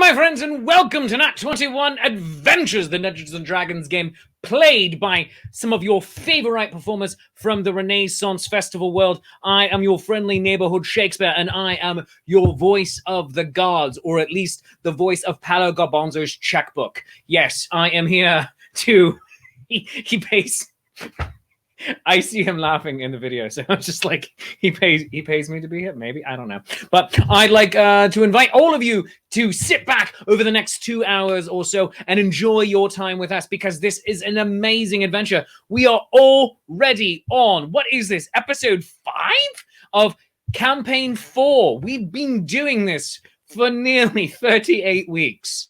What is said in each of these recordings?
my friends, and welcome to Nat21 Adventures, the Dungeons & Dragons game played by some of your favorite performers from the Renaissance Festival world. I am your friendly neighborhood Shakespeare, and I am your voice of the gods, or at least the voice of Paolo Garbanzo's checkbook. Yes, I am here to... He pays... I see him laughing in the video, so I'm just like, he pays me to be here. Maybe, I don't know. But I'd like to invite all of you to sit back over the next 2 hours or so and enjoy your time with us, because this is an amazing adventure. We are already on, what is this, episode 5 of campaign 4. We've been doing this for nearly 38 weeks.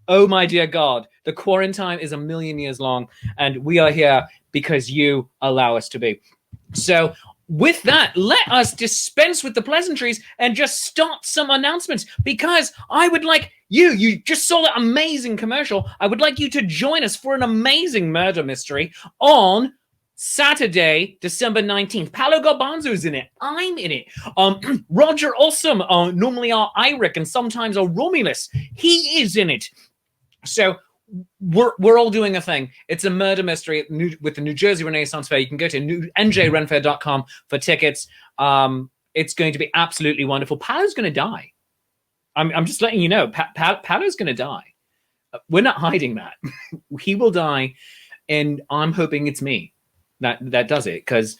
Oh my dear God, the quarantine is a million years long, and we are here because you allow us to be. So with that, let us dispense with the pleasantries and just start some announcements, because I would like you just saw that amazing commercial. I would like you to join us for an amazing murder mystery on Saturday, December 19th. Paolo Garbanzo's in it. I'm in it. Roger Awesome, normally our Iric and sometimes our Romulus, he is in it. So we're all doing a thing. It's a murder mystery with the New Jersey Renaissance Fair. You can go to njrenfair.com for tickets. It's going to be absolutely wonderful. Paolo's going to die. I'm just letting you know. Paolo's going to die. We're not hiding that. He will die, and I'm hoping it's me that does it, because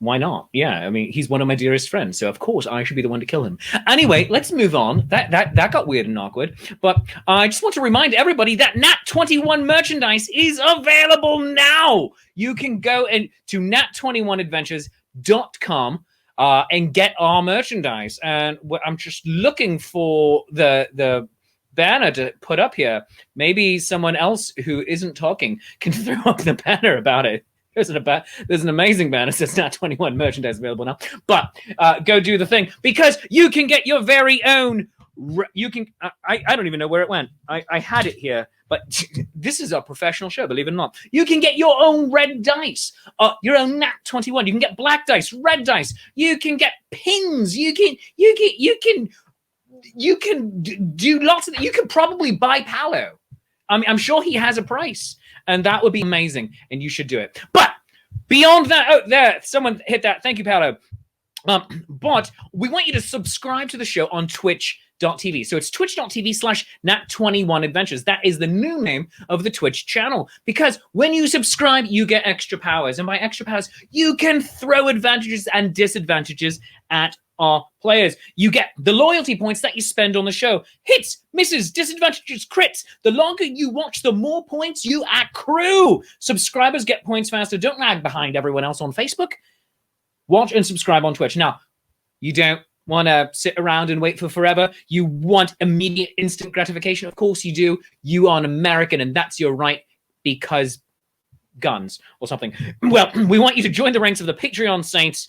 why not? Yeah, I mean, he's one of my dearest friends, so of course I should be the one to kill him. Anyway, let's move on. That got weird and awkward, but I just want to remind everybody that Nat21 merchandise is available now. You can go to nat21adventures.com and get our merchandise. And I'm just looking for the banner to put up here. Maybe someone else who isn't talking can throw up the banner about it. There's an amazing banner that says Nat21 merchandise available now. But go do the thing, because you can get your very own. I don't even know where it went. I had it here, but this is a professional show, believe it or not. You can get your own red dice, your own Nat21. You can get black dice, red dice. You can get pins. You can do lots of. You could probably buy Paolo. I'm sure he has a price. And that would be amazing, and you should do it. But beyond that, oh, there, someone hit that. Thank you, Paolo. But we want you to subscribe to the show on twitch.tv. So it's twitch.tv/Nat21Adventures. That is the new name of the Twitch channel, because when you subscribe, you get extra powers. And by extra powers, you can throw advantages and disadvantages at our players. You get the loyalty points that you spend on the show. Hits, misses, disadvantages, crits. The longer you watch, the more points you accrue. Subscribers get points faster. Don't lag behind everyone else on Facebook. Watch and subscribe on Twitch. Now, you don't want to sit around and wait for forever. You want immediate, instant gratification. Of course you do. You are an American, and that's your right, because guns or something. Well, we want you to join the ranks of the Patreon saints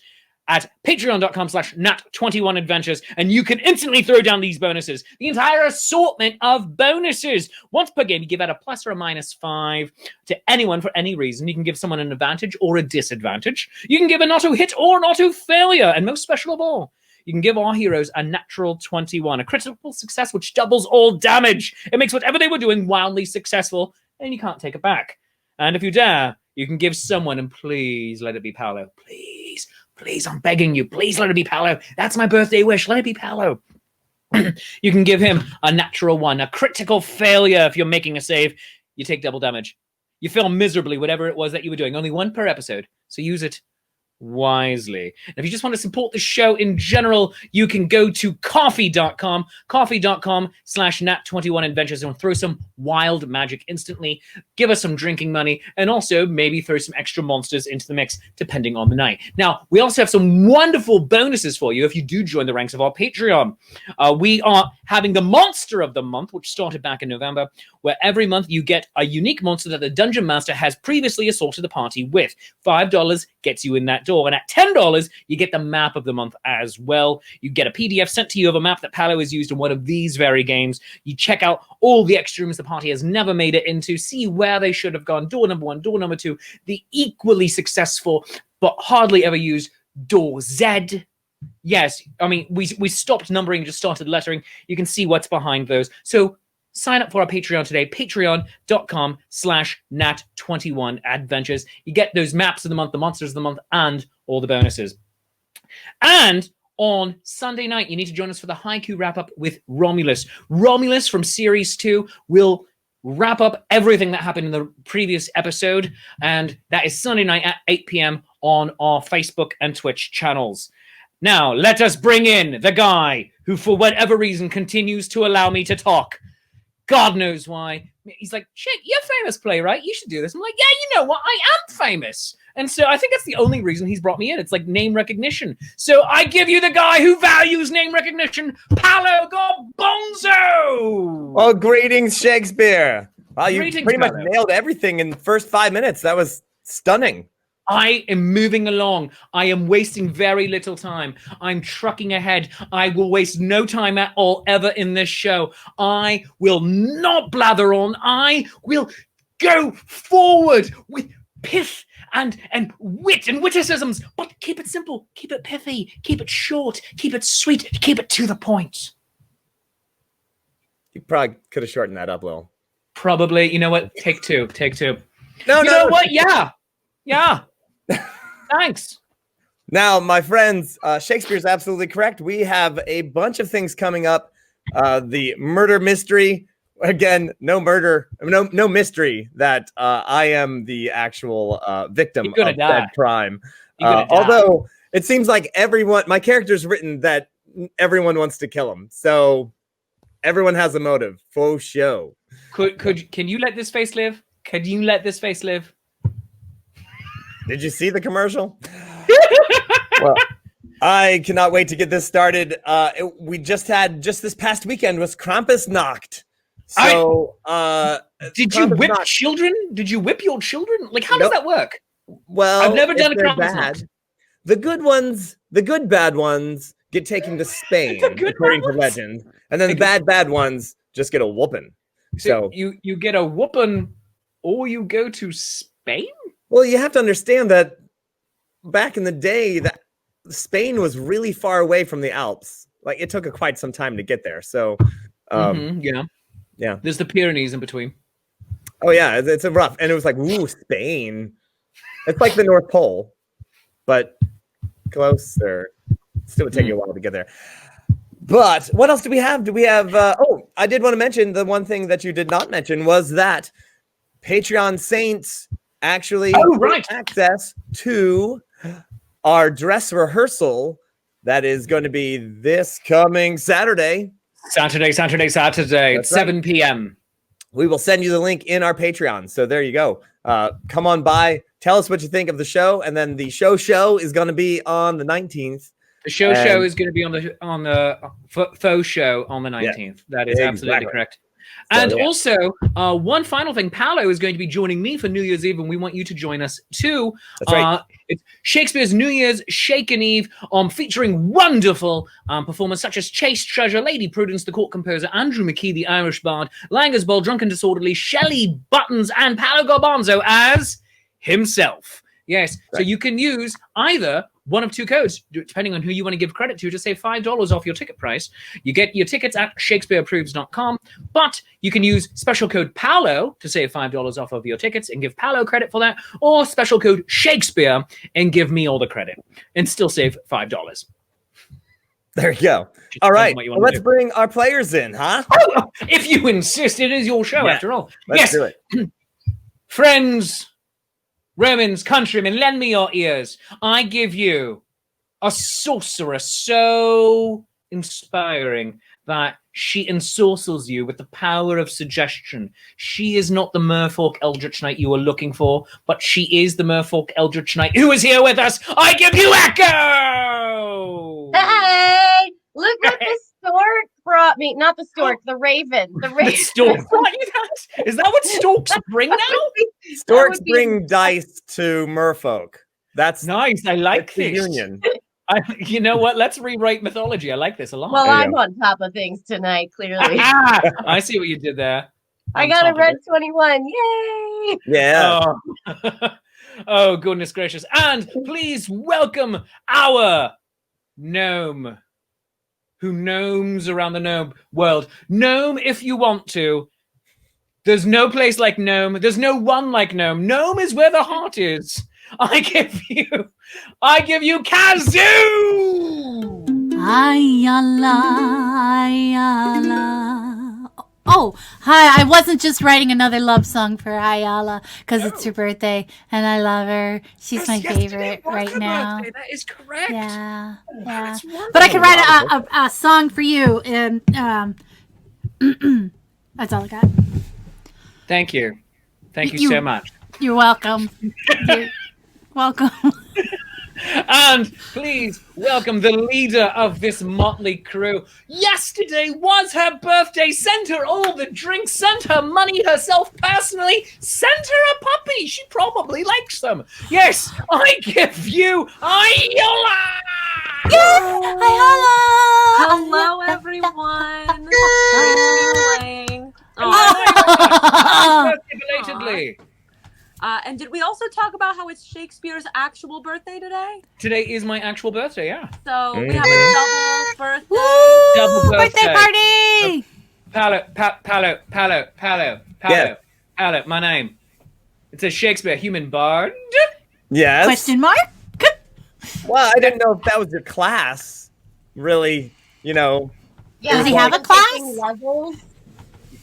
at patreon.com/Nat21Adventures, and you can instantly throw down these bonuses. The entire assortment of bonuses. Once per game, you give out a plus or a minus 5 to anyone for any reason. You can give someone an advantage or a disadvantage. You can give an auto hit or an auto failure, and most special of all, you can give our heroes a natural 21, a critical success which doubles all damage. It makes whatever they were doing wildly successful, and you can't take it back. And if you dare, you can give someone, and please let it be Paolo. Please, I'm begging you. Please let it be Paolo. That's my birthday wish. Let it be Paolo. You can give him a natural 1, a critical failure. If you're making a save, you take double damage. You fail miserably, whatever it was that you were doing. Only 1 per episode, so use it wisely. And if you just want to support the show in general, you can go to coffee.com/Nat21Adventures, and throw some wild magic instantly. Give us some drinking money, and also maybe throw some extra monsters into the mix, depending on the night. Now, we also have some wonderful bonuses for you if you do join the ranks of our Patreon. We are having the Monster of the Month, which started back in November, where every month you get a unique monster that the Dungeon Master has previously assaulted the party with. $5 gets you in that door, and at $10, you get the map of the month as well. You get a PDF sent to you of a map that Paolo has used in one of these very games. You check out all the extra rooms the party has never made it into, see where they should have gone. Door number 1, door number 2, the equally successful but hardly ever used door Z. Yes, I mean, we stopped numbering, just started lettering. You can see what's behind those. So sign up for our Patreon today, patreon.com/nat21adventures. You get those maps of the month, the monsters of the month, and all the bonuses. And on Sunday night, you need to join us for the Haiku wrap-up with Romulus. Romulus from Series 2 will wrap up everything that happened in the previous episode, and that is Sunday night at 8 p.m. on our Facebook and Twitch channels. Now, let us bring in the guy who, for whatever reason, continues to allow me to talk. God knows why. He's like, shit, you're a famous playwright. You should do this. I'm like, yeah, you know what? I am famous. And so I think that's the only reason he's brought me in. It's like name recognition. So I give you the guy who values name recognition, Paolo Gorbonzo. Oh, greetings, Shakespeare. Wow, you Greetings, pretty much Paolo. nailed everything in the first 5 minutes. That was stunning. I am moving along. I am wasting very little time. I'm trucking ahead. I will waste no time at all ever in this show. I will not blather on. I will go forward with pith and wit and witticisms, but keep it simple, keep it pithy, keep it short, keep it sweet, keep it to the point. You probably could have shortened that up a little. Probably. You know what? Take two. No, You know what? Yeah. Thanks. Now, my friends, Shakespeare's absolutely correct. We have a bunch of things coming up. The murder mystery. Again, no murder, no mystery that I am the actual victim of that crime. Although it seems like my character's written that everyone wants to kill him. So everyone has a motive. Faux show. Can you let this face live? Can you let this face live? Did you see the commercial? Well, I cannot wait to get this started. We just this past weekend was Krampusnacht. So, did you whip children? Did you whip your children? Like, how does that work? Well, I've never done a Krampusnacht. The good bad ones get taken to Spain, according to legend, and then the bad ones just get a whooping. So you get a whooping, or you go to Spain. Well, you have to understand that back in the day, that Spain was really far away from the Alps. Like, it took quite some time to get there. So, yeah. There's the Pyrenees in between. Oh yeah, it's a rough, and it was like, ooh, Spain. It's like the North Pole, but closer. Still would take you a while to get there. But what else do we have? Do we have? I did want to mention the one thing that you did not mention was that Patreon Saints actually get access to our dress rehearsal that is going to be this coming Saturday. Saturday, at 7 p.m. We will send you the link in our Patreon. So there you go. Come on by. Tell us what you think of the show. And then the show is going to be on the 19th. The show is going to be on the faux show on the 19th. Yeah, that is absolutely correct. And also, one final thing, Paolo is going to be joining me for New Year's Eve, and we want you to join us too. That's right. It's Shakespeare's New Year's Shaken Eve, featuring wonderful performers such as Chase Treasure, Lady Prudence, the court composer, Andrew McKee, the Irish bard, Langer's Ball, Drunken Disorderly, Shelley Buttons, and Paolo Gorbonzo as himself. Yes, right. So you can use either one of two codes, depending on who you want to give credit to save $5 off your ticket price. You get your tickets at shakespeareapproves.com, but you can use special code Paolo to save $5 off of your tickets and give Paolo credit for that, or special code Shakespeare and give me all the credit and still save $5. There you go. All right, let's bring our players in, huh? Oh, if you insist, it is your show after all. Let's do it. Friends, Romans, countrymen, lend me your ears. I give you a sorceress so inspiring that she ensorcels you with the power of suggestion. She is not the Merfolk Eldritch Knight you are looking for, but she is the Merfolk Eldritch Knight who is here with us. I give you Echo! Hey! Look what the stork brought me. Not the stork, the raven. The raven. The stork brought you that? Is that what storks bring now? Storks bring dice to merfolk. That's nice. I like the this. union. You know what? Let's rewrite mythology. I like this a lot. Well, I'm on top of things tonight, clearly. I see what you did there. I got a red 21. Yay! Yeah. Oh, goodness gracious. And please welcome our gnome who gnomes around the gnome world. Gnome, if you want to. There's no place like Gnome. There's no one like Gnome. Gnome is where the heart is. I give you Kazoo! Ayala. Oh, hi. I wasn't just writing another love song for Ayala because it's her birthday and I love her. She's my favorite right now. Birthday. That is correct. Yeah. That's But I can write a song for you and that's all I got. Thank you. Thank you so much. You're welcome. You're welcome. And please welcome the leader of this motley crew. Yesterday was her birthday. Sent her all the drinks, sent her money herself personally, sent her a puppy. She probably likes them. Yes, I give you Ayala! Ayala! Hello, everyone. Great to be playing. Happy birthday belatedly. And did we also talk about how it's Shakespeare's actual birthday today? Today is my actual birthday, yeah. So we have a double birthday. Woo! Double birthday party! Palo. My name. It's a Shakespeare human bard. Yes. Question mark? Well, I didn't know if that was your class. Really, Yeah, does he have a class? Levels? I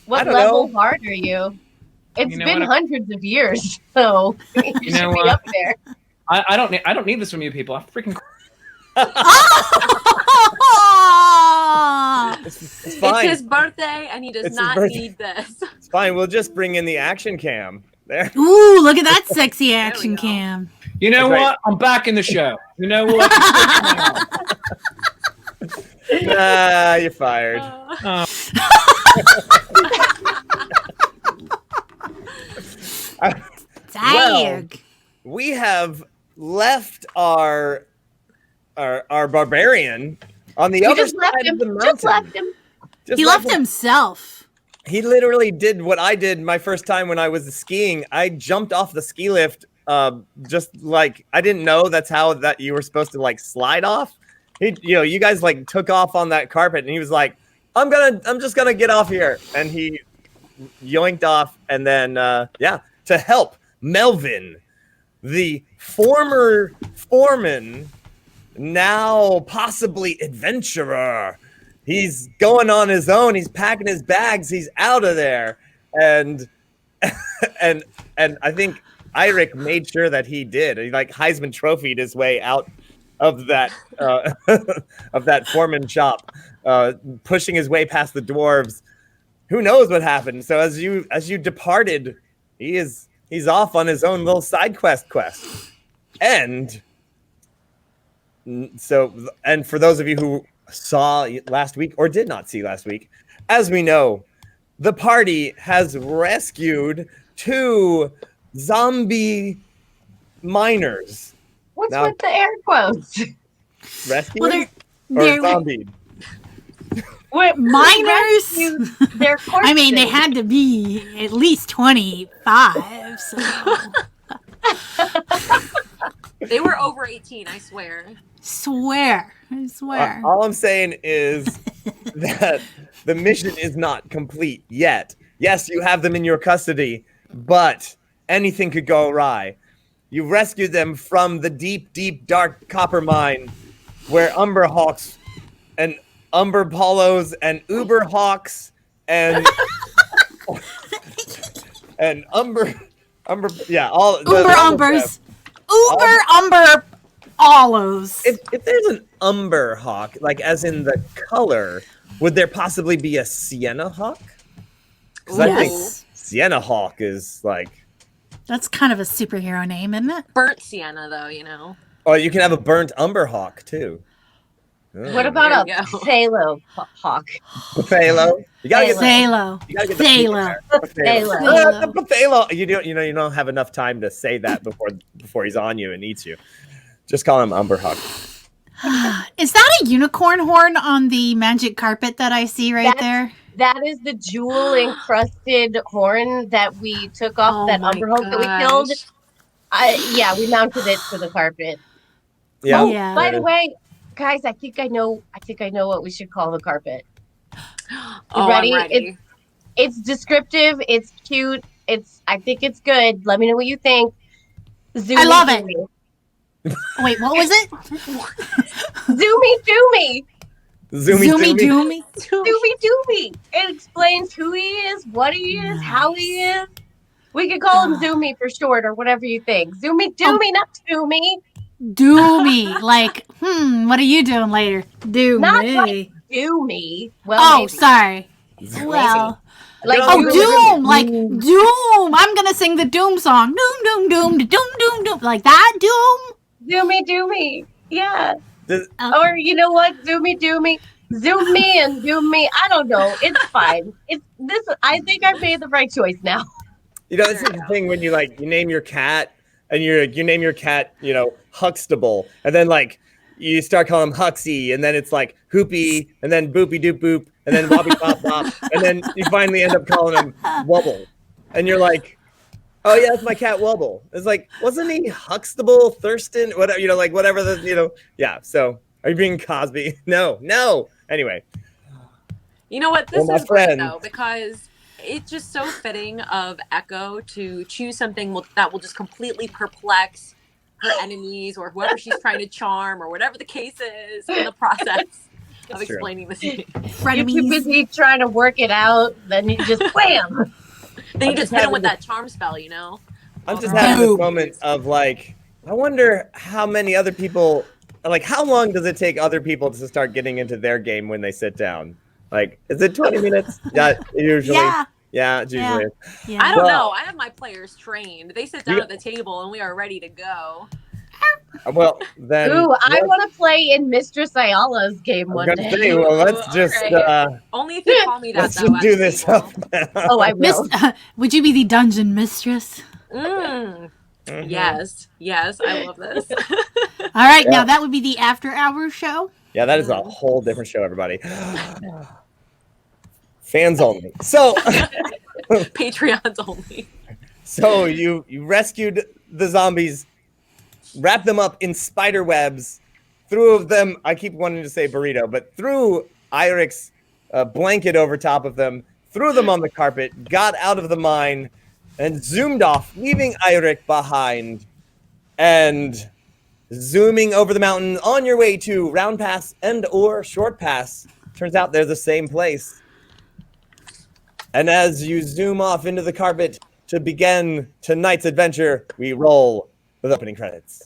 What don't level know. bard are you? It's You know been what? hundreds of years, so you should know be what? up there. I don't need this from you people. I freaking It's fine. It's his birthday, and he does It's his not birthday. need this. It's fine. We'll just bring in the action cam. There. Ooh, look at that sexy action go. cam. You know That's right. what? I'm back in the show. You know what? Nah, you're fired. Dag. We have left our barbarian on the You other just left side him. of the mountain. Just left him. Just He left himself. He literally did what I did my first time when I was skiing. I jumped off the ski lift, just like I didn't know that's how that you were supposed to like slide off. You guys like took off on that carpet, and he was like, I'm just gonna get off here," and he yoinked off, and then to help Melvin, the former foreman, now possibly adventurer. He's going on his own. He's packing his bags. He's out of there. And and I think Eirik made sure that he did. He like Heisman trophied his way out of that of that foreman shop, pushing his way past the dwarves. Who knows what happened? So as you departed, he's off on his own little side quest. And for those of you who saw last week or did not see last week, as we know, the party has rescued 2 zombie miners. What's Now- with the air quotes? Rescued Well, or they're zombied? What minors. Their I mean, they had to be at least 25. So. They were over 18, I swear. I swear. All I'm saying is that the mission is not complete yet. Yes, you have them in your custody, but anything could go awry. You rescued them from the deep, deep, dark copper mine where Umberhawks and Umberpollos and Uberhawks and and Umber all Umbers. Umber Olives. If there's an umber hawk, like as in the color, would there possibly be a sienna hawk? Because I think Yes. sienna hawk is like. That's kind of a superhero name, isn't it? Burnt sienna, though, you know. Oh, you can have a burnt umber hawk too. What about There a you go. phalo hawk? Buffalo? You gotta get Phalo. You gotta get the P in Phalo. there. Phalo. The buffalo. You don't have enough time to say that before he's on you and eats you. Just call him umberhawk. Is that a unicorn horn on the magic carpet that I see right there? That is the jewel encrusted horn that we took off that my umber hawk that we gosh. killed. We mounted it to the carpet. Yeah. Oh, yeah. By the way, Guys, I think I know what we should call the carpet. Oh, ready? I'm ready. It's descriptive. It's cute. I think it's good. Let me know what you think. I love it. Wait, what was it? Zoomy Doomy. Zoomy Doomy. Doomy Doomy. It explains who he is, what he is, how he is. We could call him Zoomy for short or whatever you think. Zoomy Doomy, not Doomy. Doomy. Like, what are you doing later? Doomy. Not like Doomy. Well, oh, maybe. sorry. Zoomy. Well. Like Doom. Like Doom. I'm going to sing the Doom song. Doom, doom, doom, doom, doom, doom. Like that, Doom? Zoomy Doomy. Yeah. Okay. Or you know what? Zoomy Doomy. Zoom me and zoom me. I don't know. It's fine. I think I've made the right choice now. You know, this is the thing when you name your cat and you name your cat, Huxtable, and then you start calling him Huxy, and then it's like Hoopy, and then Boopy Doop Boop, and then Wobbly Bop Bop, and then you finally end up calling him Wubble, and you're like, oh yeah, that's my cat Wubble. It's like, wasn't he Huxtable, Thurston, whatever, whatever the, yeah. So are you being Cosby? No. Anyway, You know what? This my is great friend. though, because it's just so fitting of Echo to choose something that will just completely perplex her enemies or whoever she's trying to charm or whatever the case is in the process of That's true. explaining this game. You're too busy trying to work it out, then you just wham. Then you I'm just just hit him having with this- that charm spell, you know? I'm just having this moment of I wonder how many other people, how long does it take other people to start getting into their game when they sit down? Is it 20 minutes? Yeah, usually. Yeah, it's usually. Yeah. I don't know. I have my players trained. They sit down Yeah. at the table and we are ready to go. Well, then. Ooh, I want to play in Mistress Ayala's game one day. Say, well, let's just Only if you call me that, let's though. just do at the this table. up now. Oh, I will. Would you be the dungeon mistress? Mhm. Yes, I love this. All right, now that would be the after hours show. Yeah, that is a whole different show, everybody. Fans only. So, Patreons only. so you rescued the zombies, wrapped them up in spider webs, threw them. I keep wanting to say burrito, but threw Irik's blanket over top of them, threw them on the carpet, got out of the mine, and zoomed off, leaving Irik behind, and zooming over the mountain on your way to Round Pass and or Short Pass. Turns out they're the same place. And as you zoom off into the carpet to begin tonight's adventure, we roll with opening credits.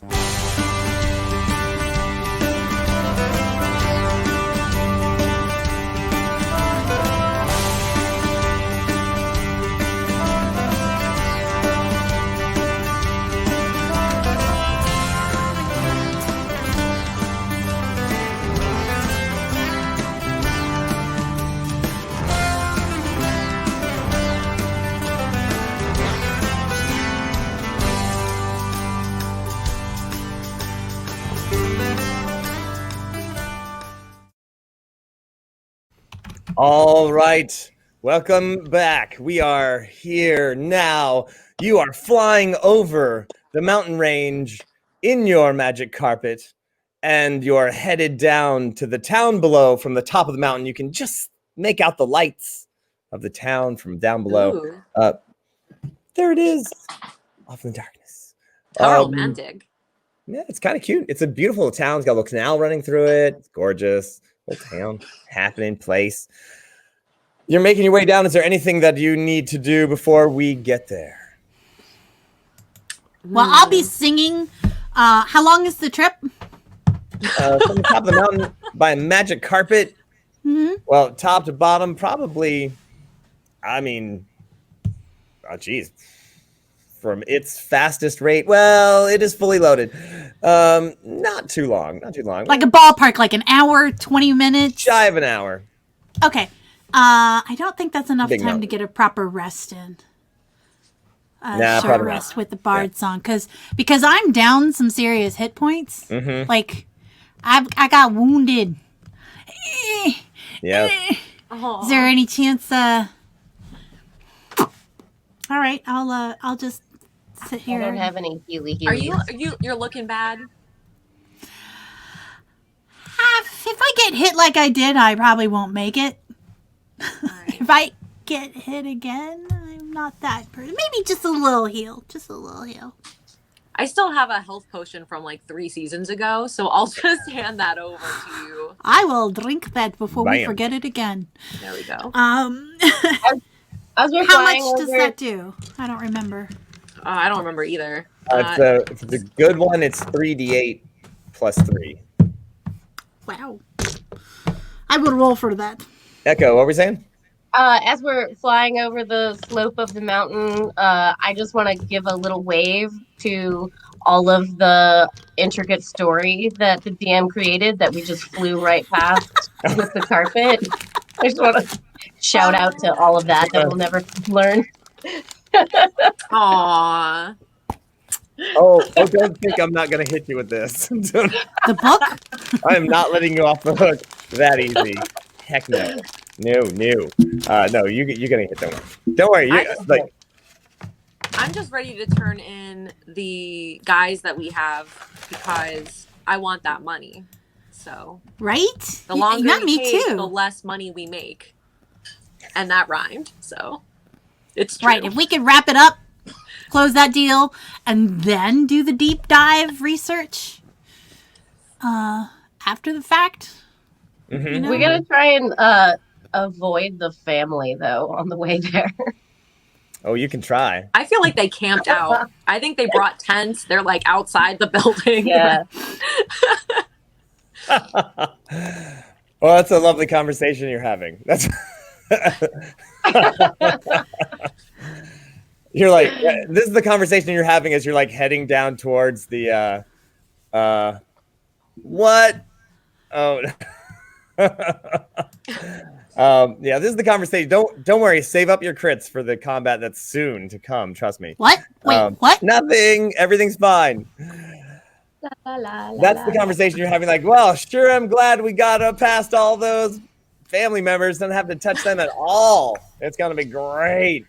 All right. Welcome back. We are here now. You are flying over the mountain range in your magic carpet, and you're headed down to the town below. From the top of the mountain, you can just make out the lights of the town from down below. Ooh, There it is, off in the darkness. how romantic. Yeah, it's kind of cute. It's a beautiful town. It's got a little canal running through it. It's gorgeous. Little town, happening place. You're making your way down. Is there anything that you need to do before we get there? Well, I'll be singing. How long is the trip? From the top of the mountain by a magic carpet. Mm-hmm. Well, top to bottom, probably. From its fastest rate. Well, it is fully loaded. Not too long. Like a ballpark, like an hour, 20 minutes? Shy of an hour. Okay. I don't think that's enough Big time to mountain. get a proper rest in. Nah, Short probably rest not. with the bard song. Because I'm down some serious hit points. Mm-hmm. Like, I got wounded. Yeah. Aw. Is there any chance, all right, I'll just sit I here. don't have any healy Are healies. you're looking bad? If I get hit like I did, I probably won't make it. Alright. If I get hit again, I'm not that person. Maybe just a little heal. Just a little heal. I still have a health potion from like 3 seasons ago, so I'll just hand that over to you. I will drink that before we Bam. forget it again. There we go. As we're How flying much does over, that do? I don't remember. I don't remember either. If it's a good one, it's 3d8 plus 3. Wow. I would roll for that. Echo, what were we saying? as we're flying over the slope of the mountain, I just want to give a little wave to all of the intricate story that the DM created that we just flew right past with the carpet. I just want to shout out to all of that we'll never learn. Aww. Oh, don't think I'm not going to hit you with this. The book? I am not letting you off the hook that easy. Heck no. No, you're going to hit that one. Don't worry. I'm just ready to turn in the guys that we have because I want that money. So Right? the longer Yeah, we me take, too. the less money we make. And that rhymed, so it's true. Right. If we could wrap it up, close that deal, and then do the deep dive research after the fact. Mhm. You know? We gotta try and avoid the family though on the way there. Oh, you can try. I feel like they camped out. I think they brought tents. They're like outside the building. Yeah. Well, that's a lovely conversation you're having. That's you're like, this is the conversation you're having as you're like heading down towards the what? Oh. Yeah, this is the conversation. Don't worry, save up your crits for the combat that's soon to come, trust me. What? Wait, what? Nothing, everything's fine. That's the conversation you're having, like, well, sure, I'm glad we got past all those family members, don't have to touch them at all. It's gonna be great.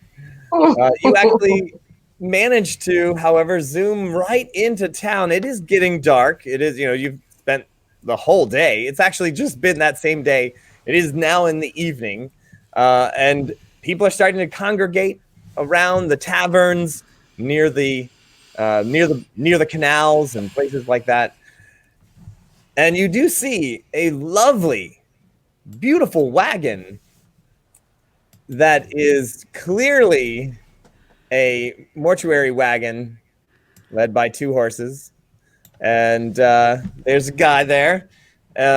You actually managed to, however, zoom right into town. It is getting dark. It is, you've spent the whole day. It's actually just been that same day. It is now in the evening, and people are starting to congregate around the taverns near the canals and places like that. And you do see a lovely, beautiful wagon that is clearly a mortuary wagon led by 2 horses. And there's a guy there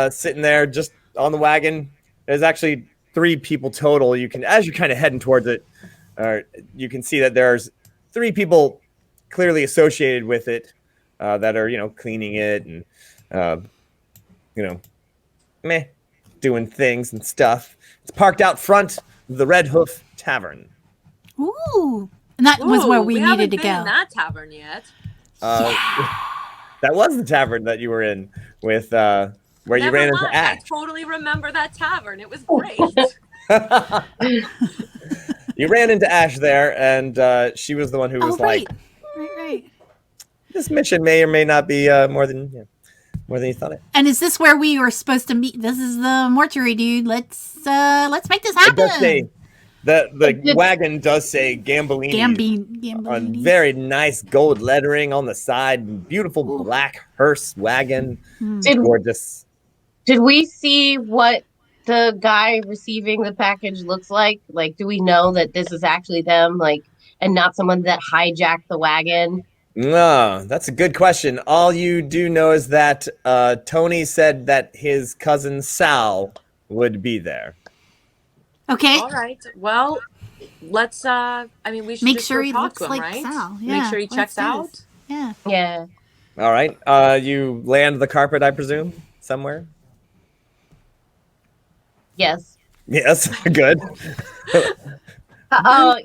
sitting there just on the wagon. There's actually 3 people total. You can, as you're kind of heading towards it, you can see that there's 3 people clearly associated with it that are, cleaning it and, doing things and stuff. It's parked out front of the Red Hoof Tavern. Ooh. And that was where we needed haven't to been go. in that tavern yet. That was the tavern that you were in with where you ran into Never mind. Ash. I totally remember that tavern. It was great. You ran into Ash there, and she was the one who was like, Right. "This mission may or may not be more than you thought it." And is this where we were supposed to meet? This is the mortuary, dude. Let's make this It happen. does say the wagon does say Gambellini Gambellini. on very nice gold lettering on the side. Beautiful black hearse wagon. Gorgeous. Did we see what the guy receiving the package looks like? Like, do we know that this is actually them, like, and not someone that hijacked the wagon? No, that's a good question. All you do know is that Tony said that his cousin Sal would be there. Okay. All right. Well, let's. We should Make just sure go he talk looks to him, like right? Sal. Make Yeah, sure he let's checks do out. this. Yeah. Yeah. All right. You land the carpet, I presume, somewhere. Yes. Yes. Good. About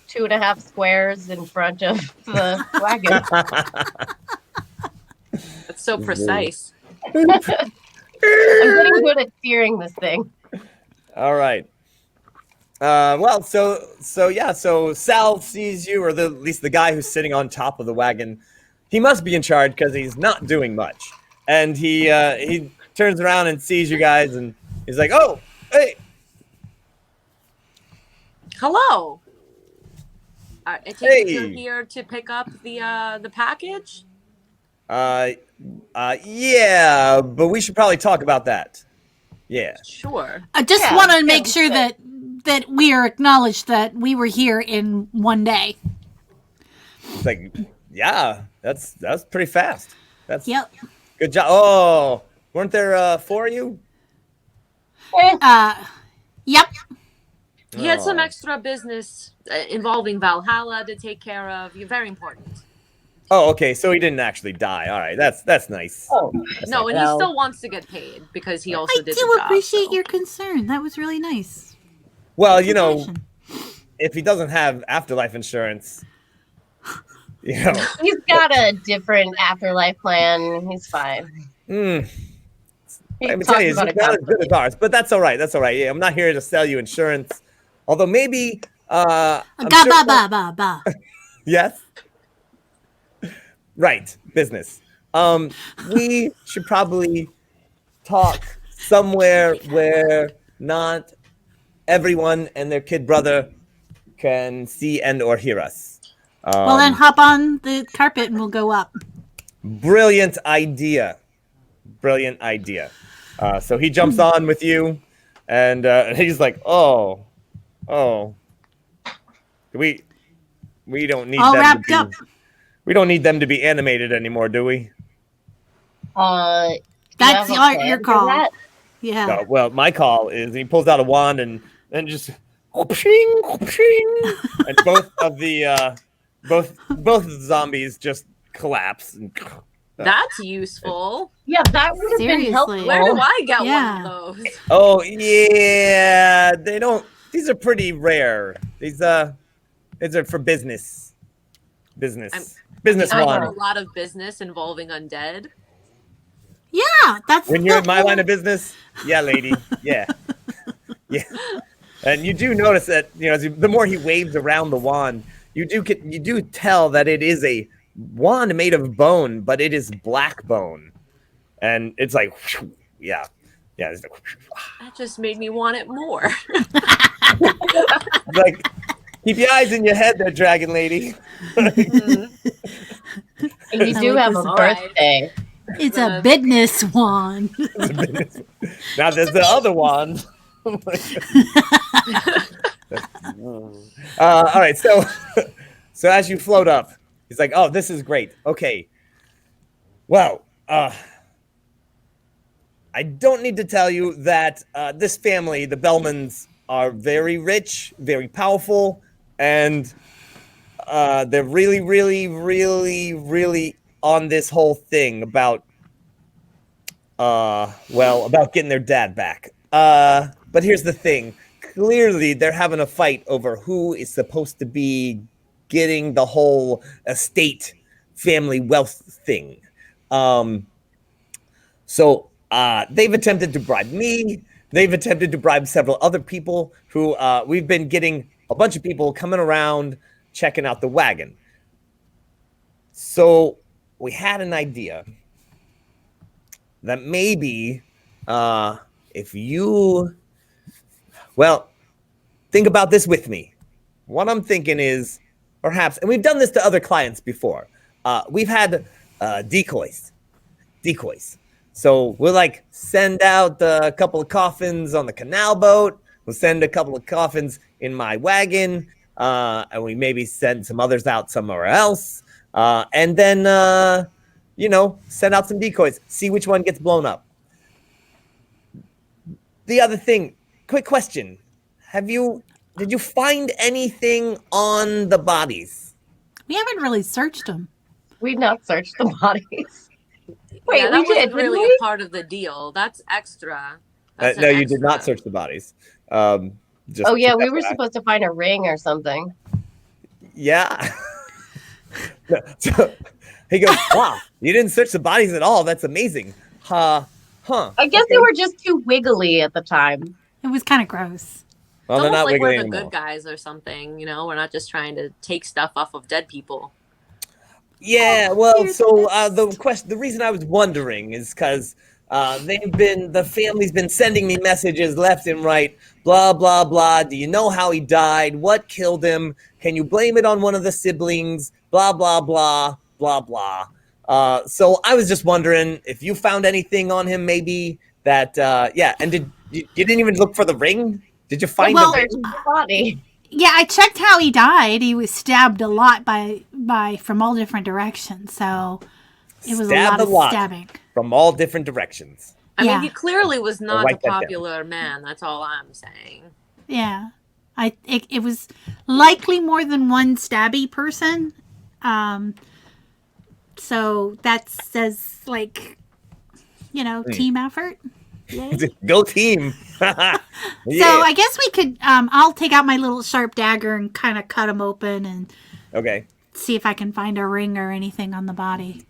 2.5 squares in front of the wagon. That's so precise. I'm getting good at steering this thing. All right. So Sal sees you, or at least the guy who's sitting on top of the wagon. He must be in charge because he's not doing much. and he turns around and sees you guys, and he's like, "Oh, hey, Hello. I take it you're Hey. here to pick up the package. yeah, but we should probably talk about that. Yeah, Sure. I just Yeah, want to make sure sure. that we are acknowledged that we were here in one day. it's like, yeah, that's pretty fast. That's Yep. good job. Oh, weren't there 4 of you? Yep. He had some Oh. extra business involving Valhalla to take care of. You're very important. Oh, okay. So he didn't actually die. All right, that's nice. Oh, No, and he No. still wants to get paid because he also I did do the job. appreciate so. your concern. That was really nice. Well, you know, Compassion. if he doesn't have afterlife insurance, you know, he's got a different afterlife plan. He's fine. He let me talks tell you, it's about it not as good constantly. as ours. But that's all right. That's all right. Yeah, I'm not here to sell you insurance. Although maybe, I'm Ga sure ba ba ba ba. yes. Right, business. We should probably talk somewhere where not everyone and their kid brother can see and or hear us. Well, then hop on the carpet and we'll go up. Brilliant idea. Brilliant idea. So he jumps on with you, and he's like, "Oh, we don't need All them wrapped to be, up. we don't need them to be animated anymore, do we?" Do you That's have a your plan for call. that? Yeah. No, well, my call is he pulls out a wand and just whoopshing, whoopshing, and both of the zombies just collapse. And, That's useful. Yeah, that would have been Seriously. helpful. Where do I get Yeah. one of those? oh yeah, they don't. These are pretty rare. These are for business. Business I have a wand. lot of business involving undead. Yeah, that's When you're in my line of business, yeah, lady, yeah, yeah. And you do notice that the more he waves around the wand, you do tell that it is a wand made of bone, but it is black bone, and it's like, yeah. It's That just made me want it more. like, keep your eyes in your head, there, dragon lady. And you I do like have this. a All right. birthday. It's a business wand. Now there's the other wand. All right, so as you float up, he's like, "Oh, this is great. Okay, well, I don't need to tell you that this family, the Bellmans, are very rich, very powerful, and they're really, really, really, really on this whole thing about about getting their dad back. But here's the thing. Clearly, they're having a fight over who is supposed to be getting the whole estate family wealth thing. So they've attempted to bribe me. They've attempted to bribe several other people who we've been getting a bunch of people coming around checking out the wagon. So we had an idea that maybe if you, well, think about this with me. What I'm thinking is perhaps, and we've done this to other clients before, we've had decoys. So we'll like send out a couple of coffins on the canal boat. We'll send a couple of coffins in my wagon, and we maybe send some others out somewhere else. And then, send out some decoys, see which one gets blown up. The other thing, quick question. Did you find anything on the bodies? We haven't really searched them. We've not searched the bodies. Wait, yeah, we that wasn't did, really didn't we? a part of the deal. That's extra. That's No, an you did not extra. search the bodies. Oh yeah, we were FYI. supposed to find a ring or something. Yeah. So he goes, "Wow, you didn't search the bodies at all. That's amazing." Huh. I guess they were just too wiggly at the time. It was kind of gross. Well, It's they're almost not like we're wiggling the anymore. good guys or something. We're not just trying to take stuff off of dead people. Yeah, well, You're so the the reason I was wondering is because the family's been sending me messages left and right, blah blah blah. Do you know how he died? What killed him? Can you blame it on one of the siblings? Blah blah blah blah blah. So I was just wondering if you found anything on him, maybe that. Yeah, and you didn't even look for the ring? Did you find Well, the ring? Search the body. Yeah, I checked how he died. He was stabbed a lot by from all different directions. So it was Stabbed a lot of stabbing. from all different directions. I mean, Yeah. he clearly was not a write that down. popular man. That's all I'm saying. Yeah. It was likely more than one stabby person. So that says like, team effort. Yay. Go team! Yeah. So I guess we could. I'll take out my little sharp dagger and kind of cut him open and Okay. see if I can find a ring or anything on the body.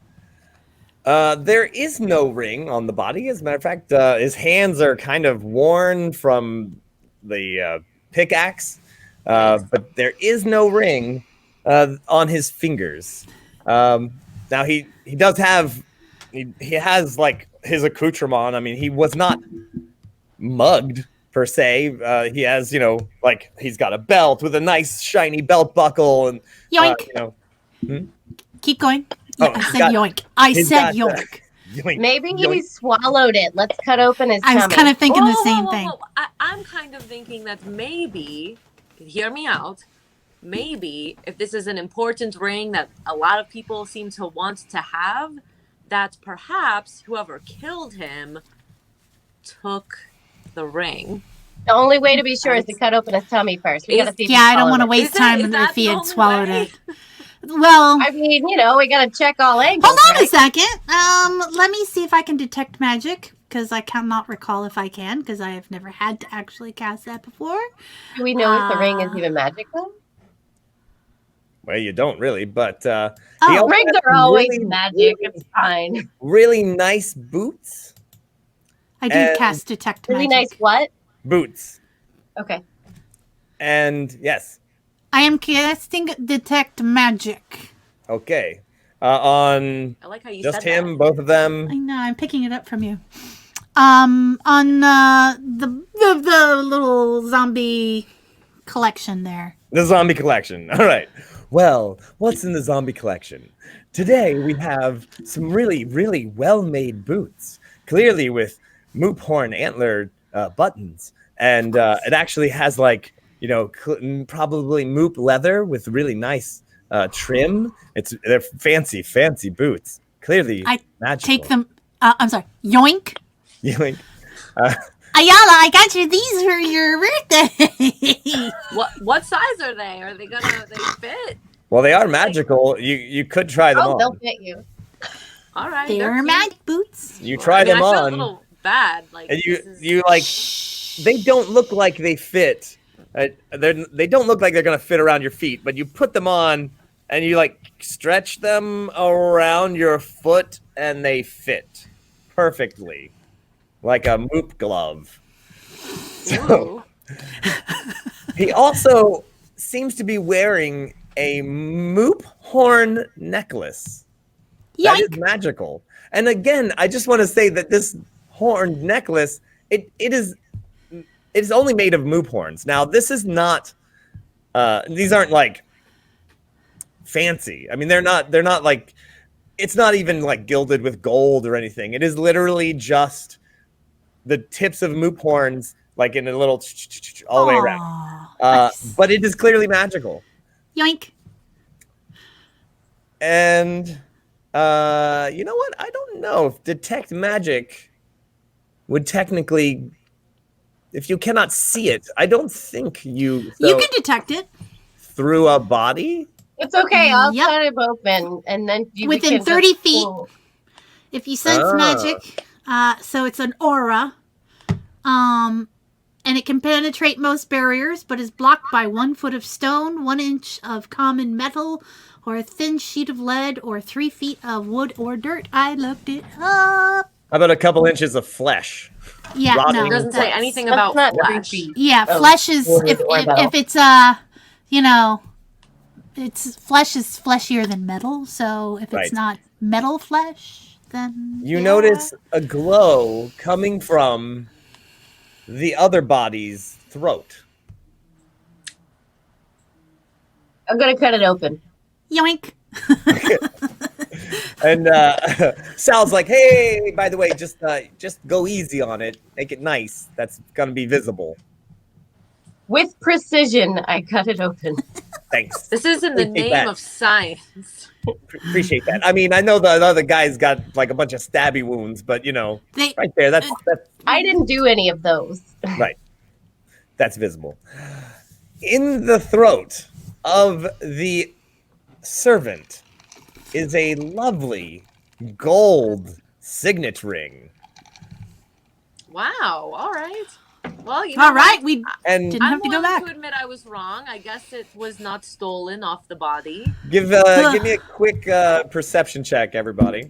There is no ring on the body. As a matter of fact, his hands are kind of worn from the pickaxe, but there is no ring on his fingers. Now he does have he has like his accoutrement. I mean, he was not mugged per se. He has like he's got a belt with a nice shiny belt buckle and Yoink! Keep going. Yeah, Oh, I he's said got- yoink. I he's said got, yoink. yoink, Maybe he yoink. swallowed it. Let's cut open his I was tummy. kind of thinking the Whoa, same whoa, thing. whoa. I'm kind of thinking that maybe, hear me out, maybe if this is an important ring that a lot of people seem to want to have, that perhaps whoever killed him took the ring. The only way to be sure is to cut open his tummy first. We gotta see if he Yeah, I don't swallowed want to it. waste Is time that if he the had only swallowed way? it. Well, I mean, we gotta check all angles. hold on a right? second. Let me see if I can detect magic because I cannot recall if I can because I have never had to actually cast that before. Do we know if the ring is even magical? Well, you don't really, but he Oh, also Rings has are some always really, magic. It's fine. really nice boots. I do And cast detect Really magic. nice what? Boots. Okay. And yes, I am casting detect magic. okay. On I like how you just said him, that. both of them. I know, I'm picking it up from you. On the little zombie collection there. The zombie collection. All right. Well, what's in the zombie collection? Today we have some really, really well-made boots, clearly with moop horn antler buttons, and it actually has like probably moop leather with really nice trim. They're fancy, fancy boots. Clearly, I magical. take them. I'm sorry. Yoink. Yoink. Ayala, I got you these for your birthday. What size are they? Are they fit? Well, they are magical. You could try them Oh, they'll on. fit you. All right. They're cute. magic boots. You try I mean, them I feel on. a little bad. Like And this is- you like they don't look like they fit. They don't look like they're gonna fit around your feet, but you put them on and you like stretch them around your foot and they fit perfectly, like a moop glove. So Ooh. he also seems to be wearing a moop horn necklace. That is Yoink. magical. And again, I just want to say that this horned necklace, it is only made of moop horns. Now, this is not these aren't like fancy. I mean, they're not like it's not even like gilded with gold or anything. It is literally just the tips of moop horns like in a little all the way around. Aw, nice. But it is clearly magical. Yoink. And you know what? I don't know if detect magic would technically, if you cannot see it, I don't think you You can detect it through a body. It's okay. I'll Yep. cut him open, and then we Within can 30 just feet. pull. if you sense Ah. magic. So it's an aura. And it can penetrate most barriers, but is blocked by 1 foot of stone, 1 inch of common metal, or a thin sheet of lead, or 3 feet of wood or dirt. I looked it up. How about a couple inches of flesh? Yeah, Rotting no. It doesn't say that's- anything That's about not 3 flesh. feet. Yeah, of flesh is wood if or metal. it's its flesh is fleshier than metal, so if Right. it's not metal flesh, then You yeah. notice a glow coming from the other body's throat. I'm gonna cut it open. Yoink. And Sal's like, "Hey, by the way, just go easy on it. Make it nice. That's gonna be visible. With precision, I cut it open. Thanks. This is in the Appreciate name that. of science. Appreciate that. I mean, I know the other guy's got like a bunch of stabby wounds, but you know, They right there, that's I didn't do any of those. right. That's visible. In the throat of the servant is a lovely gold signet ring. Wow. All right. Well, you know all what? right. We And didn't I'm have to go willing back. to admit I was wrong. I guess it was not stolen off the body. give me a quick perception check, everybody.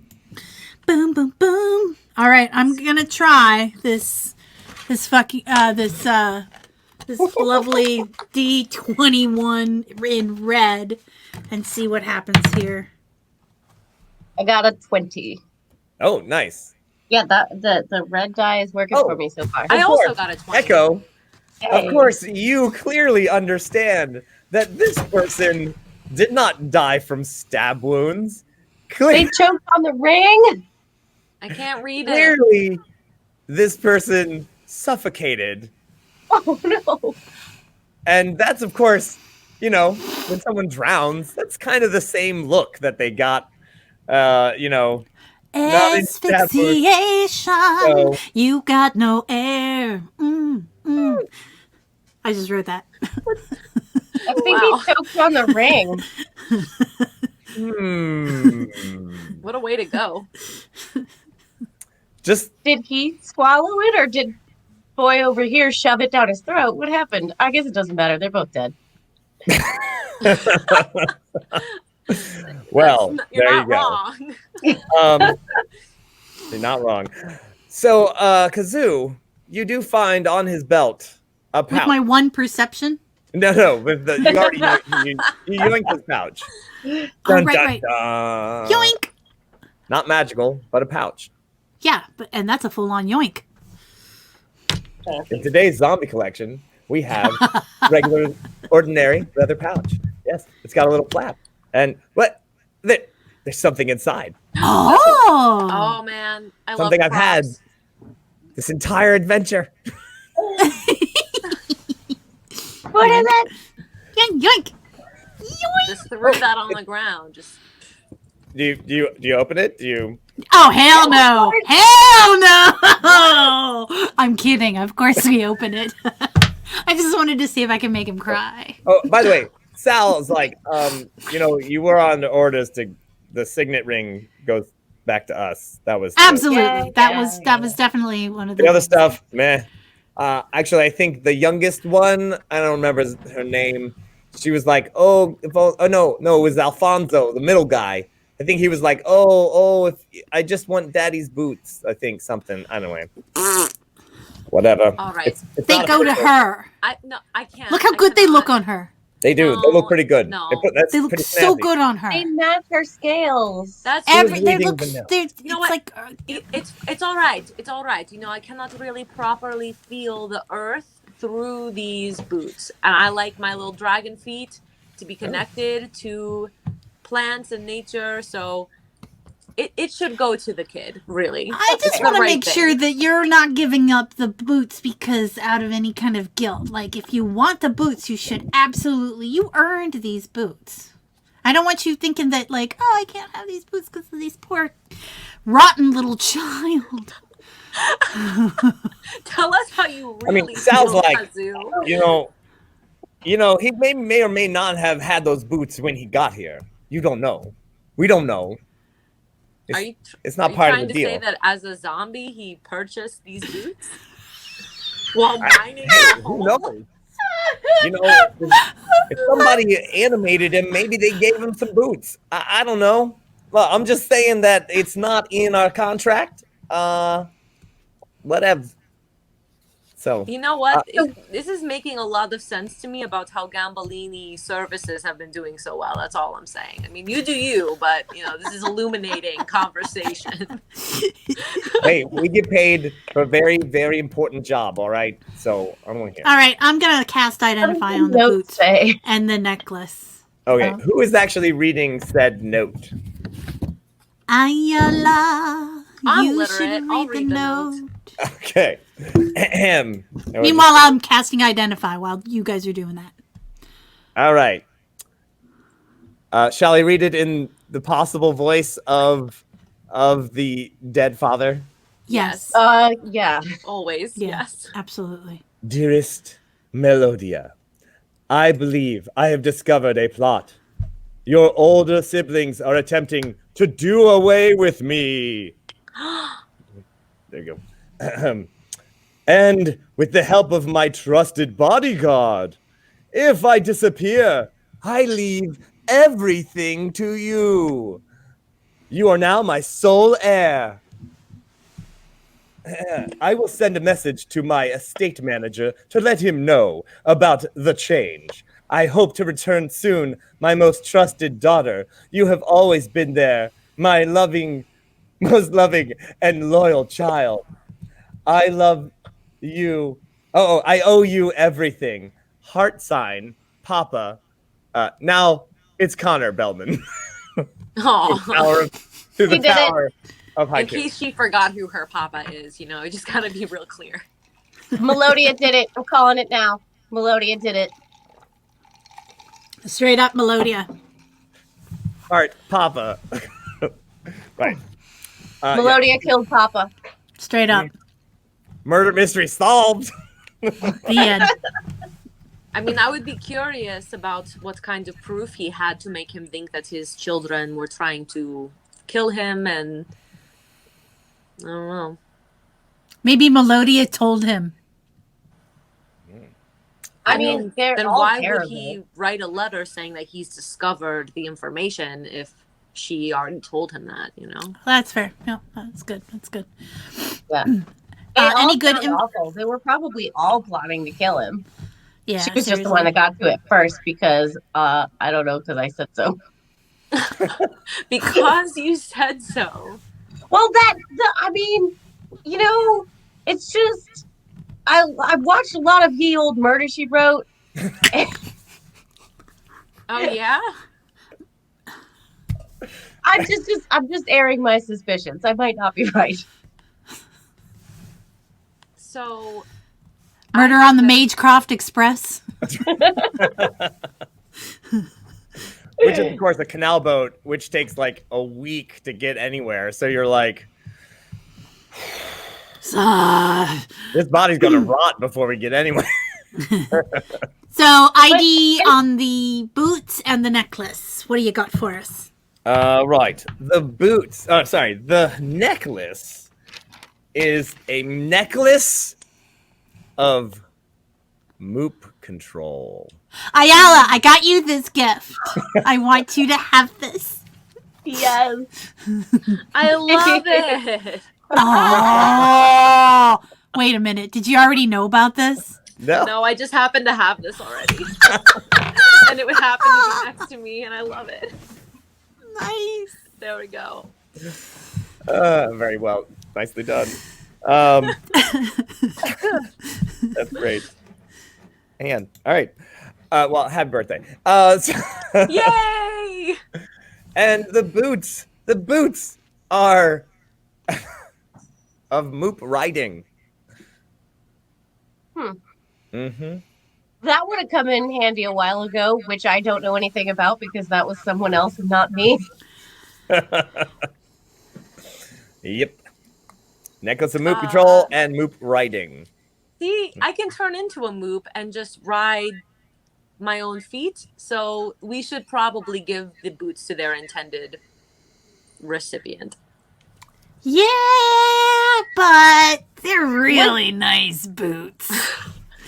Boom, boom, boom. All right, I'm gonna try this fucking this lovely D21 in red and see what happens here. I got a 20. Oh, nice. Yeah, the red die is working for me so far. I Of also course. got a 20. Echo, Hey. of course, you clearly understand that this person did not die from stab wounds. They choked on the ring. I can't read it. Clearly, this person suffocated. Oh no. And that's, of course, you know, when someone drowns, that's kind of the same look that they got, you know. Not in stab wounds. Asphyxiation. So- You got no air. I just wrote that. I think Wow. he choked on the ring. What a way to go. Just Did he swallow it or did boy over here shove it down his throat? What happened? I guess it doesn't matter. They're both dead. well, You're there not you go. wrong. You're not wrong. So, Kazoo, you do find on his belt a pouch. With my one perception. No, with the you already you yoinked his pouch. Oh, Dun, right. dun. Yoink. Not magical, but a pouch. Yeah, and that's a full-on yoink. In today's zombie collection, we have regular, ordinary leather pouch. Yes, it's got a little flap. And what? There's something inside. Oh. Oh man, I Something love I've had props. this entire adventure. What is it? Yoink, yoink. Yoink. Just threw that on the ground. Just Do you open it? Do you? Oh, hell no. Hell no. I'm kidding. Of course we open it. I just wanted to see if I can make him cry. Oh, by the way, Sal's like, you know, you were on the orders to the signet ring goes back to us. That was Absolutely. Yeah, that was definitely one of the other things. stuff. Meh. Actually, I think the youngest one, I don't remember her name. She was like, no, it was Alfonso, the middle guy. I think he was like, if I just want daddy's boots. I think something. I don't know. Whatever. all right. It's They not go to official. her. I can't. Look how I good they cannot. look on her. They do. They look pretty good. No. That's They look pretty so snazzy. good on her. They match her scales. That's was They reading look. vanilla. It's know what? like it's all right. It's all right. You know, I cannot really properly feel the earth through these boots, and I like my little dragon feet to be connected to plants and nature. So it should go to the kid. Really, I just It's the want to right make thing. sure that you're not giving up the boots because out of any kind of guilt. Like, if you want the boots, you should absolutely. You earned these boots. I don't want you thinking that, like, oh, I can't have these boots because of these poor, rotten little child. Tell us how you I really mean, sounds feel, like- Kazoo. You know, he may or may not have had those boots when he got here. You don't know. We don't know. It's not part of the trying to deal. say that as a zombie he purchased these boots while mining a Who hole? knows? You know, if somebody animated him, maybe they gave him some boots. I don't know. Well, I'm just saying that it's not in our contract. Whatever. So You know what? This is making a lot of sense to me about how Gambolini services have been doing so well. That's all I'm saying. I mean, you do you, but this is illuminating conversation. hey, we get paid for a very, very important job. All right, so I'm here. All right, I'm gonna cast Identify on the Notes boots say? and the necklace. Okay, who is actually reading said note? Ayala, I'm you literate. should I'll read the read the note. Okay. Ahem. Meanwhile, I'm casting Identify while you guys are doing that. All right. Shall I read it in the possible voice of the dead father? Yes. Yeah. Always. Yeah, Yes. absolutely. Dearest Melodia, I believe I have discovered a plot. Your older siblings are attempting to do away with me. There you go. And with the help of my trusted bodyguard, if I disappear, I leave everything to you. You are now my sole heir. I will send a message to my estate manager to let him know about the change. I hope to return soon, my most trusted daughter. You have always been there, my most loving and loyal child. I love you. I owe you everything. Heart sign, Papa. Now it's Connor Bellman. Oh. Through the He did it. power of In haiku. case she forgot who her papa is, you just gotta be real clear. Melodia did it. I'm calling it now. Melodia did it. Straight up Melodia. Heart, Papa. Right. Melodia killed Papa. Straight up. Murder mystery solved. The end. I mean, I would be curious about what kind of proof he had to make him think that his children were trying to kill him, and I don't know. Maybe Melodia told him. I mean, they're then all why terrible. would he write a letter saying that he's discovered the information if she already told him that, That's fair. No, that's good. That's good. Yeah. Any good? Awful. They were probably all plotting to kill him. Yeah, She was just the one that got to it first because I don't know, because I said so. Because you said so. Well, I mean, it's just I've watched a lot of Ye Old Murder, She Wrote. Oh yeah. I'm just airing my suspicions. I might not be right. So, Murder on the Magecroft Express. Which is, of course, a canal boat, which takes like a week to get anywhere. So you're like, this body's gonna rot before we get anywhere. So ID on the boots and the necklace. What do you got for us? Right. The boots. Oh, sorry. The necklace is a necklace of moop control. Ayala, I got you this gift. I want you to have this. Yes. I love it. Oh, wait a minute. Did you already know about this? No, I just happen to have this already. And it would happen to be next to me, and I love it. Nice. There we go. Very well. Nicely done. That's great. And all right. Well, happy birthday. Yay! And the boots are of moop riding. Mm-hmm. That would have come in handy a while ago, which I don't know anything about because that was someone else and not me. Yep. Necklace of moop control and moop riding. See, I can turn into a moop and just ride my own feet. So we should probably give the boots to their intended recipient. Yeah, but they're really nice boots.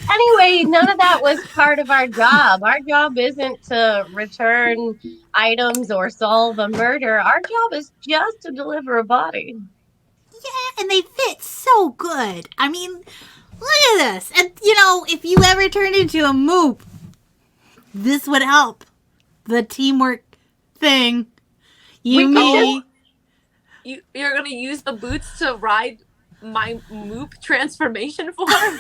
Anyway, none of that was part of our job. Our job isn't to return items or solve a murder. Our job is just to deliver a body. Yeah, and they fit so good. I mean, Look at this. And, if you ever turn into a moop, this would help. The teamwork thing. Me. You're going to use the boots to ride my moop transformation form?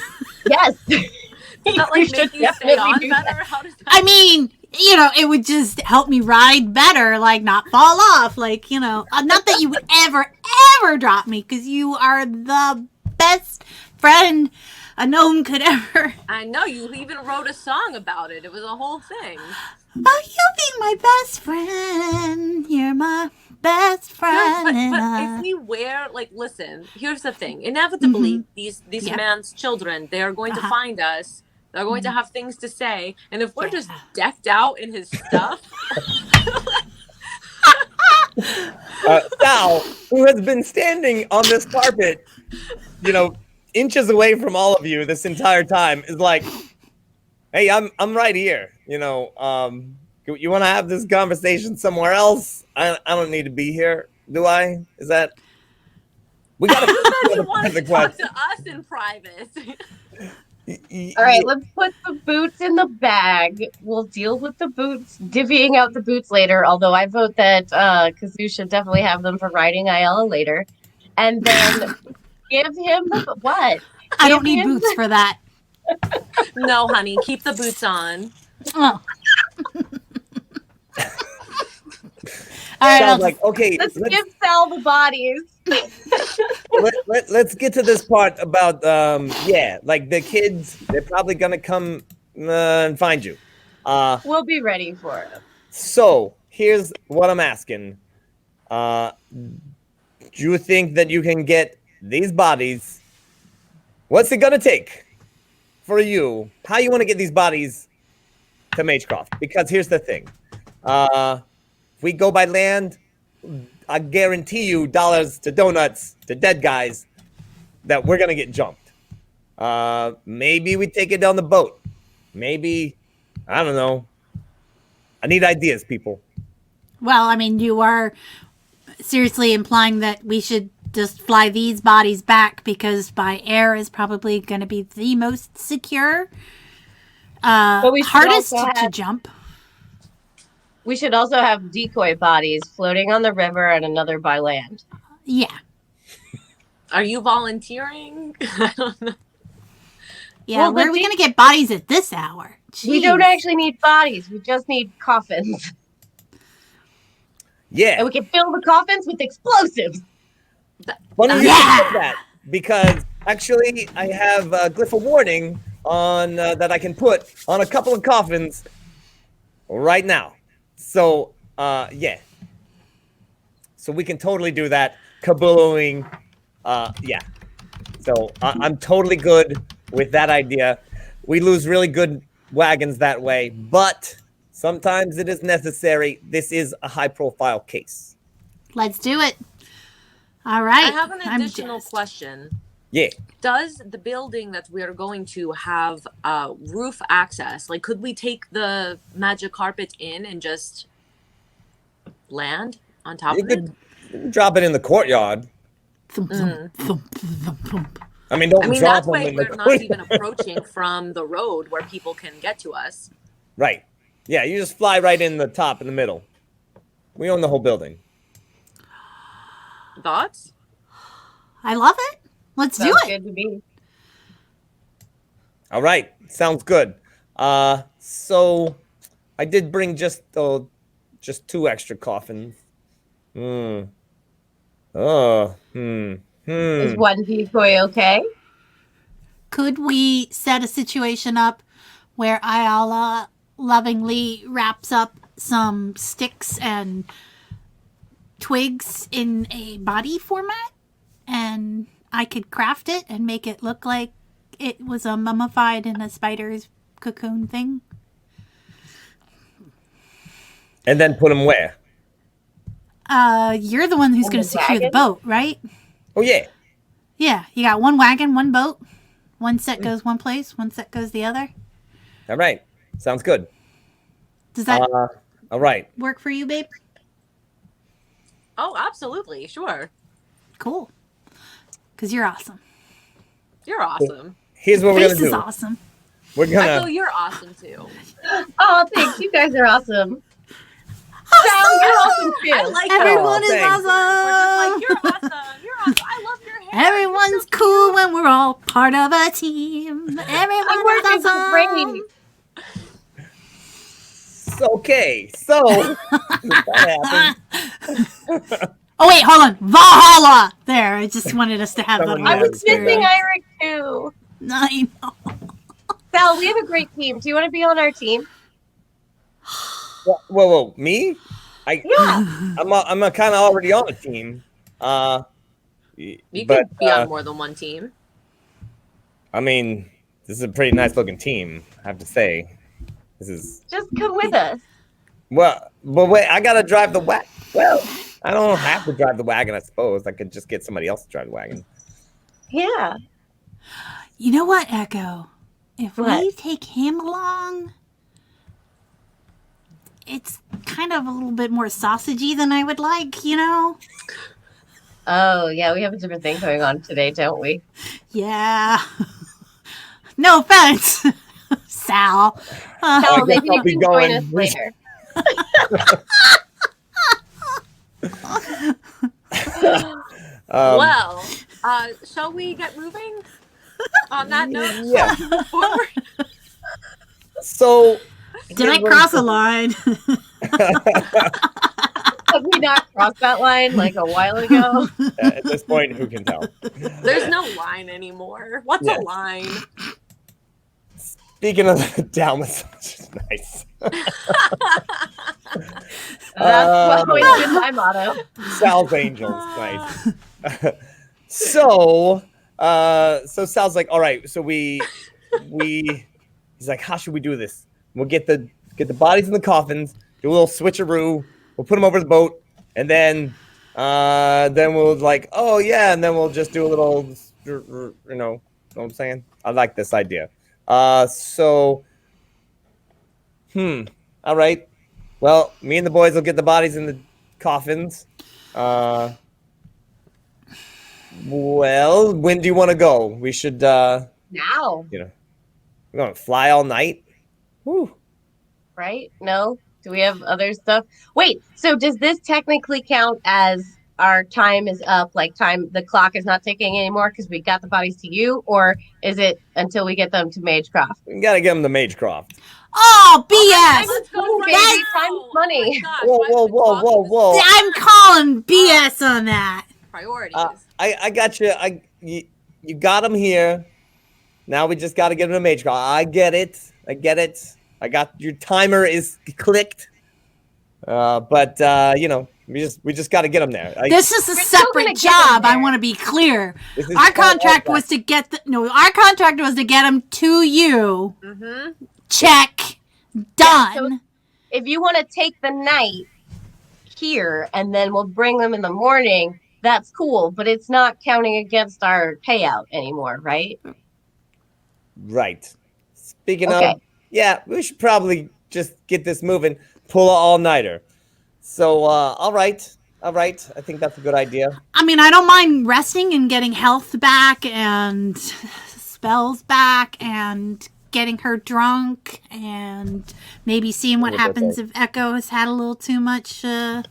Yes. Does that like make you stay on better? How does that I mean, it would just help me ride better, like not fall off. Like, not that you would ever drop me, because you are the best friend a gnome could ever. I know, you even wrote a song about it. It was a whole thing. Oh, you'll be my best friend. You're my best friend. But if we wear, listen, here's the thing. Inevitably, these man's children, they are going to find us. They're going to have things to say. And if we're just decked out in his stuff. Sal, who has been standing on this carpet, inches away from all of you this entire time, is like, hey, I'm right here. You want to have this conversation somewhere else? I don't need to be here, do I? Is that? We got to want to talk to us in private. All right, let's put the boots in the bag. We'll deal with the boots, divvying out the boots later. Although I vote that Kazoo should definitely have them for riding Ayala later, and then give him what? I don't need boots for that. No, honey, keep the boots on. Oh. All right, Sounds like, okay, let's give Sal the bodies. let's get to this part about the kids. They're probably gonna come and find you. We'll be ready for it. So here's what I'm asking. Do you think that you can get these bodies? What's it gonna take for you? How you want to get these bodies to Magecroft? Because here's the thing. If we go by land, I guarantee you dollars to donuts to dead guys that we're going to get jumped. Maybe we take it down the boat. Maybe, I don't know. I need ideas, people. Well, I mean, you are seriously implying that we should just fly these bodies back because by air is probably going to be the most secure. But we should hardest also to jump. We should also have decoy bodies floating on the river and another by land. Yeah. Are you volunteering? I don't know. Yeah, Well, where are we going to get bodies at this hour? Jeez. We don't actually need bodies. We just need coffins. Yeah. And we can fill the coffins with explosives. Funny you said that, because actually I have a glyph of warning on that I can put on a couple of coffins right now. So, yeah. So we can totally do that. Kabooing. Yeah. So I'm totally good with that idea. We lose really good wagons that way, but sometimes it is necessary. This is a high-profile case. Let's do it. All right. I have an additional question. Yeah. Does the building that we are going to have roof access? Like, could we take the magic carpet in and just land on top of it? You could drop it in the courtyard. Thump, thump, thump, thump, thump. I mean, don't drop that's them why in the we're not courtyard. even approaching from the road where people can get to us. Right. Yeah, you just fly right in the top in the middle. We own the whole building. Thoughts? I love it. Let's do Sounds it. good to me. All right. Sounds good. So I did bring just 2 extra coffins. Is one decoy okay? Could we set a situation up where Ayala lovingly wraps up some sticks and twigs in a body format, and I could craft it and make it look like it was a mummified in a spider's cocoon thing? And then put them where? You're the one who's On going the to secure the wagon? boat, right? Oh, yeah. Yeah, you got one wagon, one boat. One set goes one place, one set goes the other. All right. Sounds good. Does that All right. work for you, babe? Oh, absolutely. Sure. Cool. Because you're awesome. You're awesome. here's what we're Face gonna is do. awesome. We're Echo, gonna. you're awesome too. Oh, thanks. You guys are awesome. Sal, you're awesome too. I like Everyone is thanks. We're just like, awesome. you're awesome. You're awesome. I love your hair. Everyone's You're so cool cute. when we're all part of a team. Everyone I'm is working awesome. great. Okay, so that happened. Oh wait, hold on. Valhalla. There, I just wanted us to have that Someone I little was missing experience. Iric too. I know. Sal, we have a great team. Do you want to be on our team? Whoa, me? Yeah. I'm kind of already on a team. You But could be on more than one team. I mean, this is a pretty nice looking team, I have to say. This is Just come with us. but wait, I gotta drive the wagon. Well, I don't have to drive the wagon, I suppose. I could just get somebody else to drive the wagon. Yeah. You know what, Echo? If we What? take him along, it's kind of a little bit more sausagey than I would like, you know? Oh, yeah. We have a different thing going on today, don't we? Yeah. No offense, Sal. I Sal, guess maybe I'll you be can going join us later. Well, shall we get moving? On that note, Yeah. shall we move forward? So Did I cross a line? Have we not crossed that line like a while ago? at this point, who can tell? There's no line anymore. What's Yeah. a line? Speaking of the down massage, nice. That's always been my motto. Sal's Angels, nice. So Sal's like, all right, so he's like, how should we do this? We'll get the bodies in the coffins, do a little switcheroo, we'll put them over the boat, and then we'll like, oh yeah, and then we'll just do a little, you know what I'm saying? I like this idea. All right. Well, me and the boys will get the bodies in the coffins. Well, when do you want to go? We should, Now, we're going to fly all night. Woo. right? No? Do we have other stuff? Wait, so does this technically count as our time is up? Like the clock is not ticking anymore because we got the bodies to you? Or is it until we get them to Magecroft? We got to get them to Magecroft. Oh, BS! Let's go Ooh, right baby, now. time is money. Oh my gosh, Whoa, why whoa, have we whoa, talked whoa, this? whoa. I'm calling BS on that. Priorities. I got you. You got them here. Now we just got to get them to Magecroft. I get it. I got your timer is clicked. But we just got to get them there. This is a We're still separate gonna get job. them I there. want to be clear. This is Our all contract right. was to get our contract was to get them to you. Mm-hmm. Check. Done. If you want to take the night here and then we'll bring them in the morning, that's cool. But it's not counting against our payout anymore, right? Right. Speaking Okay. of, yeah, we should probably just get this moving. Pull an all-nighter. So, all right. I think that's a good idea. I mean, I don't mind resting and getting health back and spells back and getting her drunk and maybe seeing what Okay. happens if Echo has had a little too much. Well,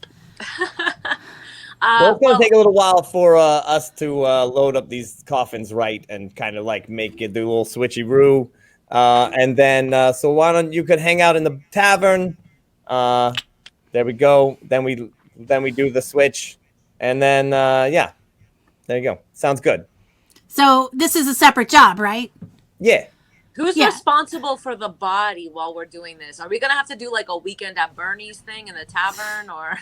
it's gonna take a little while for us to load up these coffins right and kind of like make it do a little switcheroo, and then so why don't you could hang out in the tavern? There we go. Then we do the switch, and then yeah, there you go. Sounds good. So this is a separate job, right? Yeah. Who's Yeah. responsible for the body while we're doing this? Are we gonna have to do like a weekend at Bernie's thing in the tavern, or?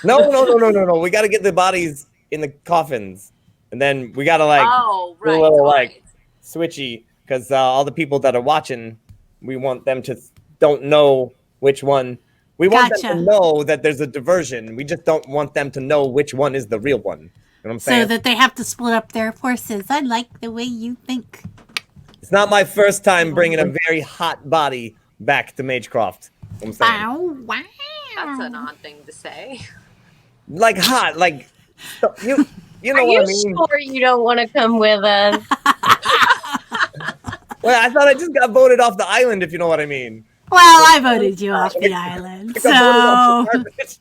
No. We got to get the bodies in the coffins, and then we got to like Oh, do a right. little all like right. switchy because all the people that are watching, we want them to don't know which one. We want them Gotcha. to know that there's a diversion. We just don't want them to know which one is the real one. You know what I'm saying? So that they have to split up their forces. I like the way you think. It's not my first time bringing a very hot body back to Magecroft. You know what I'm saying? Wow. That's an odd thing to say. Like hot, like you know Are what you I mean? sure you don't want to come with us? Well, I thought I just got voted off the island, if you know what I mean. Well, I voted you off the island, I got so. voted off the carpet.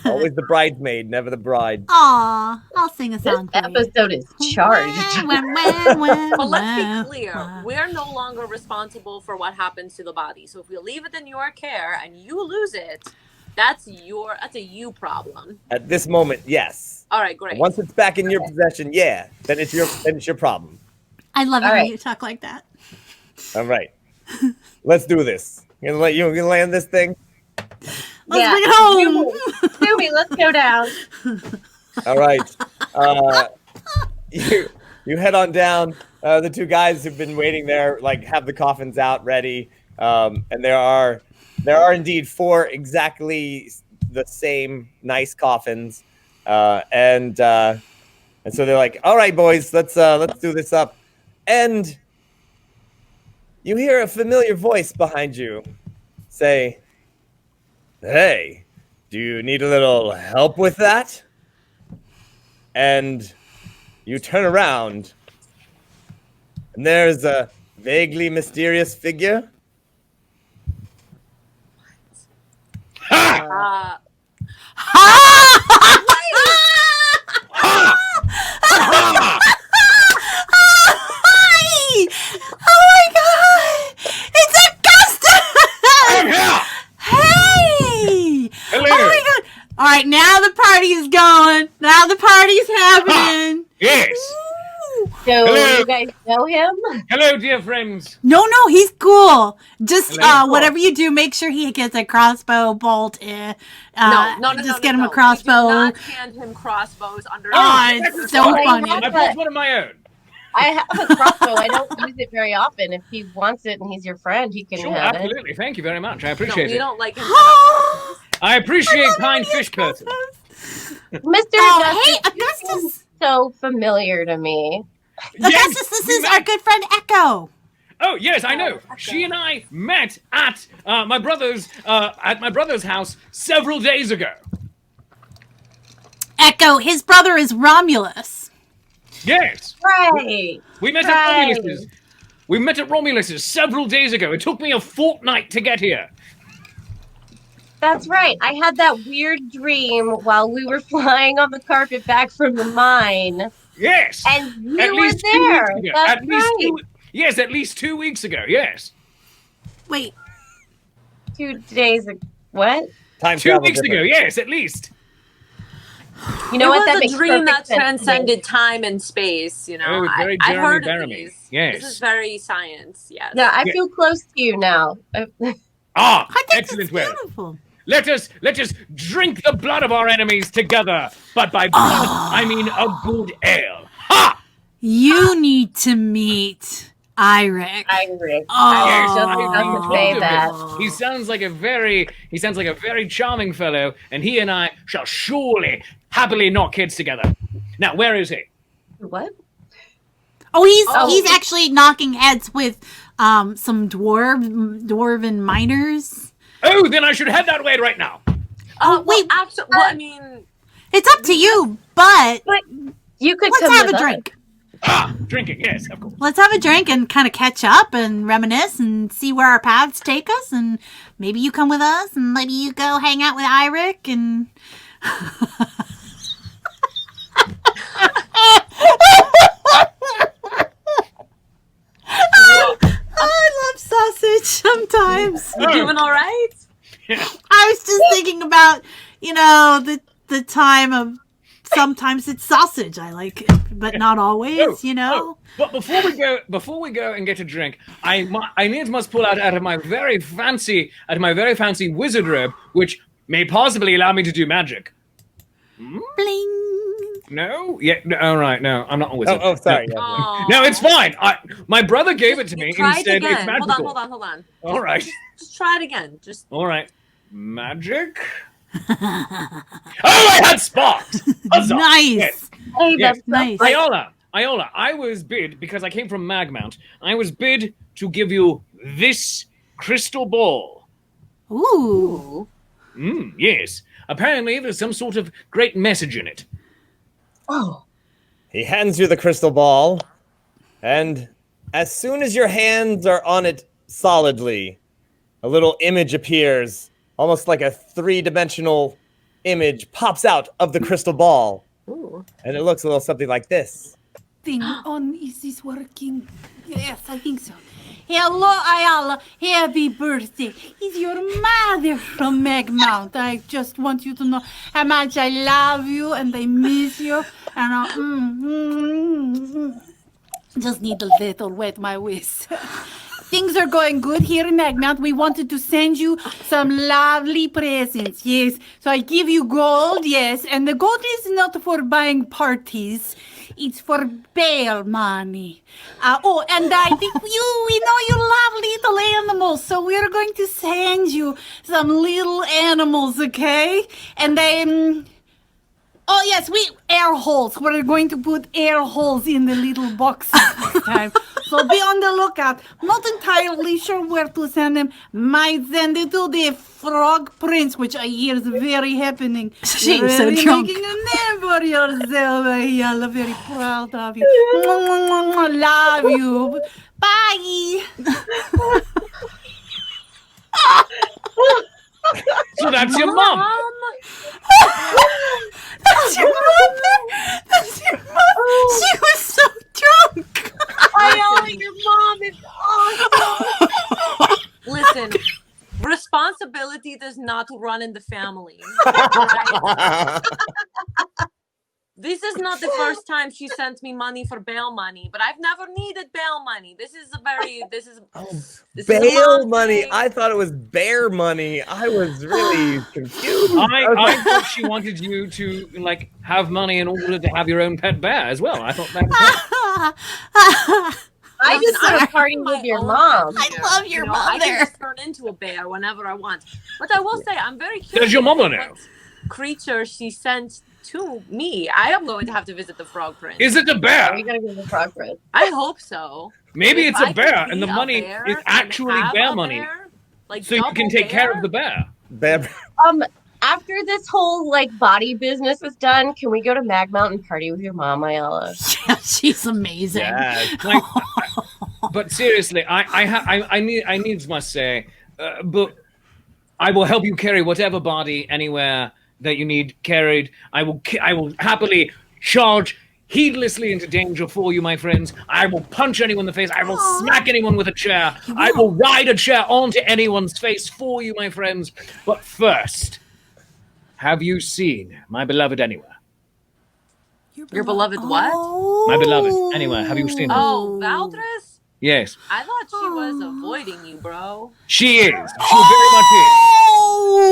Always the bridesmaid, never the bride. Aw, I'll sing a This song for you. episode is charged. But let's be clear, we're no longer responsible for what happens to the body. So if we leave it in your care and you lose it, that's a you problem. At this moment, yes. All right, great. Once it's back in your possession, yeah, then it's your problem. I love it All when right. you talk like that. All right, let's do this. You gonna land this thing? Let's bring it home. Scooby, let's go down. All right. You head on down. The two guys who've been waiting there, like, have the coffins out ready, and there are indeed 4 exactly the same nice coffins, and so they're like, "All right, boys, let's do this up," and you hear a familiar voice behind you say, "Hey, do you need a little help with that?" And you turn around, and there's a vaguely mysterious figure. Uh, Oh my god! It's Augustus! Hey! Hello. Oh my god! All right, now the party is going. Now the party's happening. Yes. Woo. So Hello. you guys know him? Hello, dear friends. No, he's cool. Just Hello. whatever you do, make sure he gets a crossbow bolt. no, Just get him a We crossbow. do not hand him crossbows under. Oh, it's so fine. funny. I brought one of my own. I have a crossbow. I don't use it very often. If he wants it and he's your friend, he can Sure, have it. absolutely. Thank you very much. I No, appreciate we it. don't like him. I appreciate kind fish person. Mr. Oh, hey, Augustus, you seem Augustus. so familiar to me. Augustus, this is our good friend Echo. Oh yes, I know. okay. She and I met at my brother's house several days ago. Echo, his brother is Romulus. Yes, Right. we met Right. at Romulus's. We met at Romulus's several days ago. It took me a fortnight to get here. That's right. I had that weird dream while we were flying on the carpet back from the mine. Yes, And you at were least 2 there. weeks ago. That's At least right. yes, at least 2 weeks ago. Yes, Wait, 2 days ago. What? Time 2 travel weeks ago. difference. Yes, at least. You know it what? That was makes a dream perfect that sense to me. transcended time and space. You know, Oh, very I've Jeremy heard of Baramy. these. Yes. This is very science. Yes. Yeah, I Yeah. feel close to you now. Ah, I think excellent it's way. beautiful. Let us drink the blood of our enemies together. But by blood, I mean a good ale. Ha! You need to meet Iric. Iric. Oh. I Yes, was just I've about been to told say of that. him. He sounds like a very charming fellow, and he and I shall surely happily knock kids together. Now, where is he? What? Oh, Oh. he's actually knocking heads with some dwarven miners. Oh, then I should head that way right now. Oh, wait. Well, I mean, It's up to you, but But you could let's come have with a us. drink. Ah, drinking, yes, of course. Let's have a drink and kind of catch up and reminisce and see where our paths take us. And maybe you come with us and maybe you go hang out with Iric and. I love sausage sometimes. you doing all right? I was just thinking about, the time of sometimes it's sausage. I like it, but not always, Oh, but before we go and get a drink, I needs must pull out of my very fancy wizard robe, which may possibly allow me to do magic. Bling. No? Yeah. No, all right. No, I'm not a wizard. Oh, sorry. No, Yeah. Aw. no, it's fine. My brother gave it to me Try and said it again. it's magical. Hold on. All right. Just try it again. Just All right. Magic. Oh, I had sparks. Huzzah. Nice. Yes. Hey, Yes. that's Nice. Iola, I was bid, because I came from Magmount, I was bid to give you this crystal ball. Ooh. Yes. Apparently there's some sort of great message in it. Oh, He hands you the crystal ball, and as soon as your hands are on it solidly, a little image appears, almost like a three-dimensional image pops out of the crystal ball. Ooh. And it looks a little something like this. Thing on, is this working? Yes, I think so. Hello, Ayala. Happy birthday. It's your mother from Megmount. I just want you to know how much I love you and I miss you. And just need a little wet my whisk. Things are going good here in Megmount. We wanted to send you some lovely presents, yes. So I give you gold, yes. And the gold is not for buying parties. It's for bail money. And I think we know you love little animals, so we're going to send you some little animals, okay? And then, oh yes, air holes. We're going to put air holes in the little boxes this time. So be on the lookout. Not entirely sure where to send them. Might send it to the Frog Prince, which I hear is very happening. She's You're so really drunk. making a name for yourself. I'm very proud of you. Love you. Bye. So that's your mom. That's your mother. That's your mother. She was so drunk. Your mom is awesome. Listen, responsibility does not run in the family. Right? This is not the first time she sent me money for bail money, but I've never needed bail money. This is Bail money. I thought it was bear money. I was really confused. I thought she wanted you to like have money in order to have your own pet bear as well. I thought that was I just want to party My with your own mom. I love your I can mother. just turn into a bear whenever I want. But I will say, I'm very curious. Does your mama know? what creature she sent to me. I am going to have to visit the Frog Prince. Is it a Oh, bear? you gotta go to the Frog Prince. I hope so. Maybe If it's I a bear could and the be a money bear is and actually have bear a money. bear, like So you can double take care bear. of the bear. Bear. After this whole body business is done, can we go to Magmount and party with your mom, Ayala? Yeah, she's amazing. Yes. Like, but seriously, I needs must say, but I will help you carry whatever body anywhere that you need carried. I will happily charge heedlessly into danger for you, my friends. I will punch anyone in the face. I will smack anyone with a chair. I will ride a chair onto anyone's face for you, my friends. But first, have you seen my beloved anywhere? Your beloved what? My beloved anywhere. Have you seen her? Oh, Valdris? Yes, I thought she was avoiding you, bro. she is. She very much is.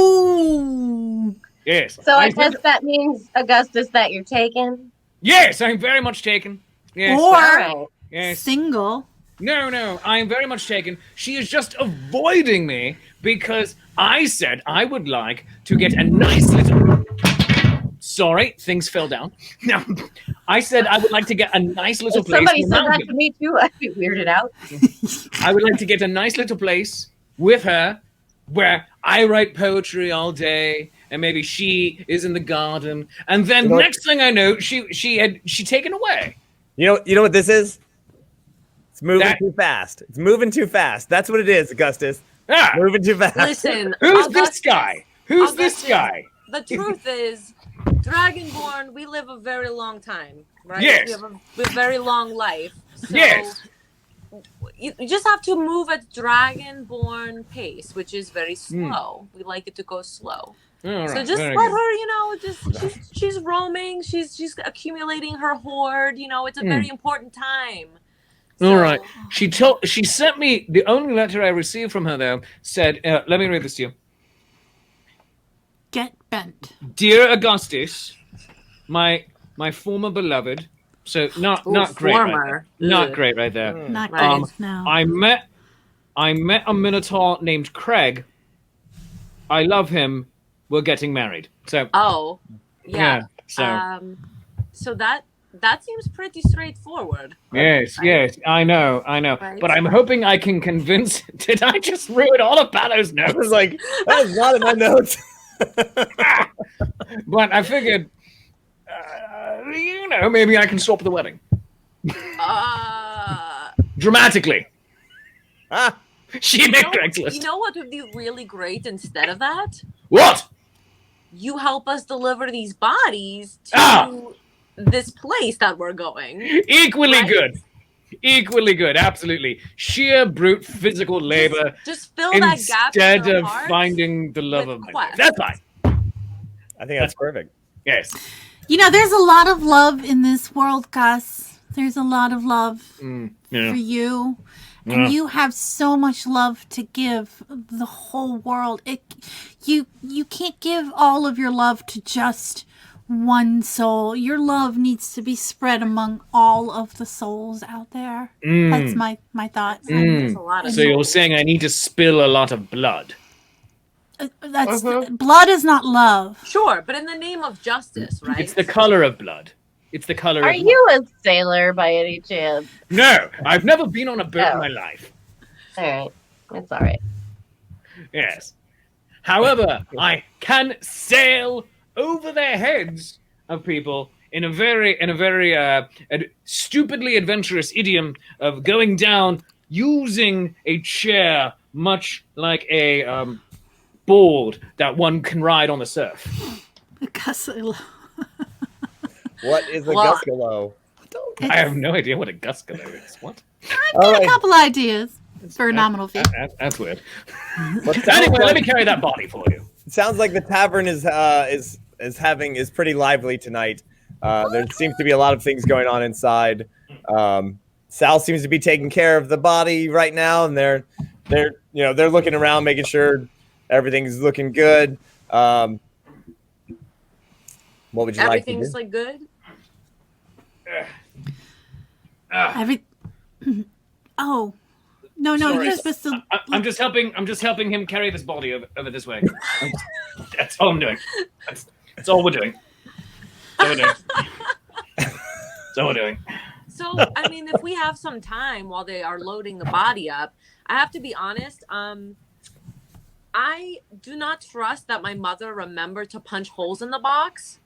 Oh! Yes. So I guess that means, Augustus, that you're taken? Yes, I'm very much taken. Yes. Or All right. Yes. single. No, I'm very much taken. She is just avoiding me because I said I would like to get a nice little... Sorry, things fell down. No, I said I would like to get a nice little If place. somebody in the said that mountain. to me too, I'd be weirded out. I would like to get a nice little place with her where I write poetry all day and maybe she is in the garden. And then next thing I know, she taken away. You know what this is? It's moving That- too fast. It's moving too fast. That's what it is, Augustus. Ah, Moving too fast. Listen, who's Augustus, this guy? Who's this Augustus, guy? The truth is, Dragonborn, we live a very long time, right? Yes. We have a very long life. So Yes. You just have to move at Dragonborn pace, which is very slow. We like it to go slow. All So right, just very let good. her, she's roaming, she's accumulating her hoard. It's a very important time. All right. She sent me the only letter I received from her though said, let me read this to you. Get bent. Dear Augustus, my former beloved. So not great. Right former. there. Not Ugh. great right there. Not Right. good. No. I met a Minotaur named Craig. I love him. We're getting married. So Oh, yeah. so So that seems pretty straightforward. yes, I know. Right. But I'm hoping I can convince. Did I just ruin all of Paolo's I notes? was like, that is not in my notes. But I figured Maybe I can stop the wedding dramatically. Ah, She made Craigslist. You know what would be really great instead of that? What? You help us deliver these bodies to this place that we're going. Equally Right? good. Equally good. Absolutely. Sheer brute physical labor Just fill that gap in instead their of hearts finding the love with of my life. quest. That's fine. I think that's perfect. Yes. You know, there's a lot of love in this world, Gus. There's a lot of love for you. And you have so much love to give the whole world. You can't give all of your love to just one soul. Your love needs to be spread among all of the souls out there. That's my thought. There's a lot of So you're saying I need to spill a lot of blood? That's blood is not love. Sure, but in the name of justice, right? It's the color of blood. It's the color Are of you a sailor by any chance? No, I've never been on a boat in my life. All right, it's all right. Yes. However, I can sail over their heads of people in a very stupidly adventurous idiom of going down using a chair, much like a board that one can ride on the surf. Gus, What is a Well, guscalo? I have no idea what a guscalo is. What? I've got a couple ideas for a nominal fee. That's weird. But Anyway, let me carry that body for you. it sounds like the tavern is pretty lively tonight. There seems to be a lot of things going on inside. Sal seems to be taking care of the body right now, and they're looking around, making sure everything's looking good. What would you like to do? Everything's like good. Oh, no, Sorry. you're supposed to. I'm just helping him carry this body over this way. That's all I'm doing. That's all we're doing. That's all we're doing. So, I mean, if we have some time while they are loading the body up, I have to be honest. I do not trust that my mother remembered to punch holes in the box.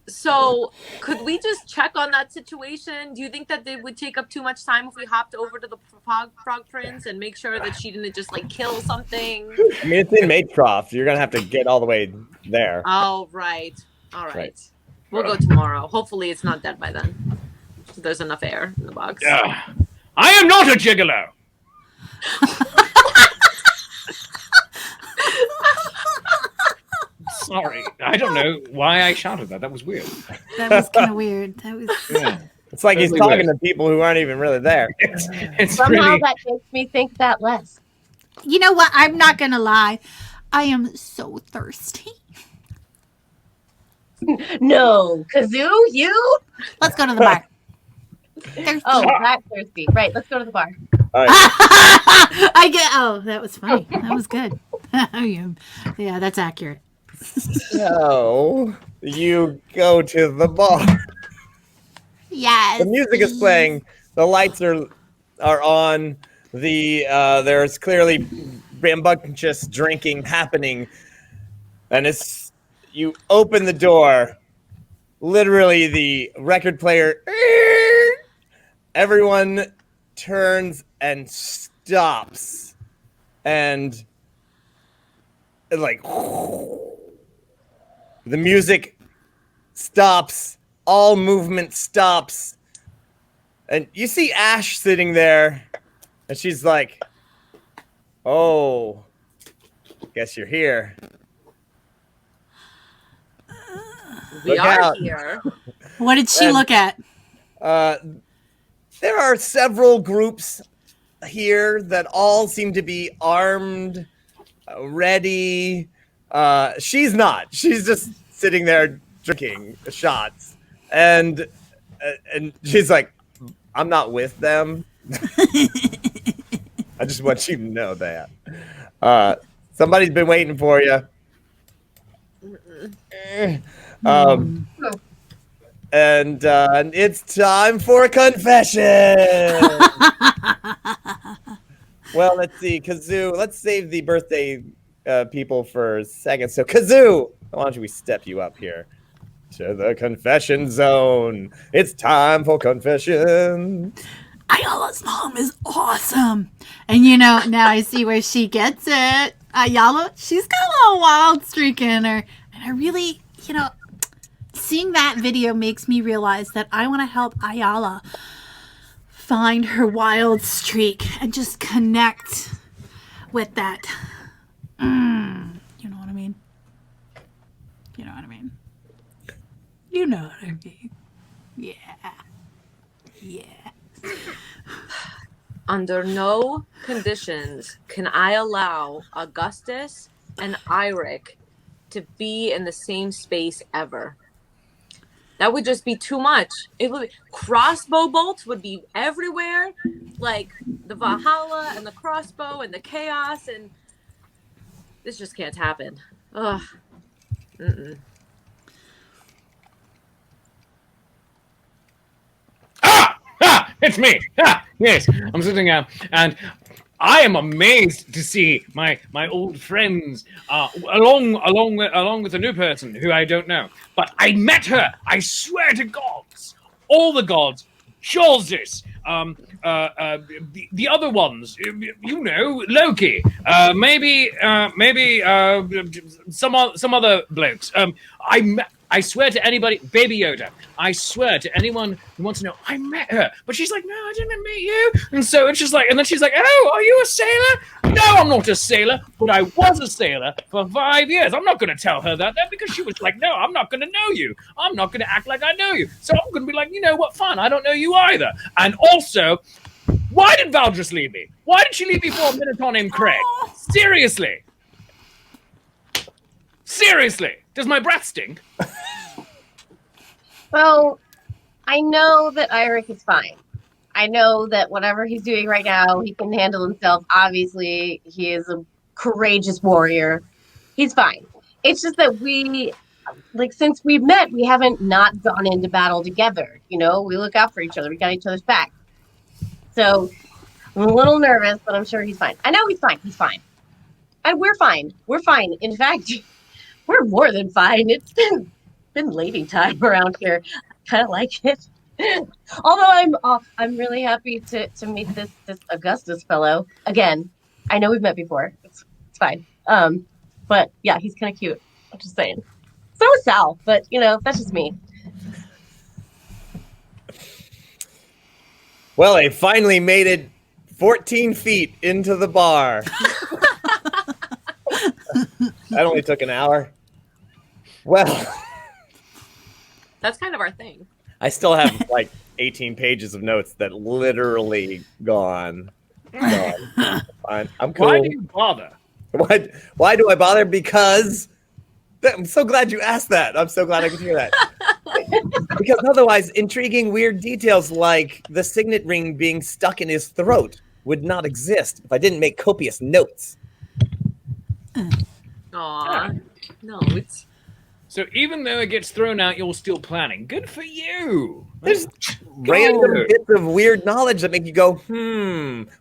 So, could we just check on that situation? Do you think that they would take up too much time if we hopped over to the Frog Prince and make sure that she didn't just like kill something? I mean, it's in Magecroft. You're gonna have to get all the way there. Oh, right. All right. Right. We'll go tomorrow. Hopefully, it's not dead by then. There's enough air in the box. I am not a gigolo. Sorry, I don't know why I shouted that. That was weird. That was kind of weird. That was. Yeah. It's like he's Totally talking weird. to people who aren't even really there. It's Somehow really that makes me think that less. You know what? I'm not gonna lie. I am so thirsty. No, Kazoo, you? Let's go to the bar. Thirsty. Oh, that's thirsty. Right, let's go to the bar. All right. I get. Oh, that was funny. That was good. Yeah, that's accurate. So you go to the bar. Yes. The music is playing. The lights are on. There's clearly rambunctious drinking happening, and it's you open the door. Literally, the record player. Everyone turns and stops, and like the music stops. All movement stops. And you see Ash sitting there, and she's like, "Oh, guess you're here." We Look are out. here. What did she And- look at? There are several groups here that all seem to be armed, ready. She's not. She's just sitting there drinking shots. And she's like, "I'm not with them." I just want you to know that. Somebody's been waiting for you. And it's time for a confession. Well, let's see, Kazoo. Let's save the birthday people for a second. So, Kazoo, why don't we step you up here to the confession zone? It's time for confession. Ayala's mom is awesome. And you know, now I see where she gets it. Ayala, she's got a little wild streak in her. And I really, you know, seeing that video makes me realize that I want to help Ayala find her wild streak and just connect with that. You know what I mean? You know what I mean? You know what I mean? Yeah. Yeah. Under no conditions can I allow Augustus and Eirik to be in the same space ever. That would just be too much. It would crossbow bolts would be everywhere, like the Valhalla and the crossbow and the chaos, and this just can't happen. Ugh. Mm-mm. It's me. Yes, I'm sitting here, and I am amazed to see my old friends along with a new person who I don't know. But I met her. I swear to gods, all the gods, Jolzus, the other ones, you know, Loki, maybe some other blokes. I swear to anybody, Baby Yoda, I swear to anyone who wants to know, I met her. But she's like, no, I didn't meet you. And so it's just like, and then she's like, oh, are you a sailor? No, I'm not a sailor, but I was a sailor for 5 years. I'm not going to tell her that because she was like, no, I'm not going to know you. I'm not going to act like I know you. So I'm going to be like, you know what, fine, I don't know you either. And also, why did Val just leave me? Why did she leave me for a Minotaur named Craig? Seriously. Seriously. Does my breath stink? Well, I know that Eirik is fine. I know that whatever he's doing right now, he can handle himself. Obviously, he is a courageous warrior. He's fine. It's just that since we've met, we haven't not gone into battle together. You know, we look out for each other. We got each other's back. So I'm a little nervous, but I'm sure he's fine. I know he's fine. He's fine. And we're fine. We're fine. In fact, we're more than fine. It's been lady time around here. Kind of like it. Although I'm really happy to meet this Augustus fellow again. I know we've met before. It's fine. But yeah, he's kind of cute. I'm just saying. So is Sal, but you know that's just me. Well, they finally made it 14 feet into the bar. That only took an hour. Well, That's kind of our thing. I still have like 18 pages of notes that literally gone. Fine. I'm cool. Why do you bother? Why do I bother? Because I'm so glad you asked that. I'm so glad I could hear that. Because otherwise, intriguing, weird details like the signet ring being stuck in his throat would not exist if I didn't make copious notes. Aw. No, it's... So even though it gets thrown out, you're still planning. Good for you. There's random bits of weird knowledge that make you go,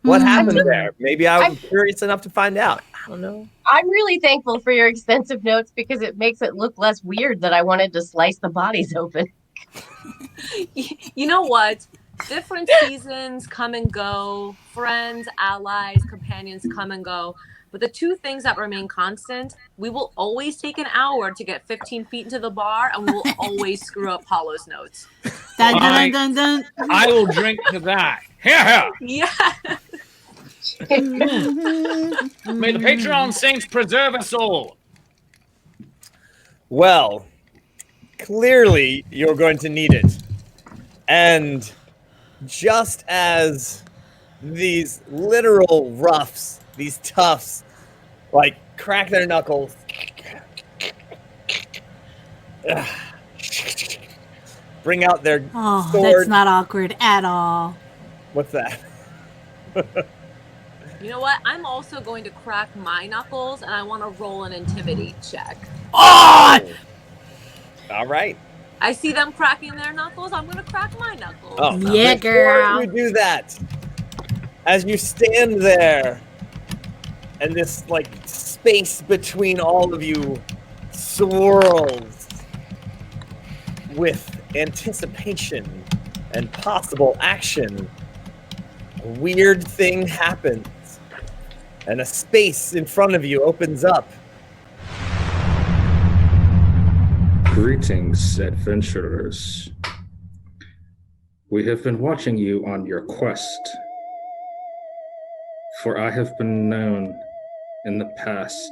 what happened there? Maybe I'm curious enough to find out. I don't know. I'm really thankful for your extensive notes because it makes it look less weird that I wanted to slice the bodies open. You know what? Different seasons come and go. Friends, allies, companions come and go. But the two things that remain constant, we will always take an hour to get 15 feet into the bar, and we will always screw up Hollow's notes. Dun, dun, dun, dun, dun. I will drink to that. Here. Yeah. May the Patreon saints preserve us all. Well, clearly you're going to need it. And just as these literal roughs, these toughs, like crack their knuckles, bring out their sword. That's not awkward at all. What's that? You know what? I'm also going to crack my knuckles, and I want to roll an intimidate check. Oh! All right. I see them cracking their knuckles. I'm going to crack my knuckles. Oh, Yeah, before girl. you do that, as you stand there, and this like space between all of you swirls with anticipation and possible action. A weird thing happens, and a space in front of you opens up. Greetings, adventurers. We have been watching you on your quest, for I have been known in the past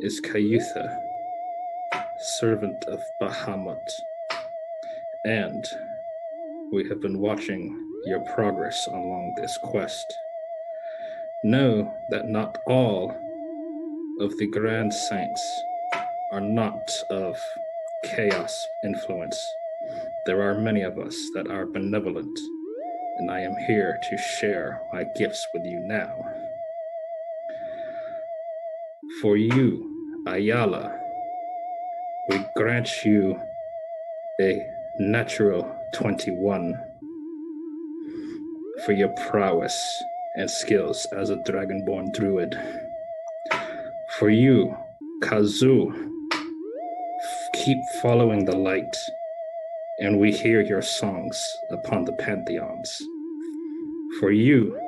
as Kayutha, servant of Bahamut, and we have been watching your progress along this quest. Know that not all of the Grand Saints are not of chaos influence. There are many of us that are benevolent, and I am here to share my gifts with you now. For you, Ayala, we grant you a natural 21 for your prowess and skills as a dragonborn druid. For you, Kazu, keep following the light, and we hear your songs upon the pantheons. For you,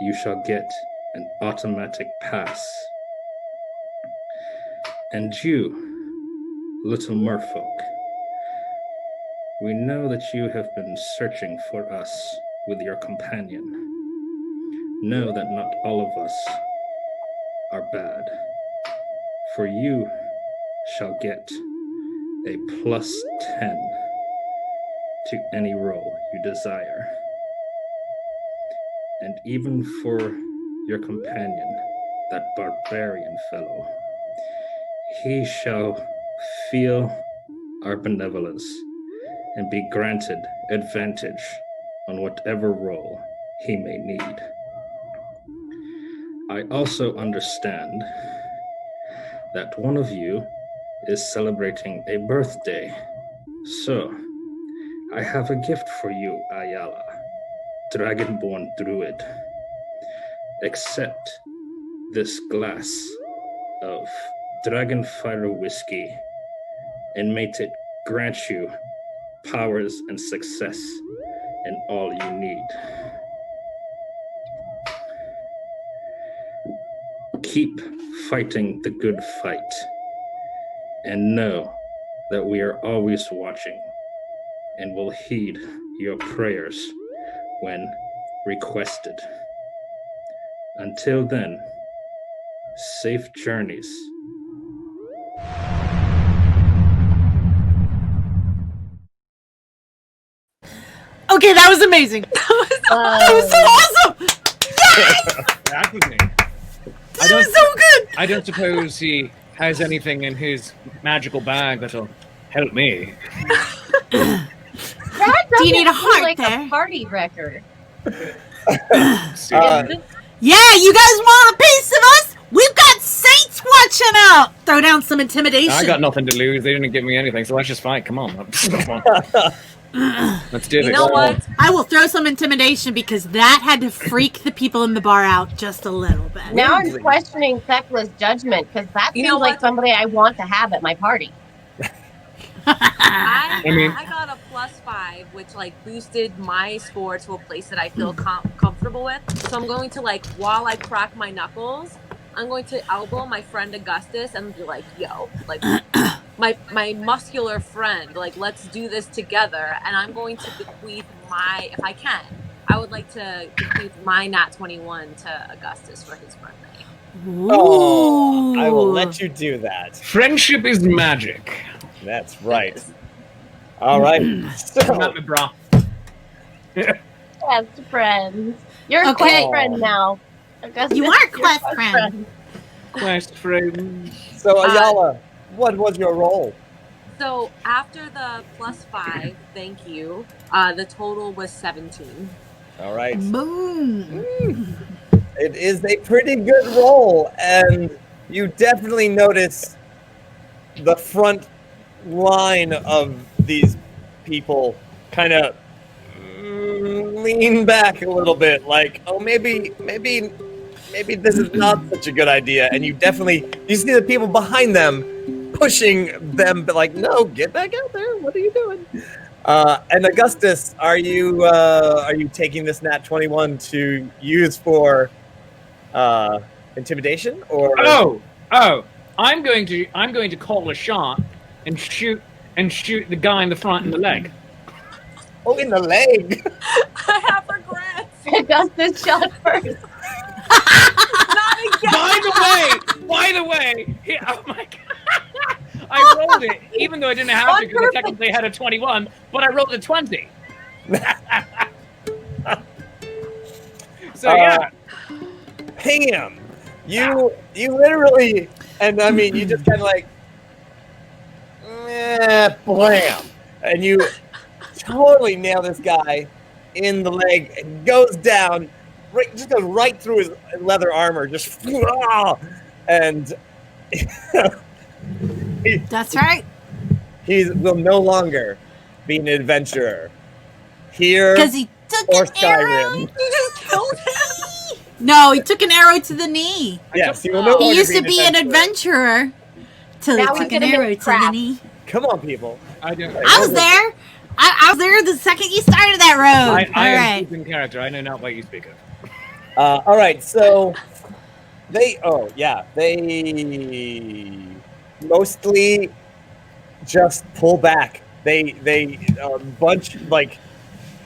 you shall get an automatic pass. And you, little merfolk, we know that you have been searching for us with your companion. Know that not all of us are bad. For you shall get a +10 to any roll you desire. And even for your companion, that barbarian fellow, he shall feel our benevolence and be granted advantage on whatever role he may need. I also understand that one of you is celebrating a birthday. So, I have a gift for you, Ayala, Dragonborn Druid. Accept this glass of Dragonfire whiskey, and may it grant you powers and success in all you need. Keep fighting the good fight, and know that we are always watching and will heed your prayers when requested. Until then, safe journeys. Okay, that was amazing. That was so awesome. That was me. This was so good. I don't suppose he has anything in his magical bag that'll help me. That Do you need a doesn't heart seem like there? a party record. Yeah, you guys want a piece of us? We've got saints watching out. Throw down some intimidation. I got nothing to lose. They didn't give me anything, so let's just fight. Come on. Come on. Let's do this. You know what? I will throw some intimidation because that had to freak the people in the bar out just a little bit. Now I'm questioning Thekla's judgment because that You seems know like what? somebody I want to have at my party. I got a +5, which like boosted my score to a place that I feel comfortable with. So I'm going to while I crack my knuckles, I'm going to elbow my friend Augustus and be like, "Yo, like my muscular friend, like let's do this together." And I'm going to bequeath if I can, I would like to bequeath my Nat21 to Augustus for his birthday. Oh, I will let you do that. Friendship is magic. That's right. All right. So, Not my bra. Best friends. You're a Okay. quest friend now. Augustus, You are a you're quest friend. Quest friends. so Ayala, what was your role? So after the +5, thank you, the total was 17. All right. Boom. It is a pretty good roll, and you definitely notice the front line of these people kind of lean back a little bit, like, oh, maybe maybe this is not such a good idea. And you see the people behind them pushing them, but like, no, get back out there. What are you doing? And Augustus, are you taking this Nat21 to use for intimidation or? Oh! I'm going to call a shot and shoot the guy in the front in the leg. Oh, in the leg. I have regrets. Augustus shot first. Not again. By the way, oh my god. I rolled it, even though I didn't have to because I technically had a 21, but I rolled a 20. So yeah. Pam, you literally, and I mean, you just kind of like, blam, and you totally nail this guy in the leg and goes down, just goes right through his leather armor, just and That's right. He will no longer be an adventurer here Because he took or an arrow. Skyrim. You just killed him. No, he took an arrow to the knee. Yes, he will no longer He used to be an adventurer till he Now took he's an gonna arrow make to the crap. knee. Come on, people. I do. I was there. I was there the second you started that road. I All am right. in character. I know not what you speak of. All right, so they mostly just pull back. They bunch, like,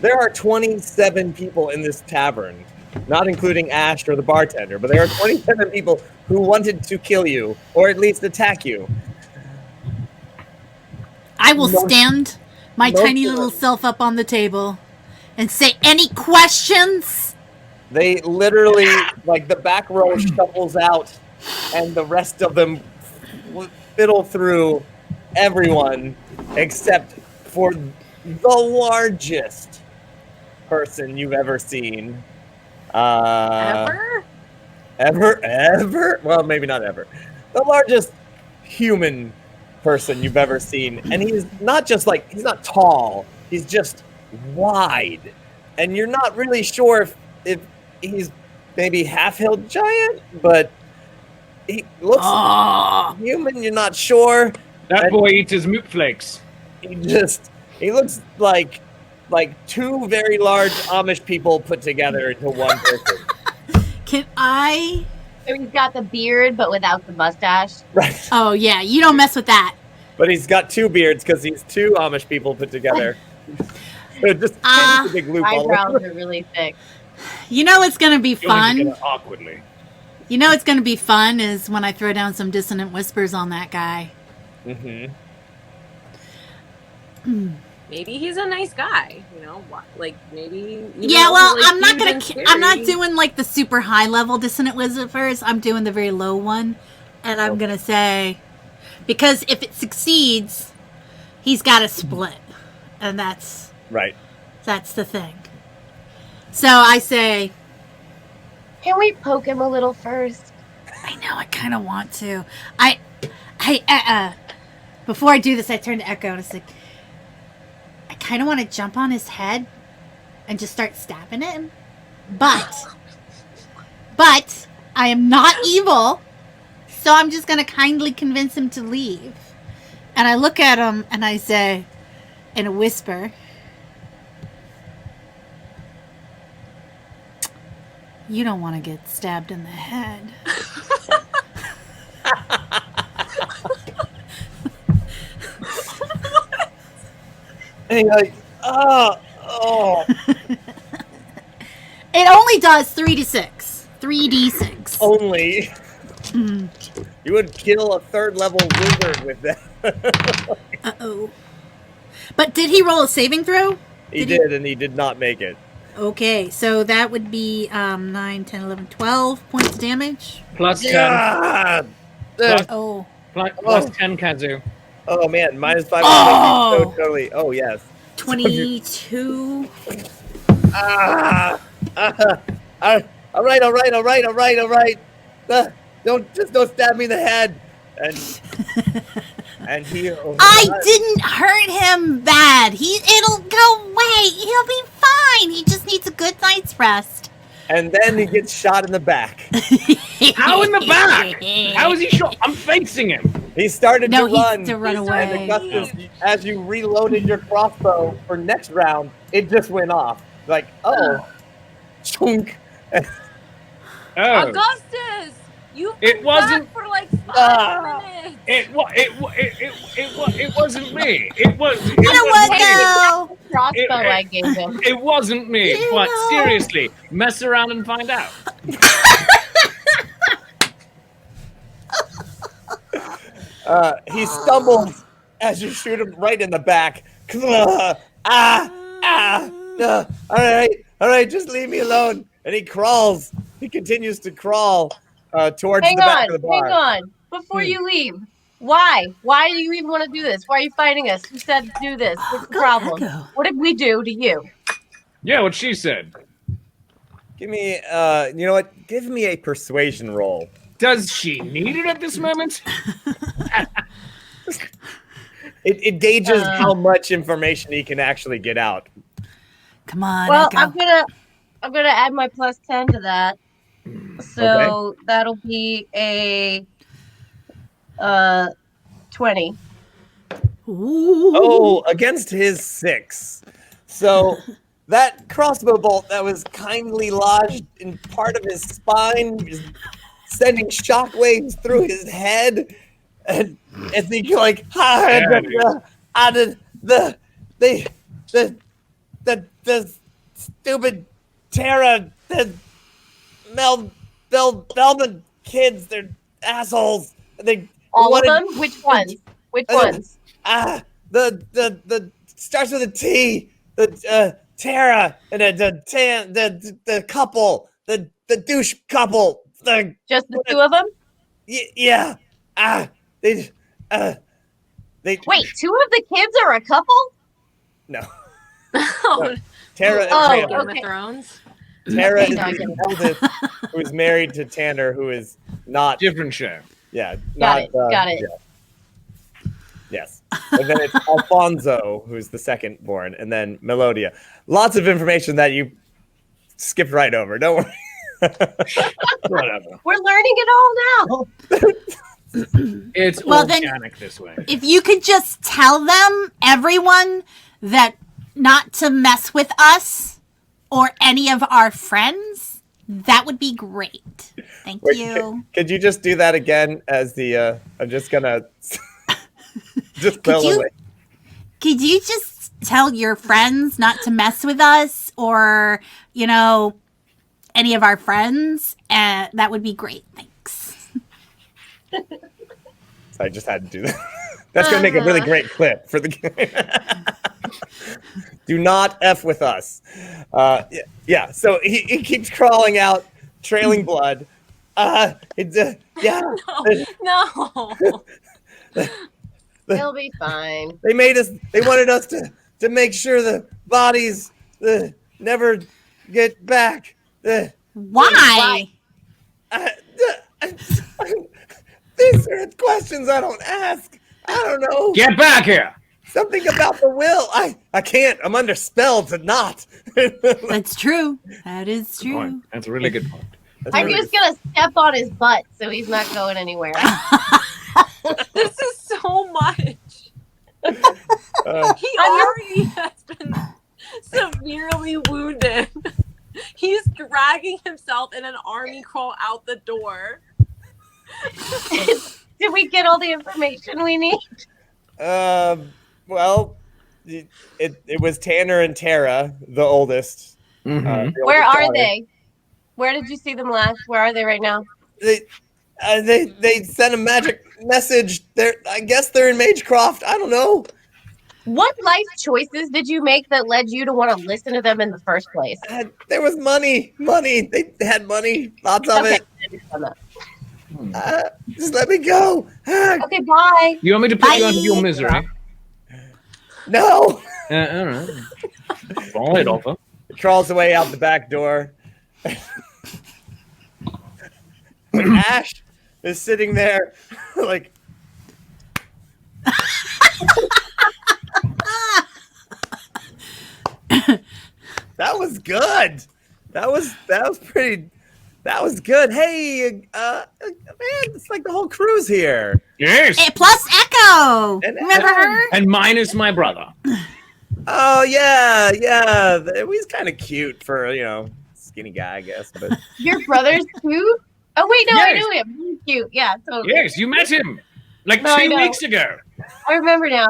there are 27 people in this tavern, not including Ash or the bartender, but there are 27 people who wanted to kill you or at least attack you. I will Most- stand my most tiny of little them. self up on the table and say, any questions? They literally, like, the back row shuffles out, and the rest of them fiddle through everyone except for the largest person you've ever seen. Ever? Ever? Well, maybe not ever. The largest human person you've ever seen. And he's not just like, he's not tall, he's just wide. And you're not really sure if he's maybe half-hilled giant, but he looks human, you're not sure. That And boy eats his moot flakes. he looks like two very large Amish people put together into one person. Can I? So he's got the beard, but without the mustache. Right. Oh, yeah. You don't mess with that. But he's got two beards because he's two Amish people put together. So just a big loop all Eyebrows over. are really thick. You know what's going to be He only fun? did it awkwardly. You know what's going to be fun is when I throw down some dissonant whispers on that guy. Mm-hmm. Maybe he's a nice guy. You know, like maybe. Yeah, well, like, I'm not cute gonna. and scary. I'm not doing like the super high level dissonant whispers. I'm doing the very low one, and I'm gonna say, because if it succeeds, he's got to split, and that's Right. the thing. So I say, Can we poke him a little first? I know I kind of want to. Before I do this, I turn to Echo and it's like, I kind of want to jump on his head and just start stabbing him. But I am not evil, so I'm just going to kindly convince him to leave. And I look at him and I say, in a whisper, you don't want to get stabbed in the head. And he's like, oh. It only does 3d6. 3d6. Only. Mm. You would kill a third level wizard with that. Uh-oh. But did he roll a saving throw? He did, and he did not make it. Okay, so that would be 9, 10, 11, 12 points of damage. Plus 10. Yeah! Oh. Plus 10, Kazu. Oh man, minus 5. Oh! So totally. Oh yes. 22. All right. Don't stab me in the head. And he. I didn't hurt him bad. It'll go away. He'll be fine. He just needs a good night's rest. And then he gets shot in the back. How in the back? How is he shot? I'm facing him. He started No, to run. he's to run He's away. And Augustus, as you reloaded your crossbow for next round, it just went off. Like, oh. Chunk. Oh, Augustus, you've been It wasn't- back for like 5 minutes. it wasn't me. It was. You know what, though? Crossbow I gave him. It wasn't me. You But know. seriously, mess around and find out. He stumbles as you shoot him right in the back. All right, just leave me alone. And he crawls. He continues to crawl towards Hang the back of the bar. hang on. Before you leave, why? Why do you even want to do this? Why are you fighting us? Who said to do this? What's the Go, problem? Echo. What did we do to you? Yeah, what she said. Give me, you know what? Give me a persuasion roll. Does she need it at this moment? It gauges how much information he can actually get out. Come on, Well, Echo. I'm gonna add my plus 10 to that. So that'll be a 20. Ooh. Oh, against his 6. So that crossbow bolt that was kindly lodged in part of his spine is sending shockwaves through his head. And as he like, the stupid Terra, the Belman kids, they're assholes. They All of wanted- them? Which ones? Which ones? the starts with a T. The Terra and the couple, the douche couple. Just the two of them? Yeah. They Wait, 2 of the kids are a couple? no. Oh, Tara Oh, and Game Tanner. of okay. Thrones. Tara Okay, is no, I the get it. eldest, who is married to Tanner, who is not. Different show. Yeah, Got not, it. yeah. Yes. And then it's Alfonso, who's the second born, and then Melodia. Lots of information that you skipped right over. Don't worry. Whatever. We're learning it all now. It's Well, then- organic this way. If you could just tell them, everyone, that not to mess with us or any of our friends, that would be great. Thank Wait, you. could you just do that again as the I'm just gonna just spell you- away. Could you just tell your friends not to mess with us or, any of our friends? That would be great. Thanks. So I just had to do that. That's gonna make a really great clip for the game. Do not F with us. Yeah. So he keeps crawling out, trailing blood. Yeah. No. It'll be fine. They wanted us to make sure the bodies never get back. Why? These are questions I don't ask. I don't know. Get back here! Something about the will. I can't. I'm under spell to not. That's true. That is Good point. true. That's a really good point. I'm just gonna step on his butt so he's not going anywhere. This is so much. Uh, He already has been severely wounded. He's dragging himself in an army crawl out the door. Did we get all the information we need? well, it was Tanner and Tara, the oldest. Mhm. The Where oldest are daughter. they? Where did you see them last? Where are they right now? They sent a magic message. I guess they're in Magecroft. I don't know. What life choices did you make that led you to want to listen to them in the first place? There was money. They had money. Lots of Okay, it. I understand that. Just let me go. Okay, bye. You want me to put you Bye. out of your misery? No. All right. Fine, offer. He crawls away out the back door. Ash is sitting there like that was good. That was pretty. That was good. Hey, man, it's like the whole crew's here. Yes. Plus Echo. And Remember Echo. her? And mine is my brother. Oh yeah. He's kind of cute for skinny guy, I guess. But Your brother's cute? Oh wait, no, I Yes. knew him. He's cute. Yeah, totally. Yes, you met him like No, I 2 know. weeks ago. I remember now.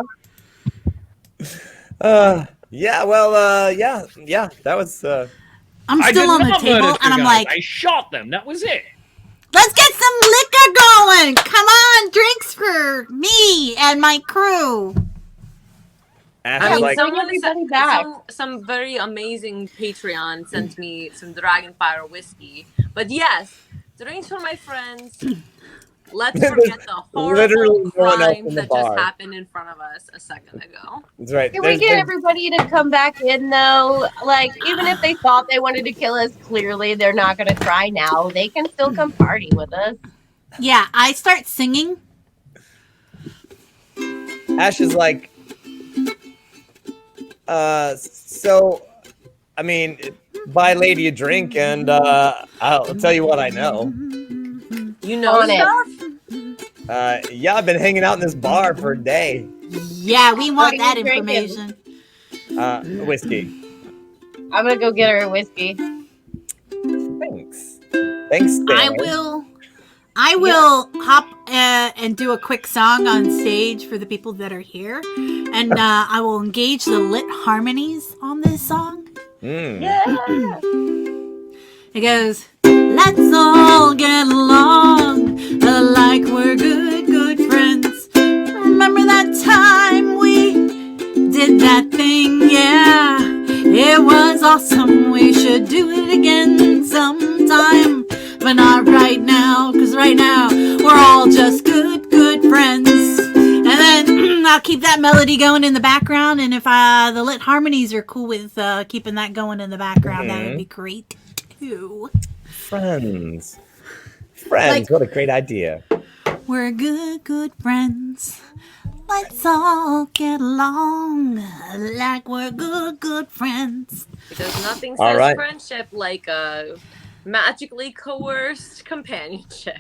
yeah. Well, yeah. That was. I'm I still did on the not table, murder 2 and I'm guys. like, I shot them. That was it. let's get some liquor going. Come on, drinks for me and my crew. Ash I is mean, like, someone everybody sent back. some very amazing Patreon sent me some Dragonfire whiskey. But yes, drinks for my friends. Let's There's forget the literally horrible no one else crimes in the that bar. just happened in front of us a second ago. that's right. Can we get everybody to come back in though? Like, even if they thought they wanted to kill us, clearly they're not going to try now. They can still come party with us. Yeah, I start singing. Ash is like, so, I mean, buy lady a drink, and I'll tell you what I know. You know On it. stuff? Yeah, I've been hanging out in this bar for a day. Yeah, we want are that you drinking? information. Whiskey. I'm going to go get her a whiskey. Thanks, Stanley. I will hop and do a quick song on stage for the people that are here, and I will engage the lit harmonies on this song. It goes, let's all get along like we're good friends. Remember that time we did that thing? Yeah, it was awesome. We should do it again sometime, but not right now, because right now we're all just good friends. And then I'll keep that melody going in the background, and if the lit harmonies are cool with keeping that going in the background, that would be great too. Friends. Like- What a great idea. We're good friends. Let's all get along like we're good friends. Because nothing All says right. friendship like a magically coerced companionship.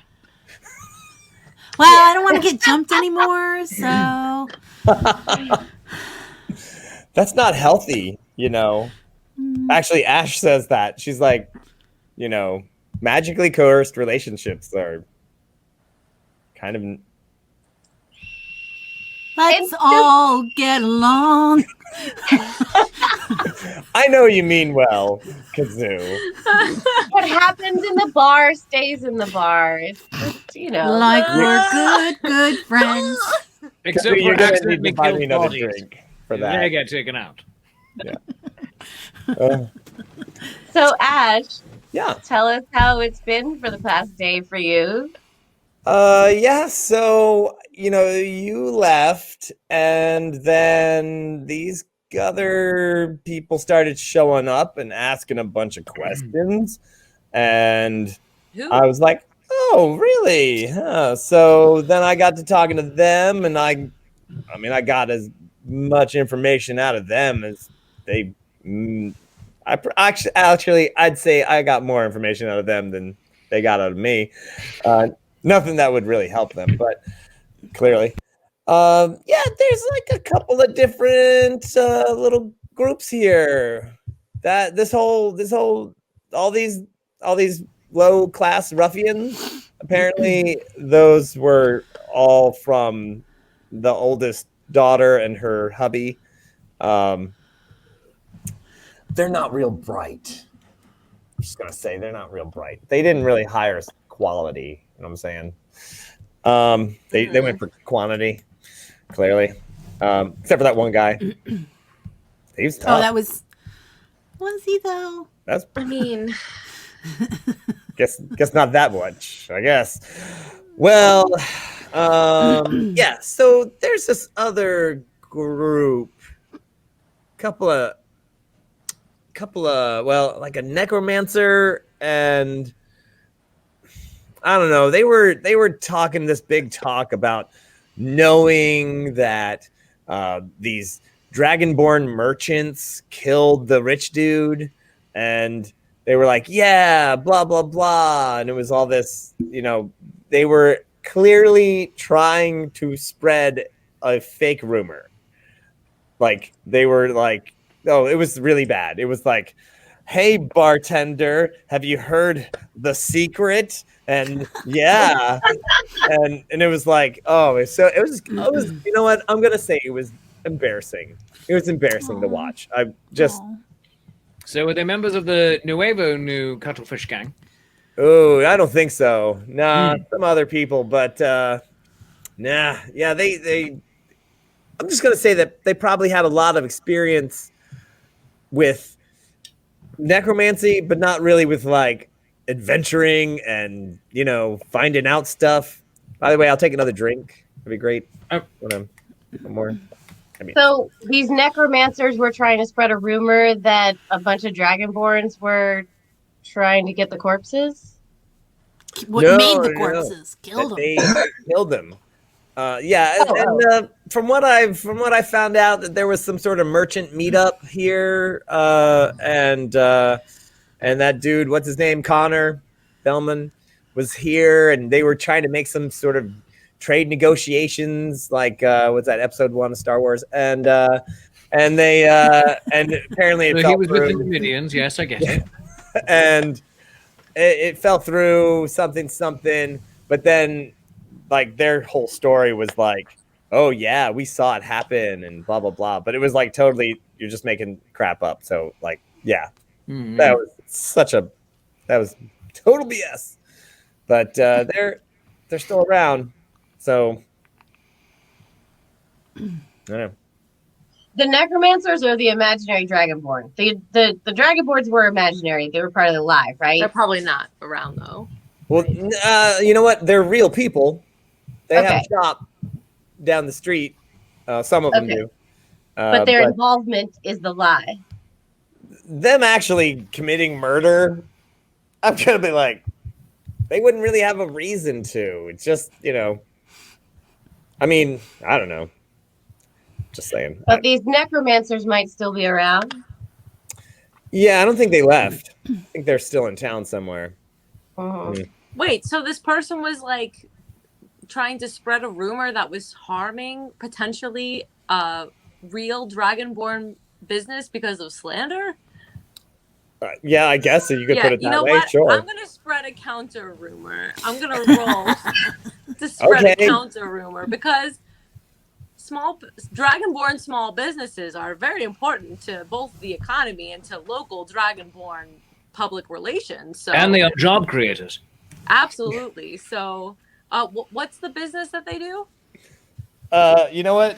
Well, I don't want to get jumped anymore, so That's not healthy, Actually, Ash says that. She's like, magically coerced relationships are kind of. let's all get along. I know you mean well, Kazoo. What happens in the bar stays in the bar. It's just, Like we're good friends. Except You're for gonna need accidentally to buy me killed another bodies. drink for They that. get taken out. So, Ash, Yeah. tell us how it's been for the past day for you. Yeah, so, you left, and then these other people started showing up and asking a bunch of questions, and Who? I was like, oh, really? Huh. So then I got to talking to them, and I got as much information out of them as they. Actually, I'd say I got more information out of them than they got out of me. Nothing that would really help them, but clearly, yeah. There's like a couple of different little groups here. That all these low class ruffians. Apparently, those were all from the oldest daughter and her hubby. They're not real bright. I'm just gonna say they're not real bright. They didn't really hire quality. You know what I'm saying? They went for quantity, clearly. Except for that one guy. He was tough. Oh, that was he though? That's I mean, guess not that much, I guess. Well, yeah, so there's this other group, couple of well, like a necromancer, and I don't know, they were talking this big talk about knowing that these dragonborn merchants killed the rich dude, and they were like, yeah, blah blah blah, and it was all this. They were clearly trying to spread a fake rumor. Like they were like, oh, it was really bad. It was like, hey bartender, have you heard the secret? And yeah, and it was like, oh, so it was. You know what? I'm gonna say it was embarrassing. It was embarrassing to watch. I just. Aw. So were they members of the Nuevo New Cuttlefish Gang? Oh, I don't think so. Nah, some other people, but nah, yeah, they. I'm just gonna say that they probably had a lot of experience with necromancy, but not really with like adventuring and finding out stuff. By the way, I'll take another drink. That'd be great. Oh. One more. So these necromancers were trying to spread a rumor that a bunch of dragonborns were trying to get the corpses. What No, made the no. corpses? Killed them. They killed them. And from what I found out, that there was some sort of merchant meetup here, and that dude, what's his name, Connor Bellman, was here, and they were trying to make some sort of trade negotiations, like what's that, episode 1 of Star Wars, and they and apparently it So fell he was through. with the Numidians, yes, I get it. And it fell through something, but then like their whole story was like, oh yeah, we saw it happen and blah blah blah, but it was like totally, you're just making crap up. So like, yeah, that was total BS. But they're still around, so I don't know. The necromancers or the imaginary dragonborn? The dragonborns were imaginary. They were part of the live, right? They're probably not around though. Well, you know what? They're real people. They have Okay. a shop down the street. Some of them Okay. do. But their involvement is the lie. Them actually committing murder, I'm gonna be like, they wouldn't really have a reason to. It's just, I mean, I don't know. Just saying. But these necromancers might still be around. Yeah, I don't think they left. I think they're still in town somewhere. Mhm. Wait, so this person was like trying to spread a rumor that was harming potentially real dragonborn business because of slander? Yeah, I guess so. You could put it that you know way. what? Sure. I'm gonna spread a counter rumor. I'm gonna roll to spread Okay. a counter rumor because dragonborn small businesses are very important to both the economy and to local dragonborn public relations. So And they are job creators. absolutely. So, what's the business that they do? You know what?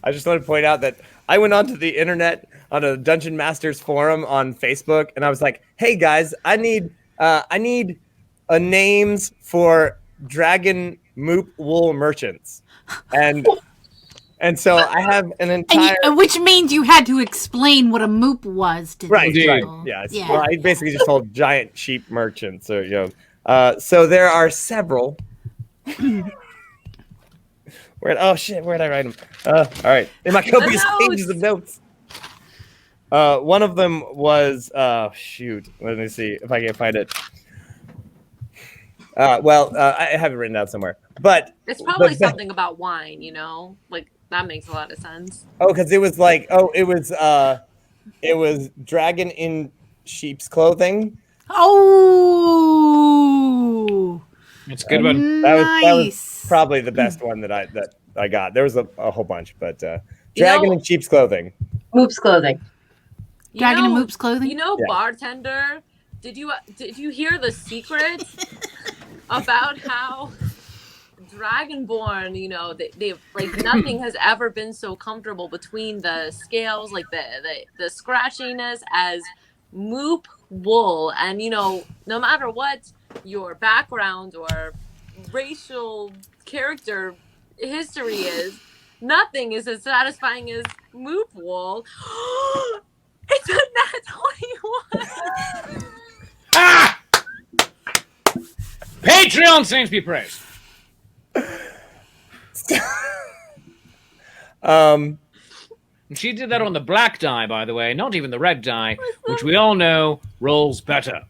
I just want to point out that I went onto the internet on a Dungeon Masters forum on Facebook, and I was like, "Hey guys, I need a names for dragon moop wool merchants," and so I have an entire Which means you had to explain what a moop was to right, these right, people. yeah. Yeah. Well, I basically just told giant sheep merchants, or so there are several. Where'd I write them? All right, in my copious pages of notes. One of them was shoot. Let me see if I can find it. I have it written down somewhere, but It's probably something about wine, like that makes a lot of sense. Oh, because it was like, it was dragon in sheep's clothing. Oh, It's a good one. That was nice. probably the best one that I got. There was a whole bunch, but dragon in sheep's clothing. Moop's clothing. Dragon in Moop's clothing. Yeah. Bartender, did you hear the secret about how Dragonborn, they like nothing has ever been so comfortable between the scales, like the scratchiness as Moop wool, and no matter what your background or racial character history is, nothing is as satisfying as Moop wool. It's a Nat 21. Ah! Patreon, saints be praised. And she did that on the black die, by the way, not even the red die, which we all know rolls better.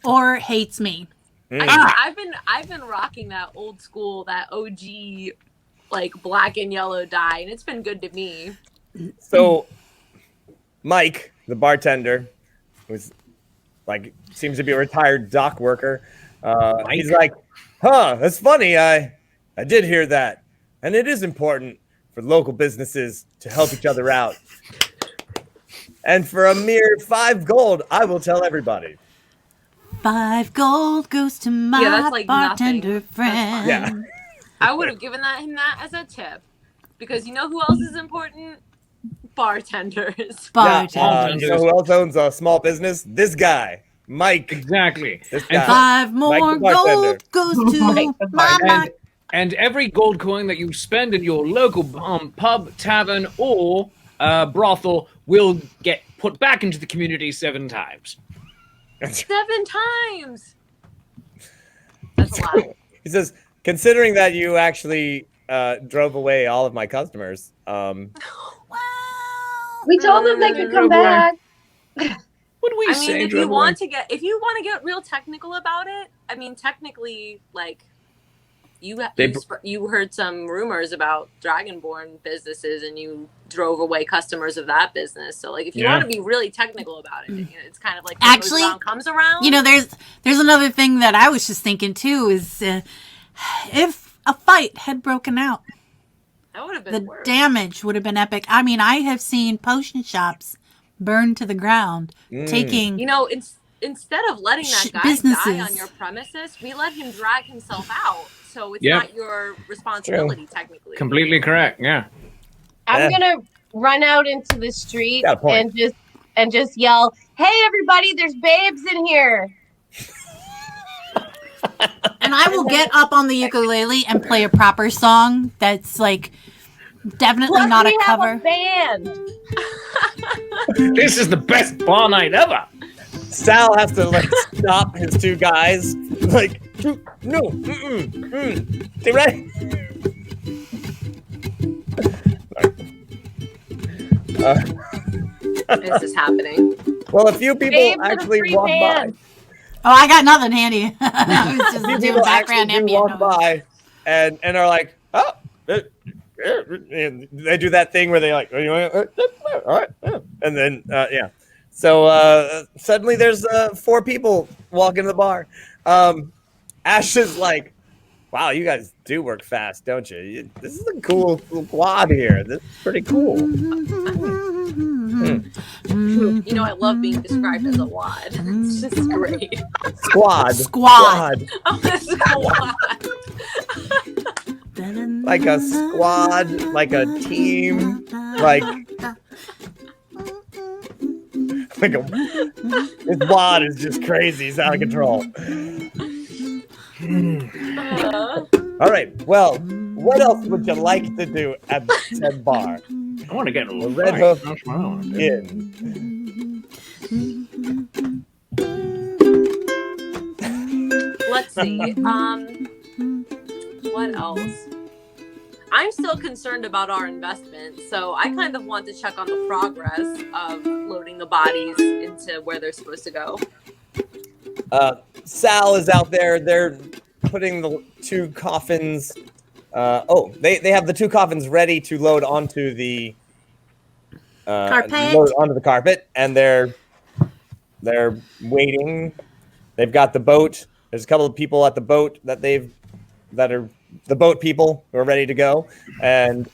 Or hates me. I've been rocking that old school, that OG, like black and yellow die, and it's been good to me. So, Mike, the bartender, who's like seems to be a retired dock worker, he's like, "Huh, that's funny. I did hear that, and it is important for local businesses to help each other out. And for a mere 5 gold, I will tell everybody." 5 gold goes to my that's like bartender nothing. friend. Yeah. I would have given him that as a tip, because you know who else is important? Bartenders. Bartender. You know who else owns a small business? This guy, Mike. Exactly. This And guy. 5 Mike more the bartender. gold goes to Mike the my And, and every gold coin that you spend in your local pub, tavern, or brothel will get put back into the community 7 times. 7 times. That's a lot. He says, considering that you actually drove away all of my customers, We told them they could come back. What do we I say? mean, if you want to get real technical about it, I mean, technically, like you heard some rumors about Dragonborn businesses, and you drove away customers of that business. So, like, if you want to be really technical about it, you know, it's kind of like what Actually, goes around comes around. You know, there's another thing that I was just thinking too is if a fight had broken out, that would have been the worse. damage would have been epic. I mean, I have seen potion shops burned to the ground, taking You know, instead of letting that guy die businesses. on your premises, we let him drag himself out. So it's Yeah. not your responsibility, technically. Completely correct. Yeah. I'm gonna run out into the street Got a point. and just yell, "Hey, everybody! There's babes in here!" and I will get up on the ukulele and play a proper song that's like definitely Plus, not a we have cover. a band. This is the best bar night ever. Sal has to like stop his 2 guys. Like, no, stay ready. This is happening. Well, a few people Babes with a actually free walk by. band. Oh, I got nothing handy. I was A just few doing people background actually do ambient walk noise. by and are like, oh, and they do that thing where they like, all right, and then yeah. So suddenly there's 4 people walking to the bar. Ash is like, wow, you guys do work fast, don't you? This is a cool quad here. This is pretty cool. You know, I love being described as a wad. It's just great. Squad. Oh, a squad. Like a squad, like a team, like a this wad is just crazy. He's out of control. All right. Well, what else would you like to do at the said bar? I want to get a little Red fight. Hoof That's what I wanna do. in. Let's see. What else? I'm still concerned about our investment, so I kind of want to check on the progress of loading the bodies into where they're supposed to go. Sal is out there. They're putting the 2 coffins. They have the 2 coffins ready to load onto the carpet, and they're waiting. They've got the boat. There's a couple of people at the boat that are the boat people who are ready to go. And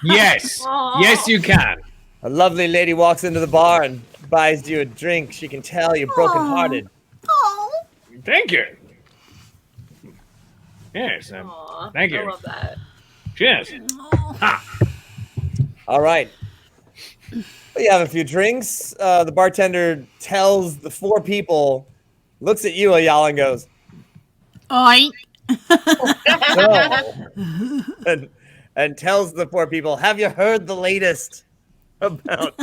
Yes. Aw. Yes, you can. a lovely lady walks into the bar and buys you a drink. She can tell you're brokenhearted. Oh, Thank you. Yes. Aw, Thank you. I love that. Cheers. All right. You have a few drinks. The bartender tells the 4 people, looks at you, Ayala, and goes, oi. "No." and tells the 4 people, have you heard the latest about,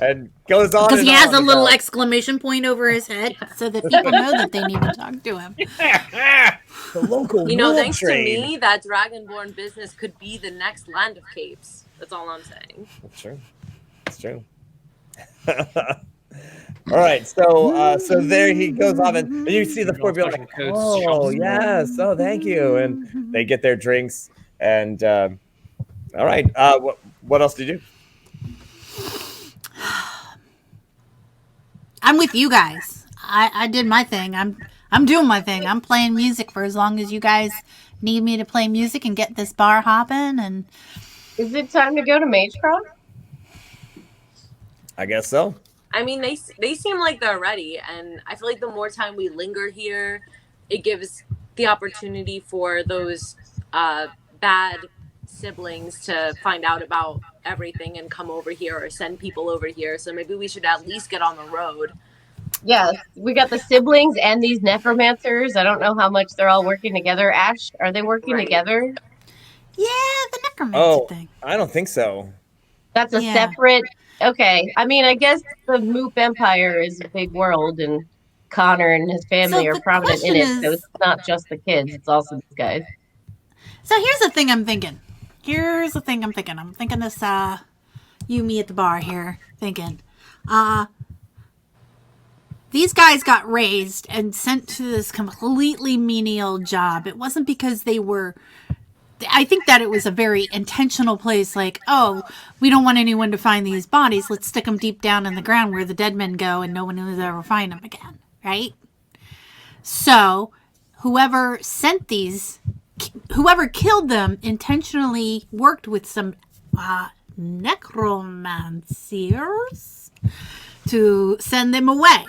and goes on. Because he and has on a little about- exclamation point over his head so that people know that they need to talk to him. The local You know, wool thanks trade. to me, that Dragonborn business could be the next land of capes. That's all I'm saying. That's true. That's true. All right, so there he goes off, and you see the four people like, oh yes, oh thank you, and they get their drinks, and all right, what else did you do? I'm with you guys. I did my thing. I'm doing my thing. I'm playing music for as long as you guys need me to play music and get this bar hopping. And Is it time to go to Magecroft? I guess so. I mean, they seem like they're ready, and I feel like the more time we linger here, it gives the opportunity for those bad siblings to find out about everything and come over here or send people over here. So maybe we should at least get on the road. Yes, we got the siblings and these necromancers. I don't know how much they're all working together. Ash, are they working Right. together? yeah, the necromancer thing. I don't think so. That's a Yeah. separate. Okay, I mean, I guess the Moop Empire is a big world, and Connor and his family So are the prominent in question it. So is- it's not just the kids; it's also these guys. So here's the thing I'm thinking. I'm thinking this you me at the bar here thinking. These guys got raised and sent to this completely menial job. It wasn't because they were I think that it was a very intentional place, like, oh, we don't want anyone to find these bodies. Let's stick them deep down in the ground where the dead men go and no one will ever find them again, right? So whoever killed them intentionally worked with some necromancers to send them away.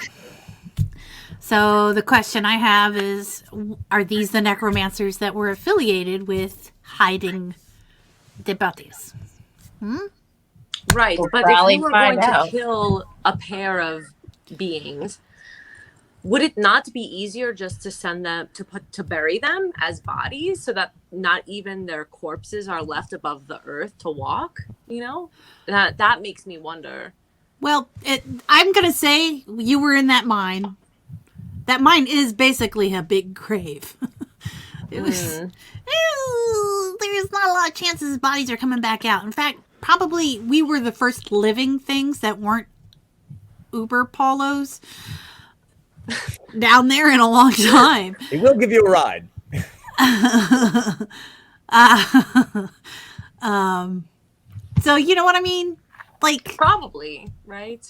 So the question I have is, are these the necromancers that were affiliated with hiding the bodies? Right, We'll but if probably we were find going out. to kill a pair of beings, would it not be easier just to send them to bury them as bodies so that not even their corpses are left above the earth to walk? You know, that makes me wonder. Well, I'm going to say you were in that mine. That mine is basically a big grave. There's not a lot of chances bodies are coming back out. In fact, probably we were the first living things that weren't Uber Polos down there in a long time. He will give you a ride. So you know what I mean? Like, Probably, right?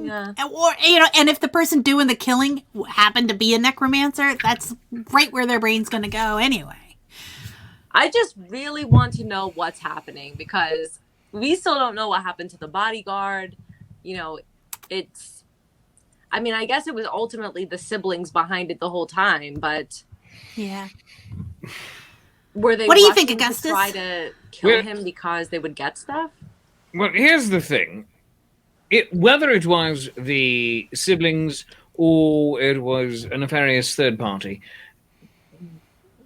Yeah. or and if the person doing the killing happened to be a necromancer, that's right where their brain's going to go anyway. I just really want to know what's happening because we still don't know what happened to the bodyguard. You know, I guess it was ultimately the siblings behind it the whole time, but Yeah. were they What do you think, rushing to Augustus? try to kill him because they would get stuff? Well, here's the thing. Whether it was the siblings or it was a nefarious third party,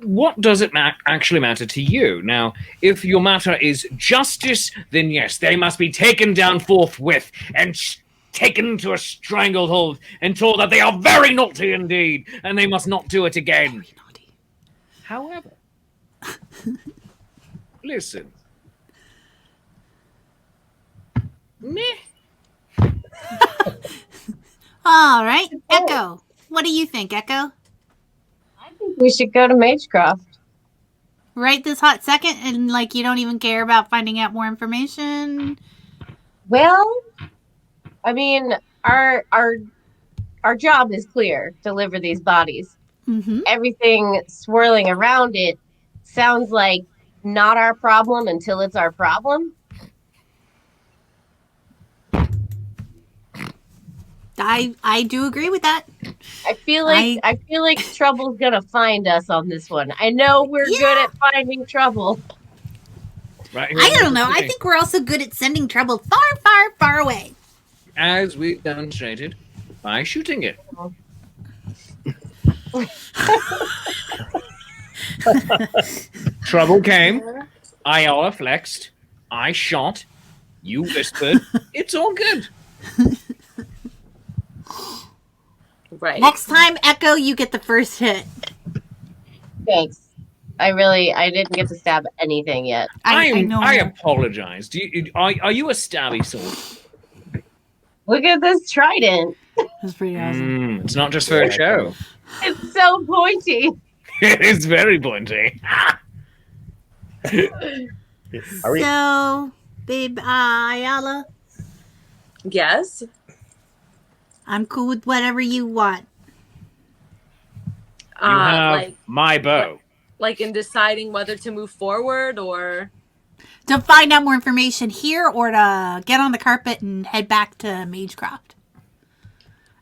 what does it actually matter to you? Now, if your matter is justice, then yes, they must be taken down forthwith and taken to a stranglehold and told that they are very naughty indeed and they must not do it again. However, listen. Meh. All right, Echo. What do you think, Echo? I think we should go to Magecroft. Right this hot second, and like you don't even care about finding out more information. Well, I mean, our job is clear: deliver these bodies. Mm-hmm. Everything swirling around it sounds like not our problem until it's our problem. I do agree with that. I feel like trouble's gonna find us on this one. I know we're good at finding trouble. Right here I in the don't know. I city. think we're also good at sending trouble far, far, far away. As we demonstrated by shooting it. Trouble came. IR flexed. I shot. You whispered. It's all good. Right. Next time, Echo, you get the first hit. Thanks. I didn't get to stab anything yet. I know. I apologize. Are you a stabby sword? Look at this trident. That's pretty awesome. It's not just for a show. It's so pointy. It is very pointy. Are we? So, babe, Ayala, Yes. I'm cool with whatever you want. You have Like my bow. like in deciding whether to move forward or To find out more information here or to get on the carpet and head back to Magecroft.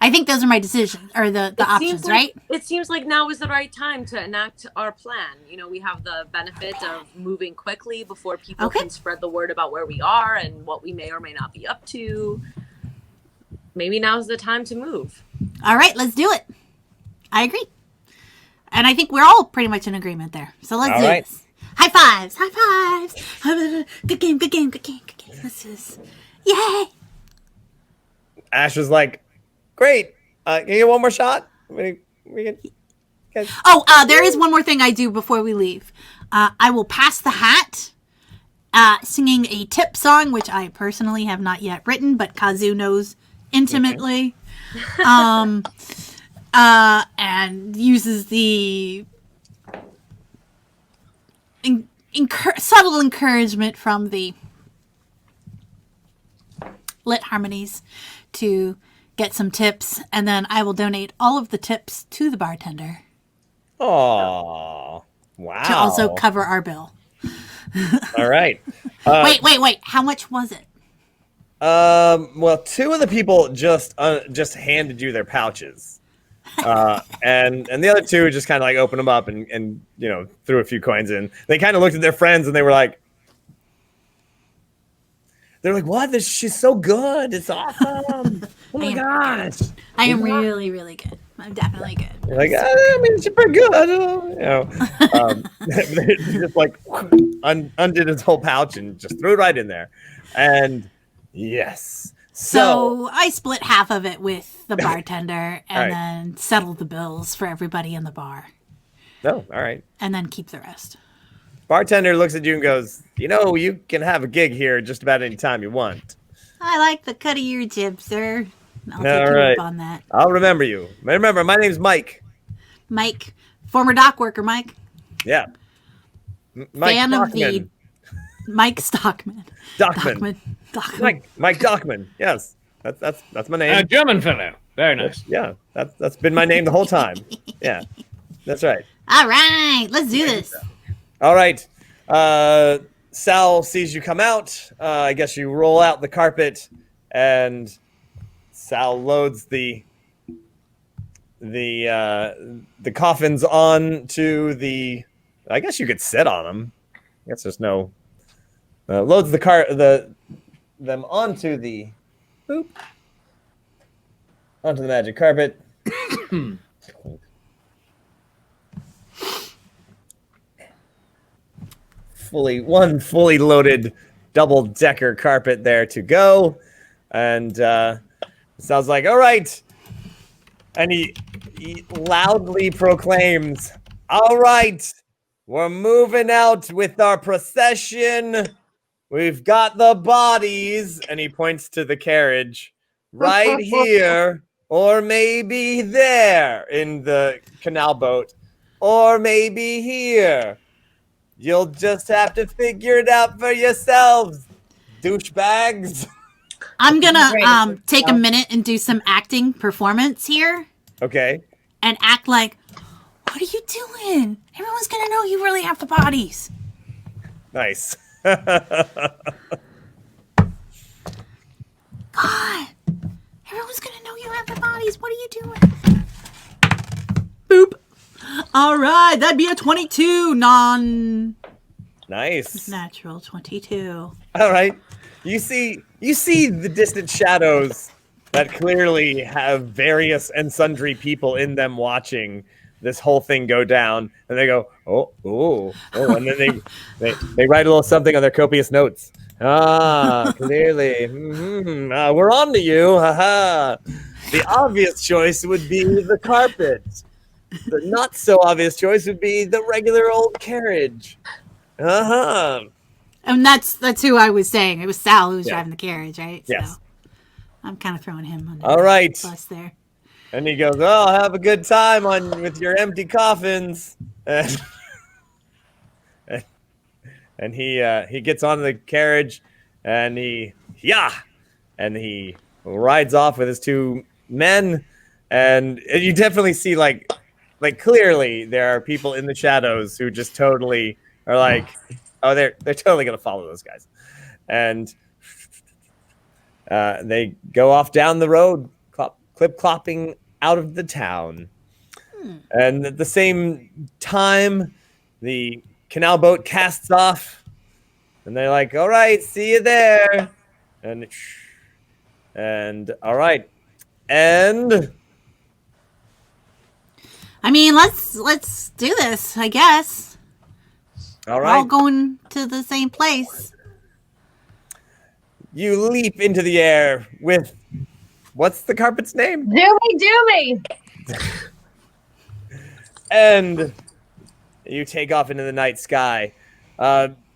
I think those are my decisions, or the options, right? It seems like now is the right time to enact our plan. You know, we have the benefit of moving quickly before people Okay. can spread the word about where we are and what we may or may not be up to. Maybe now's the time to move. All right, let's do it. I agree. And I think we're all pretty much in agreement there. So let's All do right. this. High fives! High fives! Good game, good game, good game, good game. Let's do this. Yay! Ash was like, "Great. Can you get one more shot? We can... Oh, there is one more thing I do before we leave. I will pass the hat, singing a tip song, which I personally have not yet written, but Kazu knows intimately. And uses the subtle encouragement from the lit harmonies to get some tips, and then I will donate all of the tips to the bartender Oh, wow. to also cover our bill. All right. Wait. How much was it? Well, two of the people just handed you their pouches, and the other two just kind of like opened them up and threw a few coins in. They kind of looked at their friends and they were like, "What? She's so good! It's awesome! Oh my gosh!" I am really, really good. I'm definitely good. You're like, I mean, she's pretty good. They just like undid his whole pouch and just threw it right in there, and yes. So I split half of it with the bartender and Right. then settled the bills for everybody in the bar No, all right. and then keep the rest. Bartender looks at you and goes, "You can have a gig here just about any time you want. I like the cut of your jib, sir. I'll All take you right. up on that. I'll remember you. Remember, my name's Mike. Mike, former dock worker Mike. Yeah. Mike Fan of Dockman. Mike Stockman. Dockman. Dockman. Mike Dockman. Yes. That's my name. A German fellow. Very nice. Yeah. That's been my name the whole time. Yeah. That's right. All right, let's do this. All right. Sal sees you come out. I guess you roll out the carpet, and Sal loads the coffins onto the. I guess you could sit on them. I guess there's no. Loads them onto the. Boop. Onto the magic carpet. fully loaded double-decker carpet there to go, and sounds like, all right, and he loudly proclaims, "All right, we're moving out with our procession. We've got the bodies," and he points to the carriage right here, or maybe there in the canal boat, or maybe here. You'll just have to figure it out for yourselves, douchebags. I'm gonna Great. take a minute and do some acting performance here Okay. and act like, what are you doing? Everyone's gonna know you really have the bodies. Nice. God, everyone's gonna know you have the bodies. What are you doing? Boop. All right, that'd be a 22, Nice. natural 22. All right. You see the distant shadows that clearly have various and sundry people in them watching this whole thing go down, and they go, oh, and then they write a little something on their copious notes. Clearly, we're on to you. Haha. The obvious choice would be the carpet. The not so obvious choice would be the regular old carriage. Uh-huh. And that's who I was saying. It was Sal who was Yeah. driving the carriage, right? Yes. So I'm kind of throwing him under All the right. bus there. And he goes, "Oh, have a good time with your empty coffins." And he gets on the carriage, and he rides off with his two men, and you definitely see like clearly there are people in the shadows who just totally are like, oh, they're totally gonna follow those guys, and they go off down the road, clip clopping out of the town. And at the same time, the canal boat casts off, and they're like, "All right, see you there," and all right, and I mean, let's do this, I guess. all We're all right, going to the same place. you leap into the air with what's the carpet's name? Doomy. And you take off into the night sky.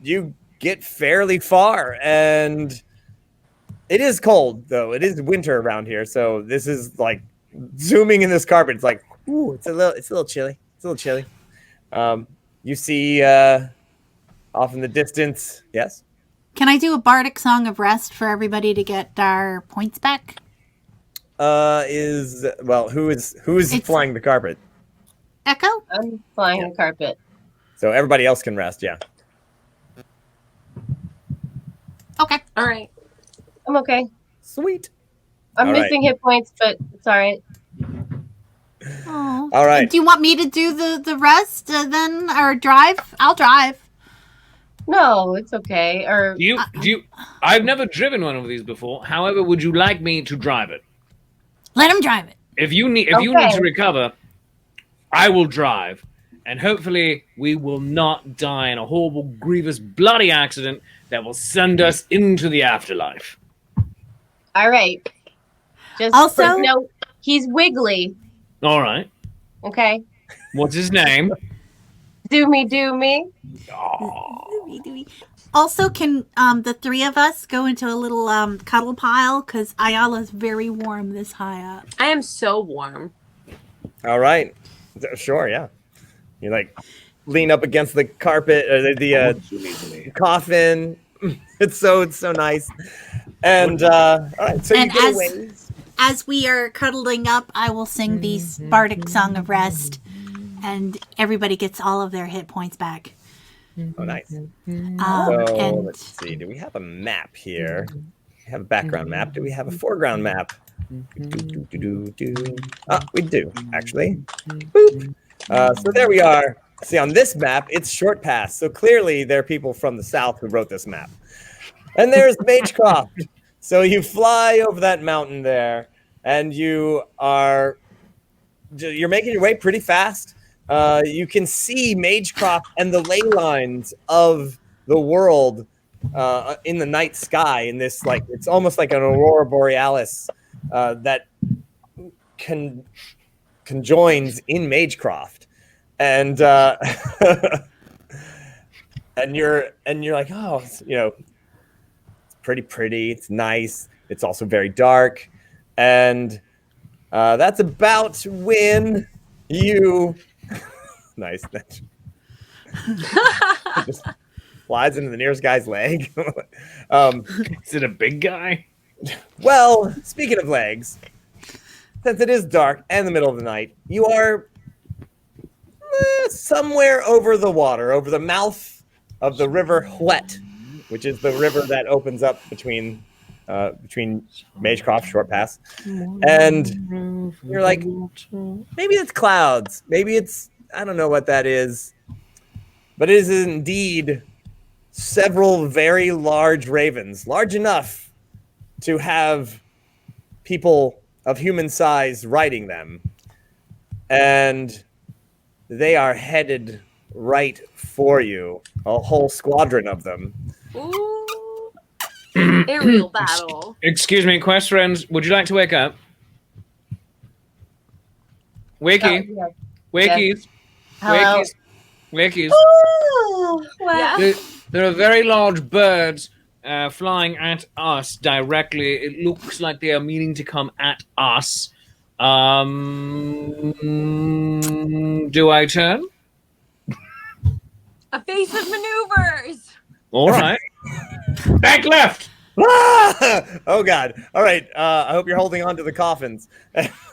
You get fairly far, and it is cold, though. It is winter around here, so this is like zooming in this carpet. It's like, ooh, it's a little chilly. It's a little chilly. You see off in the distance. Yes. Can I do a bardic song of rest for everybody to get our points back? Who is flying the carpet? Echo? I'm flying the carpet. So everybody else can rest. Yeah. Okay. All right. I'm okay. Sweet. I'm All right. missing hit points, but it's all right. Oh. All right. Do you want me to do the rest then, or drive? I'll drive. No, it's okay. Or Do you? I've never driven one of these before. However, would you like me to drive it? Let him drive it. If you need to recover, I will drive, and hopefully we will not die in a horrible, grievous, bloody accident that will send us into the afterlife. all right. Just Also- he's wiggly. All right. Okay. What's his name? Doomy. Also, can the three of us go into a little cuddle pile? Because Ayala's very warm this high up. I am so warm. All right. Sure, yeah. You like lean up against the carpet or the coffin. It's so nice. And all right, so And you get away. As we are cuddling up, I will sing the bardic song of rest, and everybody gets all of their hit points back. Oh, nice. So And let's see. Do we have a map here? We have a background map. Do we have a foreground map? Ah, we do actually. Boop. So there we are. See, on this map, it's short pass. So clearly, there are people from the south who wrote this map. And there's Magecroft. So you fly over that mountain there, and you're making your way pretty fast. You can see Magecroft and the ley lines of the world in the night sky. In this, like, it's almost like an aurora borealis that conjoins in Magecroft, and and you're like, oh, it's pretty. It's nice. It's also very dark, and that's about when you nice. Just flies into the nearest guy's leg. Is it a big guy? Well, speaking of legs, since it is dark and the middle of the night, you are somewhere over the water, over the mouth of the river Hwet, which is the river that opens up between Magecroft Short Pass, and you're like, maybe it's clouds, maybe it's, I don't know what that is, but it is indeed several very large ravens, large enough to have people of human size riding them, and they are headed right for you, a whole squadron of them. Ooh. Aerial battle. Excuse me, quest friends. Would you like to wake up? Wakey. Yeah. Wakies. Hello. Wakies. Ooh, wow. Yeah. There are very large birds flying at us directly. It looks like they are meaning to come at us. Do I turn? Evasive maneuvers. All right. Back left. Oh God! All right. I hope you're holding on to the coffins.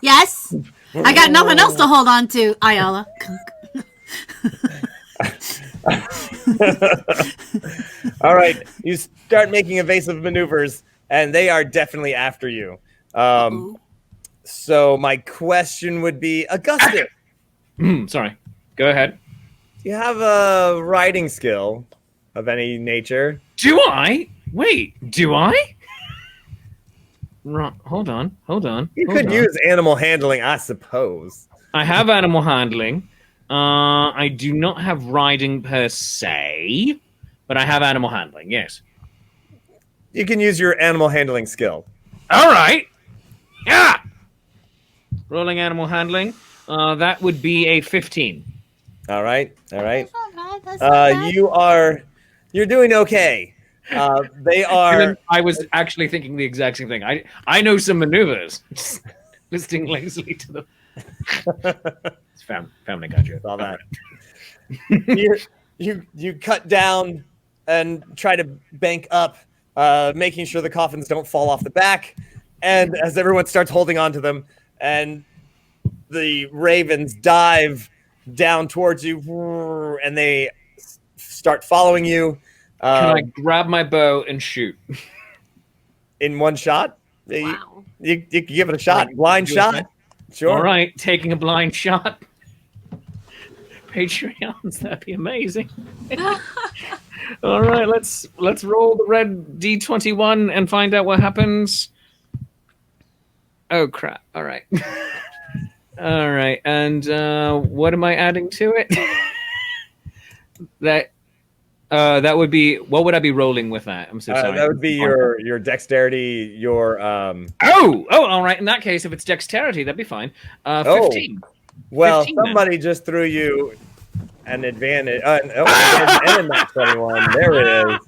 Yes. I got nothing else to hold on to, Ayala. All right. You start making evasive maneuvers, and they are definitely after you. So my question would be, Augustus, Sorry. Go ahead. do you have a riding skill of any nature? Do I? Wait, do I? Right, hold on. You could use animal handling, I suppose. I have animal handling. I do not have riding per se, but I have animal handling, yes. You can use your animal handling skill. All right. Yeah. Rolling animal handling. That would be a 15. All right. That's not bad. That's not bad. You're doing okay. They are. I was actually thinking the exact same thing. I know some maneuvers. Just listening lazily to them. It's family gadget. All that. You cut down and try to bank up, making sure the coffins don't fall off the back. And as everyone starts holding on to them, and the ravens dive down towards you, and they start following you. Can I grab my bow and shoot? In one shot? Wow. You can give it a shot. Blind shot? Sure. All right, taking a blind shot. Patreons, that'd be amazing. All right, let's roll the red D21 and find out what happens. Oh crap! All right, all right, and what am I adding to it? That would be, what would I be rolling with that? I'm so sorry. That would be your dexterity, your Oh, all right. In that case, if it's dexterity, that'd be fine. 15. Well, 15 then. somebody just threw you an advantage. And a nat 21. There it is.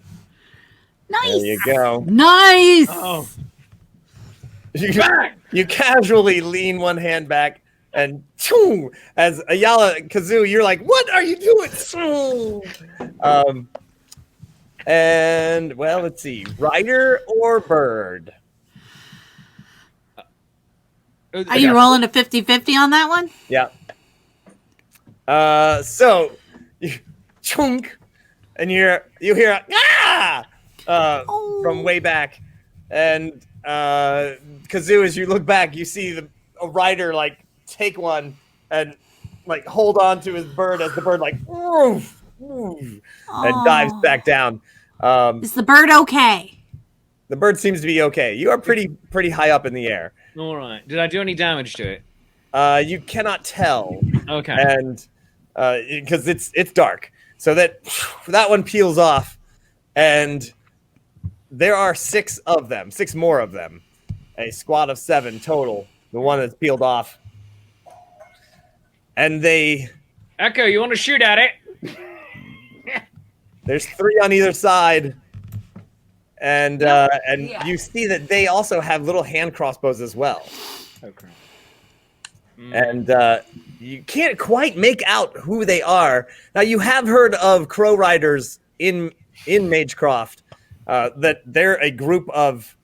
Nice. There you go. Nice. Oh, You casually lean one hand back, and choo, as Ayala Kazoo, you're like, "What are you doing?" And well, let's see, rider or bird. Are you rolling a 50-50 on that one? Yeah. So you chunk, and you hear from way back, and Kazoo, as you look back, you see a rider like take one and like hold on to his bird as the bird like woof, woof, and dives back down. Is the bird okay? The bird seems to be okay. You are pretty high up in the air. all right. Did I do any damage to it? You cannot tell. Okay. And because it's dark, so that one peels off, and there are six more of them, a squad of 7 total. The one that's peeled off, and Echo, you want to shoot at it? there's 3 on either side, and you see that they also have little hand crossbows as well. Okay. And you can't quite make out who they are. Now, you have heard of crow riders in Magecroft, that they're a group of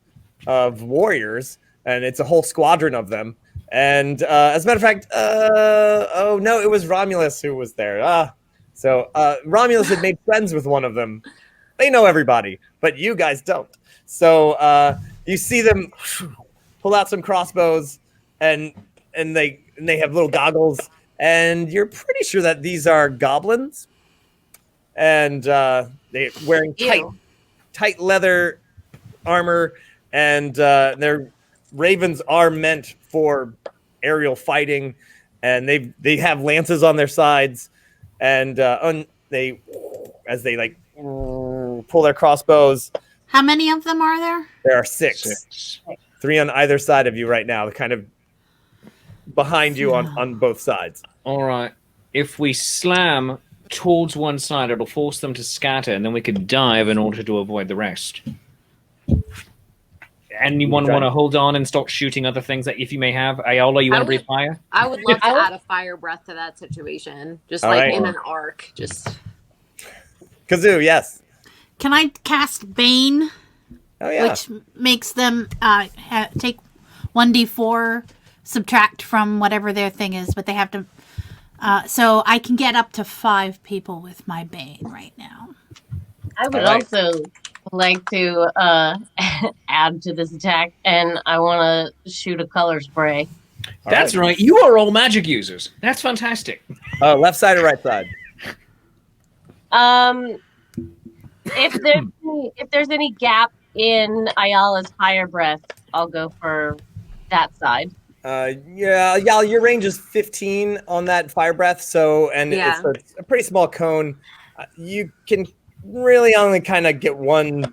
warriors, and it's a whole squadron of them. And as a matter of fact, oh no, it was Romulus who was there. So Romulus had made friends with one of them. They know everybody, but you guys don't. So you see them pull out some crossbows, and they have little goggles, and you're pretty sure that these are goblins, and they're wearing tight leather armor, and their ravens are meant for aerial fighting, and they have lances on their sides, and as they like pull their crossbows. How many of them are there? There are 6. 3 on either side of you right now, kind of behind you on both sides. All right. If we slam towards one side, it'll force them to scatter, and then we could dive in order to avoid the rest. Anyone want to hold on and stop shooting other things that if you may have? Ayola, you want to breathe fire? I would love to add a fire breath to that situation. Just like in an arc. Just Kazoo, yes. Can I cast Bane? Oh, yeah. Which makes them take 1d4, subtract from whatever their thing is, but they have to... so I can get up to 5 people with my Bane right now. I would also like to add to this attack, and I want to shoot a color spray. That's right. You are all magic users. That's fantastic. Left side or right side? If there's any gap in Ayala's fire breath, I'll go for that side. Yeah, your range is 15 on that fire breath, it's a pretty small cone. You can really only kind of get one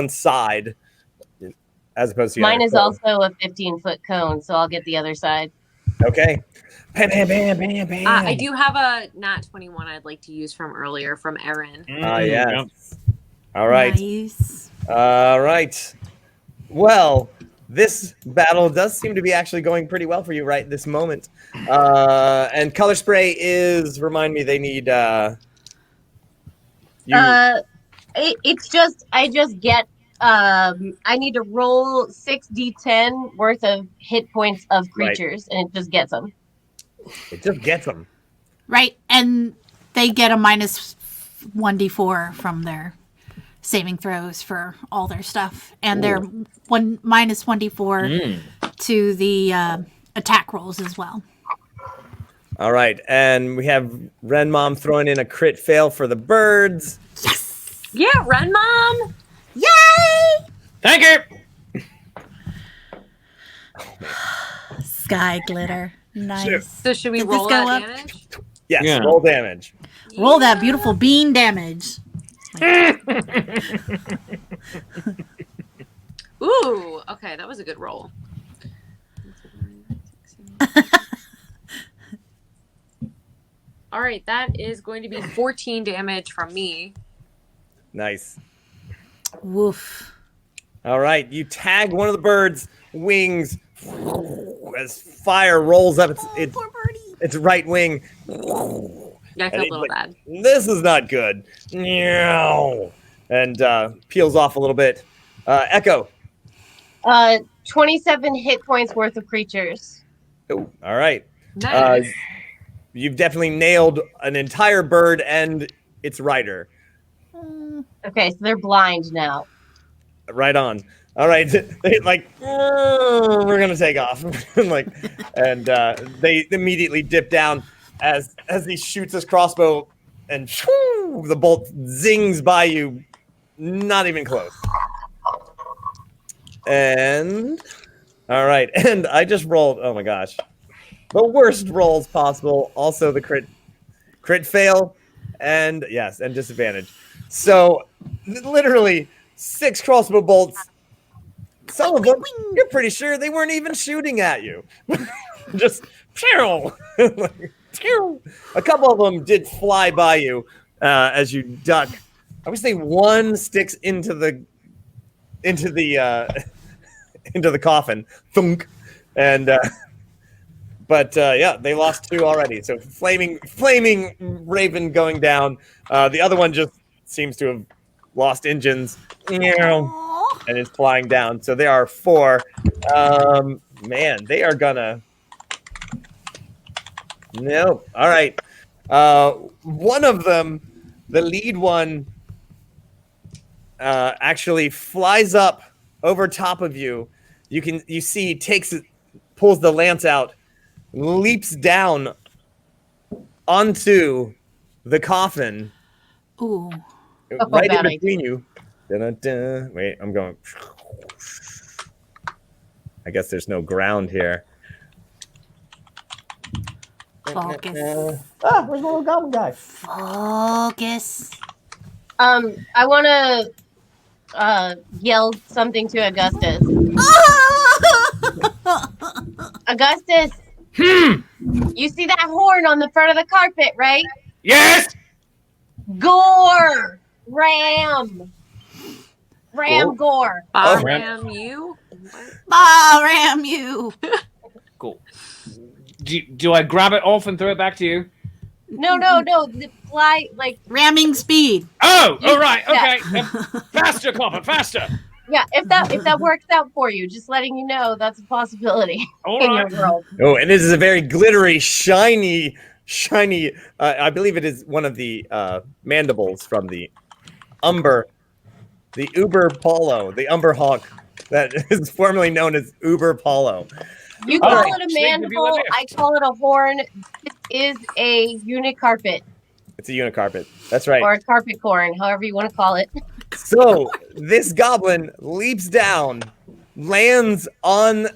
side, as opposed to mine is also a 15-foot cone, so I'll get the other side. Okay. Bam, bam, bam, bam, bam. I do have a Nat21 I'd like to use from earlier from Erin. Yeah. All right. Nice. All right. Well, this battle does seem to be actually going pretty well for you right this moment. And color spray is, remind me, they need it's just I need to roll 6d10 worth of hit points of creatures, and it just gets them. It just gets them. Right, and they get a minus 1d4 from their saving throws for all their stuff, and they're minus 1d4 to the attack rolls as well. All right, and we have Ren Mom throwing in a crit fail for the birds. Yes! Yeah, Ren Mom! Yay! Thank you! Sky glitter. Nice. So should we Did roll this go that up? damage? Yes, Yeah. roll damage. Roll that beautiful bean damage. Ooh, okay, that was a good roll. All right, that is going to be 14 damage from me. Nice. Woof. All right, you tag one of the birds' wings as fire rolls up its right wing. Yeah, I feel a little bad. This is not good. And peels off a little bit. Echo. 27 hit points worth of creatures. Oh, all right. Nice. You've definitely nailed an entire bird and its rider. Okay, so they're blind now. Right on. All right, they we're gonna take off, and they immediately dip down as he shoots his crossbow, and the bolt zings by you, not even close. And all right, and I just rolled. Oh my gosh, the worst rolls possible. Also the crit fail, and yes, and disadvantage. So literally 6 crossbow bolts. Some of them, you're pretty sure they weren't even shooting at you. Just pew! A couple of them did fly by you as you duck. I would say one sticks into the coffin, thunk, and but yeah, they lost 2 already. So flaming raven going down. The other one just seems to have lost engines. And is flying down. So there are 4. Man, they are gonna. No. All right. One of them, the lead one, actually flies up over top of you. You see, pulls the lance out, leaps down onto the coffin. Ooh. Right in between you. Dun-dun-dun. Wait, I'm going. I guess there's no ground here. Focus. Where's the little goblin guy? Focus. I want to yell something to Augustus. Augustus, You see that horn on the front of the carpet, right? Yes. Gore! Ram! Ram gore. Ram you? Ram you. Cool. Do I grab it off and throw it back to you? No. The fly, like, Ramming speed. Oh, You- all right, yeah. okay. Faster, Copper, faster. yeah, if that works out for you, just letting you know that's a possibility All in right. your world. Oh, and this is a very glittery, shiny. I believe it is one of the mandibles from the Uber Polo, the Umber Hawk that is formerly known as Uber Polo. You All call right. it a Snake, give you a mandible, lift. I call it a horn. It is a unicarpet It's a unicarpet. That's right. or a carpet corn, however you want to call it. So this goblin leaps down, lands on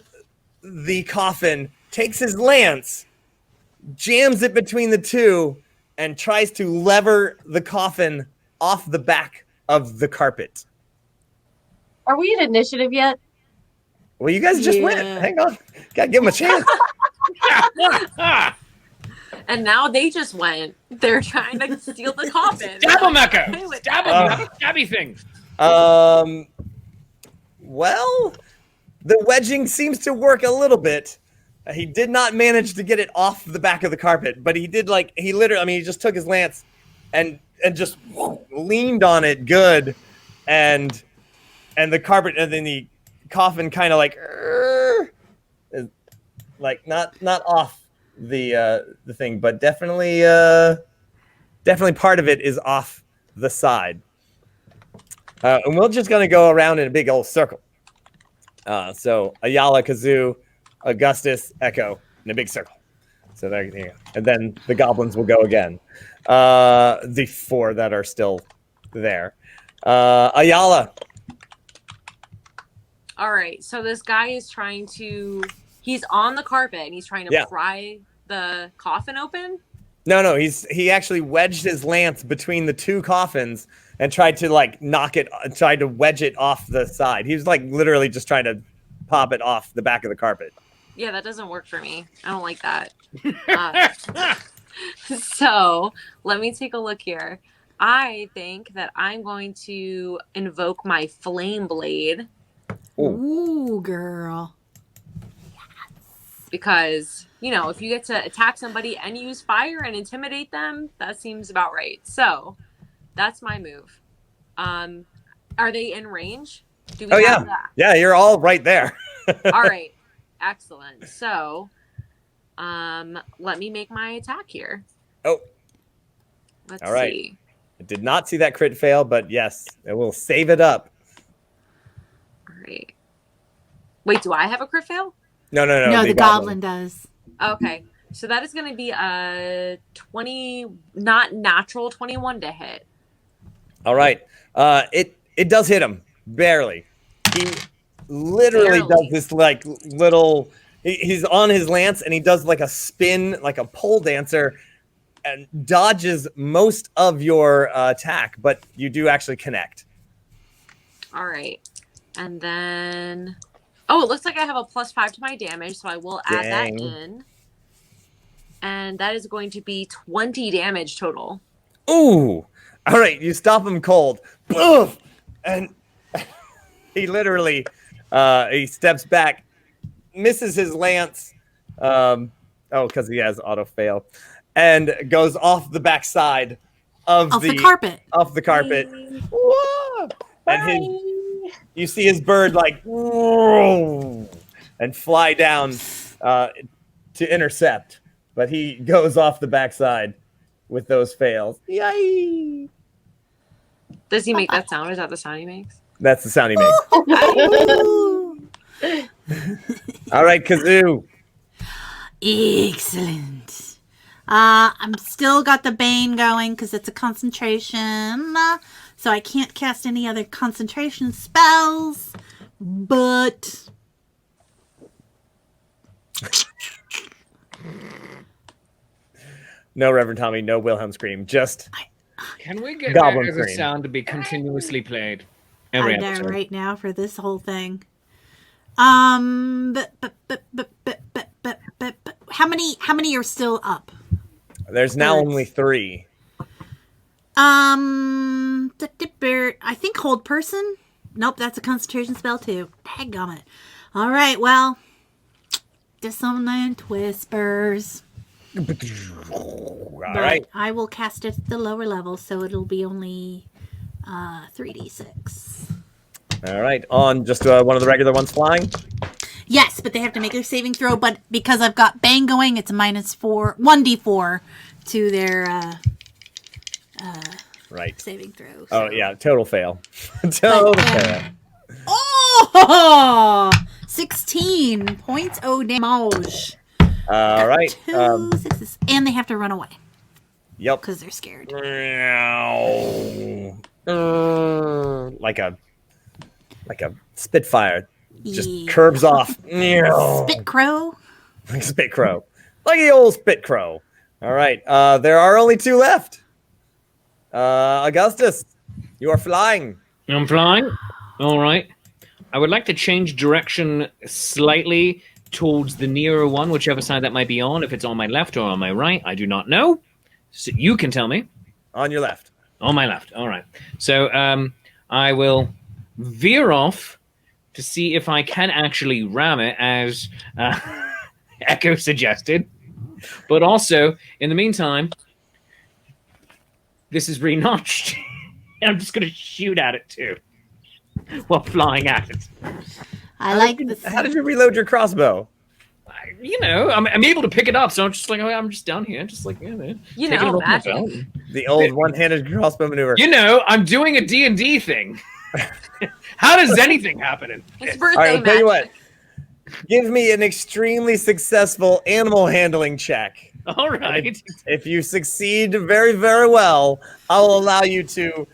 the coffin, takes his lance, jams it between the two, and tries to lever the coffin off the back of the carpet. Are we at initiative yet? Well, you guys just went. Yeah. Hang on. Gotta give him a chance. And now they just went. They're trying to steal the coffin. Stab him, Okay Echo. with Stab that. him. Stabby thing. Well, the wedging seems to work a little bit. He did not manage to get it off the back of the carpet, but he did he just took his lance and just leaned on it good, and the carpet, and then the coffin kind of not off the thing, but definitely part of it is off the side. And we're just gonna go around in a big old circle. So Ayala, Kazoo, Augustus, Echo in a big circle. So there you go. And then the goblins will go again. The four that are still there. Ayala. All right. So this guy is he's on the carpet and he's trying to pry the coffin open. No, he actually wedged his lance between the two coffins and tried to wedge it off the side. He was literally just trying to pop it off the back of the carpet. Yeah, that doesn't work for me. I don't like that. So let me take a look here. I think that I'm going to invoke my flame blade Ooh, girl. because, if you get to attack somebody and use fire and intimidate them, that seems about right. So that's my move. Are they in range? Do we have that? Yeah, you're all right there. All right. Excellent. So, let me make my attack here. Oh. Let's All right. see. I did not see that crit fail, but yes, it will save it up. All right. Wait, do I have a crit fail? No, No, the goblin does. Okay. So that is going to be a 20, not natural 21 to hit. All right. It does hit him barely. He literally does this little. He's on his lance and he does a spin, like a pole dancer, and dodges most of your attack, but you do actually connect. All right. And then, it looks like I have a +5 to my damage, so I will add that in. And that is going to be 20 damage total. Ooh. All right. You stop him cold. Boof! And he literally he steps back, misses his lance, because he has auto fail, and goes off the backside of the carpet. Off the carpet. Whoa! And you see his bird and fly down to intercept, but he goes off the backside with those fails. Yay! Does he make that sound? Is that the sound he makes? That's the sound he makes. All right, Kazoo. Excellent. I'm still got the Bane going because it's a concentration. So I can't cast any other concentration spells. But No, Reverend Tommy, no Wilhelm scream. Just Can we get Goblin that as a scream. sound to be continuously played? I Every know episode. right now for this whole thing. How many many are still up? There's now Birds. only 3. I think hold person. Nope, that's a concentration spell too. Dadgummit. All right, well, dissonant whispers. All right. I will cast it at the lower level, so it'll be only 3d6. All right. On just one of the regular ones flying. Yes, but they have to make a saving throw. But because I've got bang going, it's a -1d4 to their Right. saving throw. Oh yeah, total fail. Total fail. Oh, 16 points. Oh, damage. All right. 2 6s. And they have to run away Yep. because they're scared. Like a Spitfire, just Yeah. curves off. Spit crow. Like Spit Crow, like the old Spit Crow. All right. There are only 2 left. Augustus, you are flying. I'm flying. All right. I would like to change direction slightly towards the nearer one, whichever side that might be on. If it's on my left or on my right, I do not know. So you can tell me. On your left. On my left. All right. So I will veer off to see if I can actually ram it, as Echo suggested. But also, in the meantime, this is re-notched. And I'm just going to shoot at it too, while flying at it. I like this. How did you reload your crossbow? I'm able to pick it up, so I'm just like, I'm just down here, just like, taking it off my magic. belt. The old one-handed crossbow maneuver. I'm doing a D&D thing. How does anything happen in It's this? birthday All right, I'll tell you what. magic. Give me an extremely successful animal handling check. All right. If you succeed very, very well, I will allow you to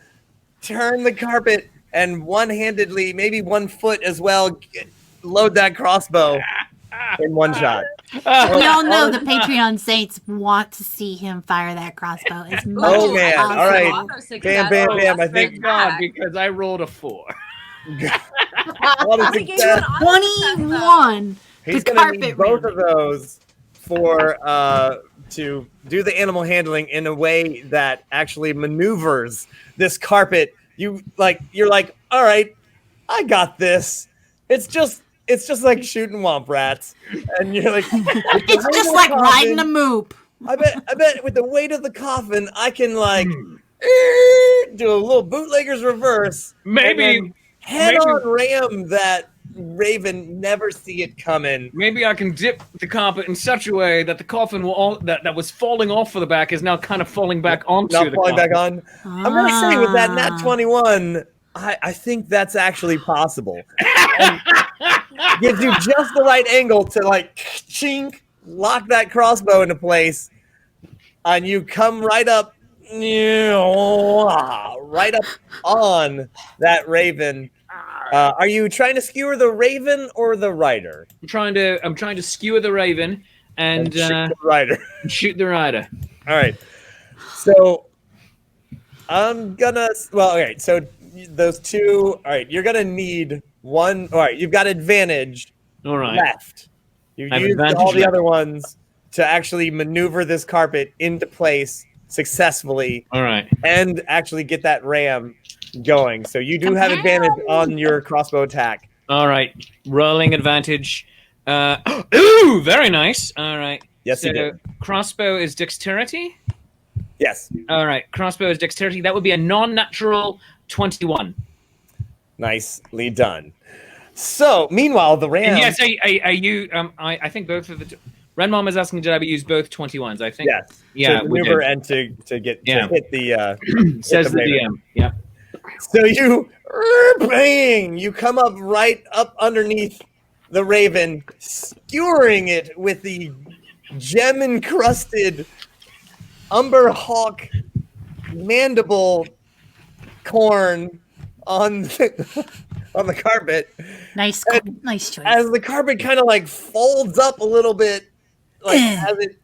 turn the carpet and one-handedly, maybe 1 foot as well, load that crossbow in one shot. We all know the Patreon saints want to see him fire that crossbow as much Oh, as man. possible. All right. Also success. Bam, bam, bam. I That's think- Thank God, back. because I rolled a 4. A lot of We gave you success. an auto success, though. 21. He's The going to need carpet both ram. of those for to do the animal handling in a way that actually maneuvers this carpet. You're like, all right, I got this. It's just like shooting womp rats, and you're like, It's just like riding a moop. I bet with the weight of the coffin, I can like do a little bootlegger's reverse. Maybe Head on ram that raven, never see it coming. Maybe I can dip the carpet in such a way that the coffin that was falling off of the back is now kind of falling back onto Not the falling coffin. back on. I'm gonna say with that Nat21, I think that's actually possible. And gives you just the right angle to like chink, lock that crossbow into place, and you come right up on that raven. Are you trying to skewer the raven or the rider? I'm trying to skewer the raven and shoot the rider. shoot the rider. All right. So I'm gonna. Well, all right. So those 2. All right. You're gonna need 1. All right. You've got advantage All right. left. You I have used advantage all the left. other ones to actually maneuver this carpet into place successfully All right. and actually get that ram going. So you do have advantage on your crossbow attack. All right. Rolling advantage. Ooh, very nice. All right. Yes, so you do. Crossbow is dexterity. Yes. All right. Crossbow is dexterity. That would be a non-natural 21. Nicely done. So meanwhile, the ram. And yes, are you? I think both of the. Ren Mom is asking, did I use both 21s? I think. Yes. Yeah. To we maneuver did. and to get Yeah. to hit the. Says the raven. DM. Yeah. So you bang! You come up right up underneath the raven, skewering it with the gem-encrusted umber hawk mandible corn on the carpet. Nice choice. As the carpet kind of like folds up a little bit, like as it,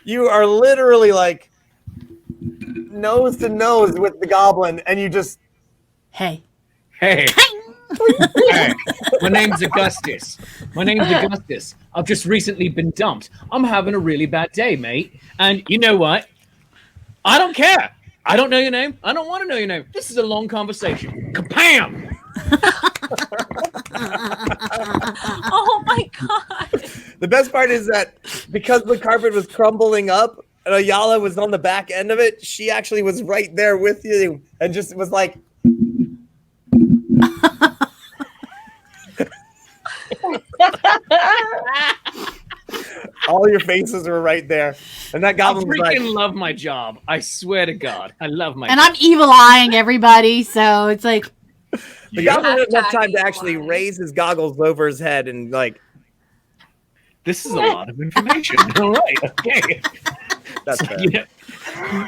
you are literally like nose to nose with the goblin, and you just Hey. Hey. Hey, my name's Augustus. I've just recently been dumped. I'm having a really bad day, mate. And you know what? I don't care. I don't know your name. I don't want to know your name. This is a long conversation. Kapam! Oh my god. The best part is that because the carpet was crumbling up and Ayala was on the back end of it, she actually was right there with you and just was like, all your faces were right there. And that I goblin was like, freaking love my job. I swear to God. I love my And job. I'm evil eyeing everybody, so it's like, the goblin didn't have time to Hashtag actually evil eye. raise his goggles over his head and like, This is a lot of information. All right. Okay. that's fair. You know,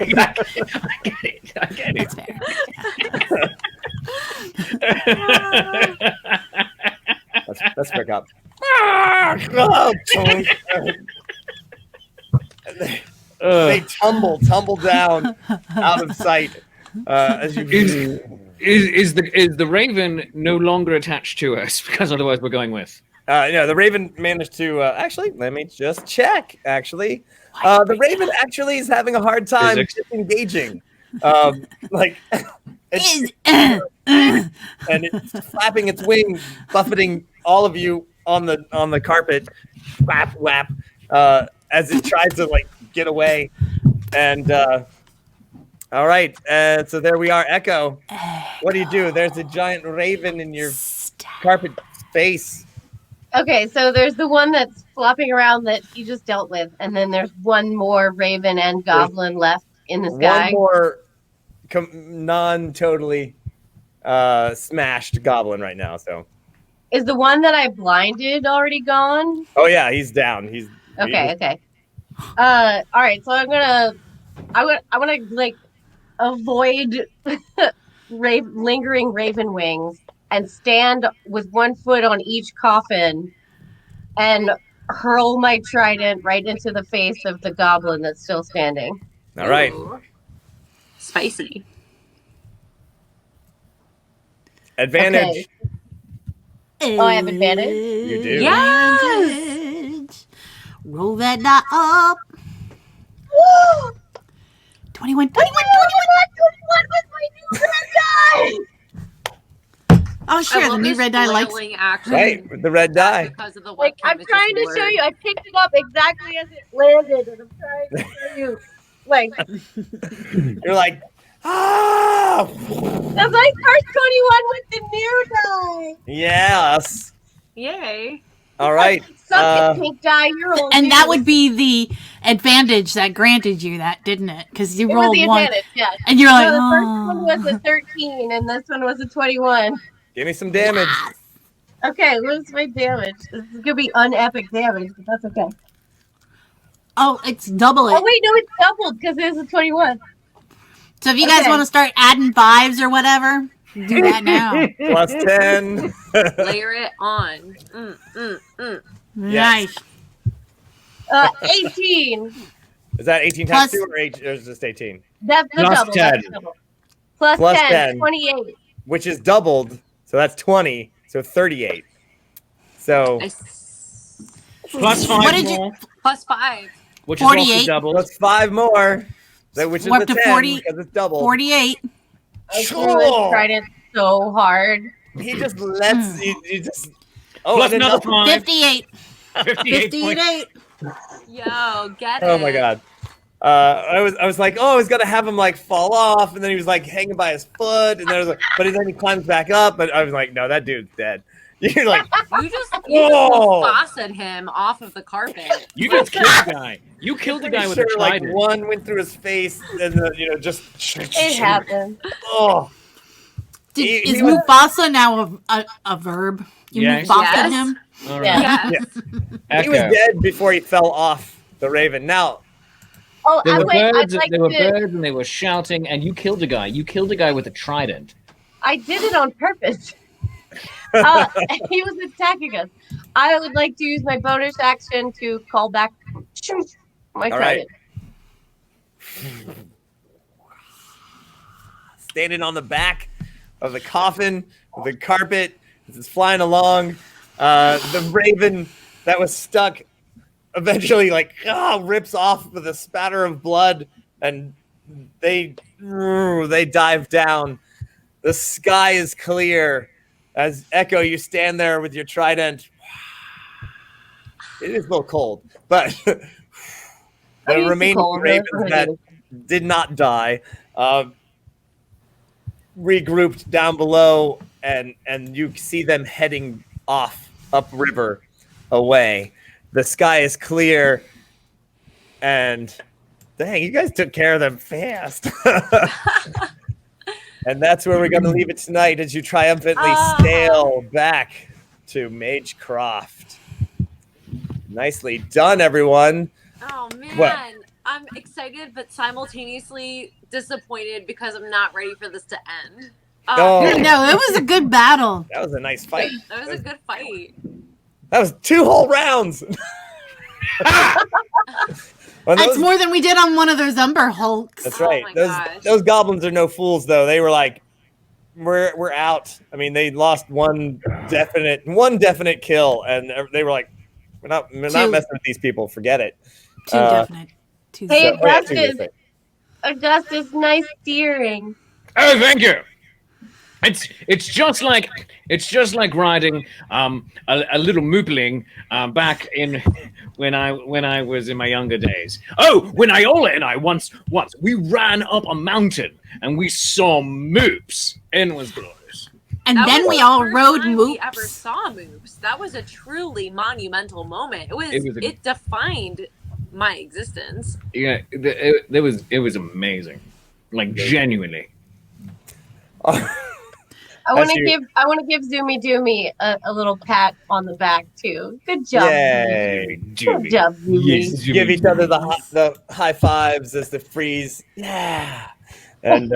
I get it. that's fair. Let's pick up. Oh, they tumble down out of sight as you. Is the raven no longer attached to us? Because otherwise we're going with. The raven managed to actually. Let me just check. Actually, the raven actually is having a hard time Physics. disengaging. Like, it's, and it's flapping its wings, buffeting all of you on the carpet. Whap whap. As it tries to like get away, and all right. So there we are. Echo. What do? There's a giant raven in your carpet space. Okay, so there's the one that's flopping around that you just dealt with, and then there's one more raven and goblin left in the sky. One more non-totally smashed goblin right now. So. Is the one that I blinded already gone? Oh yeah, he's down. He's Okay. All right. So I want to like avoid lingering raven wings and stand with one foot on each coffin and hurl my trident right into the face of the goblin that's still standing. All right. Ooh. Spicy. Advantage. Okay. Oh, I have advantage? You do. Yes. Roll that die up. 21. with my new red die! Oh, sure. I The love new this red die likes. flailing action. Right, with the red die. Because of the Like, webcam, I'm it's trying to just show blurred. you. I picked it up exactly as it landed, and I'm trying to show you. Like, You're like, ah! that's my first 21 with the new die. Yes. Yay. All right. Suck it, pink die. You're old. And that news. would be the advantage that granted you that, didn't it? Because you It was rolled the one. advantage, yeah. And you're like, So the first oh. one was a 13, and this one was a 21. Give me some damage. Okay, what's my damage? This is gonna be unepic damage, but that's okay. Oh, it's double it. Oh wait, no, it's doubled because it's a 21. So if you guys Okay. want to start adding fives or whatever, do that now. Plus 10. Layer it on. Nice. 18. Is that 18 times Plus- 2 or, 8, or is it just 18? That's the Plus double. 10. That's the double. Plus Plus 10, 10. 28. Which is doubled. So that's 20. So 38. So Plus What 5 did you- more, Plus 5. which is also 48. double. plus 5 more. Which is We're the up to 10 40 because it's double. 48. I threw his trident so hard. He just lets you just. Oh, Plus and another another. 5. 58. 58 points. 58. Yo, get it. Oh my god. I was like, oh, I was gonna have him like fall off, and then he was like hanging by his foot, and then I was like, but then he climbs back up, but I was like, no, that dude's dead. You're like, You just Whoa. Mufasaed him off of the carpet. You just killed the guy. You killed the guy with a sure, like trident. one went through his face, and then just. It happened. Oh, Is he was- Mufasa now a verb? You Yes. Mufasa Yes. him? All Yeah. right. Yes. he was Echo. dead before he fell off the raven. Now, Oh, There were I'd birds. like There were to. birds, and they were shouting. And you killed a guy. You killed a guy with a trident. I did it on purpose. He was attacking us. I would like to use my bonus action to call back my All right. trident. standing on the back of the coffin, with the carpet, It's flying along. The raven that was stuck eventually rips off with a spatter of blood, and they dive down. The sky is clear. As Echo, you stand there with your trident. It is a little cold, but the remaining ravens that did not die regrouped down below, and you see them heading off upriver away. The sky is clear, and dang, you guys took care of them fast. And that's where we're going to leave it tonight as you triumphantly sail back to Magecroft. Nicely done, everyone. Oh man, what? I'm excited but simultaneously disappointed because I'm not ready for this to end. Oh. No, it was a good battle. That was a nice fight. That was a good fight. That was 2 whole rounds. Well, That's more than we did on one of those Umber Hulks. That's right. Oh my gosh. Those goblins are no fools, though. They were like, "We're out." I mean, they lost one definite kill, and they were like, "We're not messing with these people. Forget it." 2 definite. 2 Hey, definite. Augustus, nice steering. Oh, thank you. It's just like riding a little moopling back in when I was in my younger days. Oh, when Iola and I once we ran up a mountain and we saw moops. It was glorious. And That then was we the all first rode time moops. We ever saw moops. That was a truly monumental moment. It defined my existence. Yeah, it was amazing, like genuinely. I want to give Zoomy Doomy a little pat on the back too. Good job. Yay. Good job, Zoomy. Yes, give each other the high fives as the freeze. Yeah. And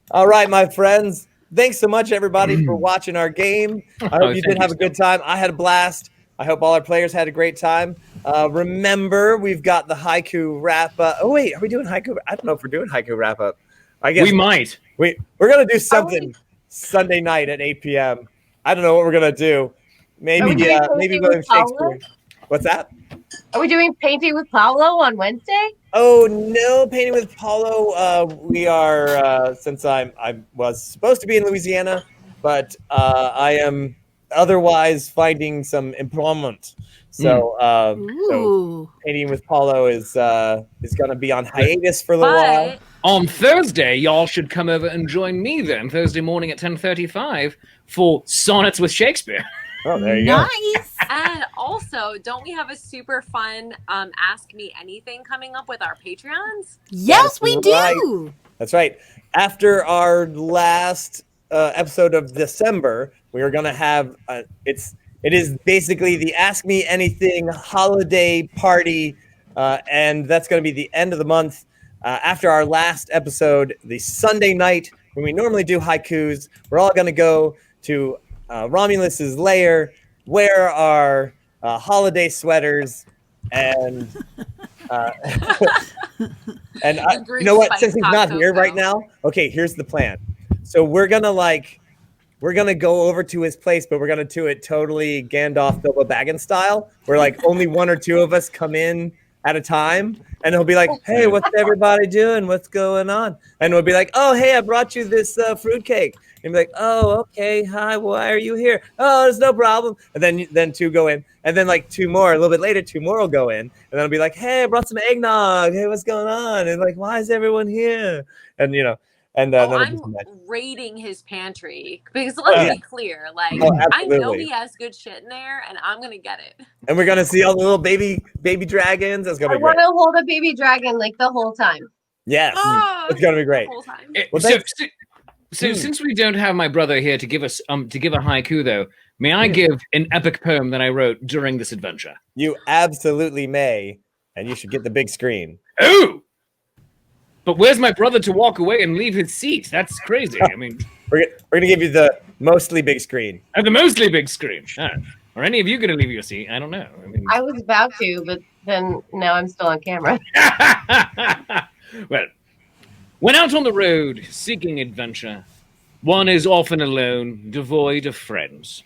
all right, my friends. Thanks so much, everybody, for watching our game. I hope you did have a good time. I had a blast. I hope all our players had a great time. Remember, we've got the haiku wrap up. Oh wait, are we doing haiku? I don't know if we're doing haiku wrap up. I guess we might. We're gonna do something Sunday night at 8 p.m. I don't know what we're gonna do. Maybe William Shakespeare. What's that? Are we doing Painting with Paulo on Wednesday? Oh no, Painting with Paulo. We are since I was supposed to be in Louisiana, but I am otherwise finding some employment. So, so Painting with Paulo is going to be on hiatus for a little while. On Thursday, y'all should come over and join me then, Thursday morning at 10:35 for Sonnets with Shakespeare. Oh, there you go. Nice. And also, don't we have a super fun Ask Me Anything coming up with our Patreons? Yes, we do. Right. That's right. After our last episode of December, we are going to have it is basically the Ask Me Anything holiday party, and that's going to be the end of the month. After our last episode, the Sunday night, when we normally do haikus, we're all going to go to Romulus's lair, wear our holiday sweaters, and and you know what? Since he's not here right now, okay, here's the plan. So we're gonna go over to his place, but we're gonna do it totally Gandalf, Bilbo Baggins style, where like only 1 or 2 of us come in at a time, and he'll be like, "Hey, what's everybody doing? What's going on?" And we'll be like, "Oh, hey, I brought you this fruitcake." And be like, "Oh, okay, hi, why are you here?" "Oh, there's no problem." And then 2 go in, and then like 2 more. A little bit later, 2 more will go in, and then I'll be like, "Hey, I brought some eggnog. Hey, what's going on?" And like, "Why is everyone here?" And you know. And then I'm raiding his pantry because let's be clear, like I know he has good shit in there, and I'm gonna get it. And we're gonna see all the little baby dragons. That's gonna be great. I want to hold a baby dragon like the whole time. Yes, it's gonna be great. The whole time. So since we don't have my brother here to give us a haiku, though, may I give an epic poem that I wrote during this adventure? You absolutely may, and you should get the big screen. Oh. But where's my brother to walk away and leave his seat? That's crazy. I mean, we're gonna give you the mostly big screen. The mostly big screen. Are any of you gonna leave your seat? I don't know. I was about to, but then now I'm still on camera. Well, went out on the road seeking adventure, One is often alone, devoid of friends.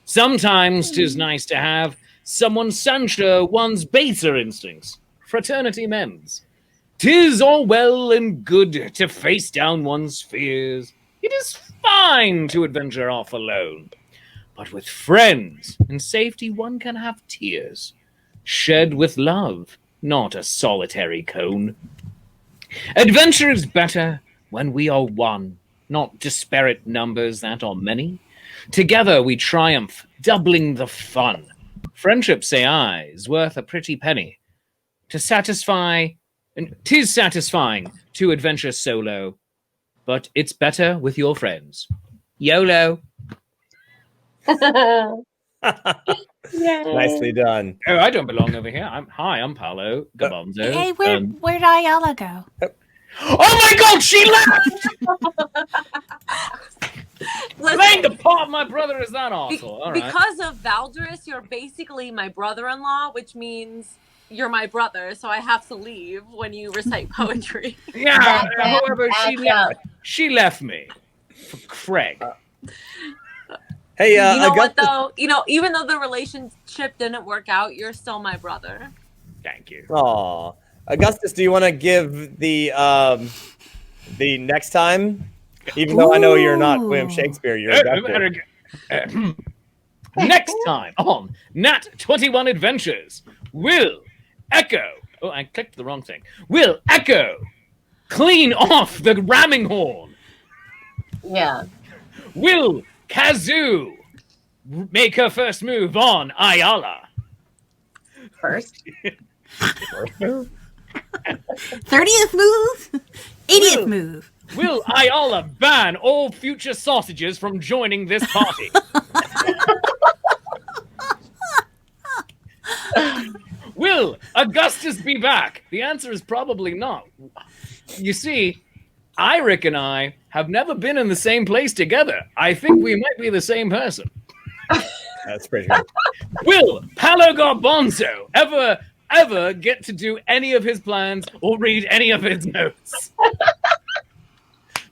Sometimes 'tis nice to have someone censure one's baser instincts. Fraternity mends. 'Tis all well and good to face down one's fears. It is fine to adventure off alone. But with friends in safety one can have tears, shed with love, not a solitary cone. Adventure is better when we are one, not disparate numbers that are many. Together we triumph, doubling the fun. Friendship, say I, is worth a pretty penny. Tis satisfying to adventure solo, but it's better with your friends. YOLO. Nicely done. Oh, I don't belong over here. I'm Paolo Gabonzo. Hey, where'd Ayala go? Oh my God, she left! Playing the part of my brother is that awful. All right. Because of Valdris, you're basically my brother-in-law, which means you're my brother, so I have to leave when you recite poetry. Yeah, however, she left me for Craig. Hey, You know what Augustus. though? You know, even though the relationship didn't work out, you're still my brother. Thank you. Aw. Augustus, do you want to give the next time? Even though I know you're not William Shakespeare, you're Augustus. Next time on Nat21 Adventures, will Echo. Oh, I clicked the wrong thing. Will Echo clean off the ramming horn? Yeah. Will Kazoo make her first move on Ayala? First. 30th move? 80th move. Will Ayala ban all future sausages from joining this party? Will Augustus be back? The answer is probably not. You see, Eirik and I have never been in the same place together. I think we might be the same person. That's pretty good. Will Paolo Garbonzo ever get to do any of his plans or read any of his notes?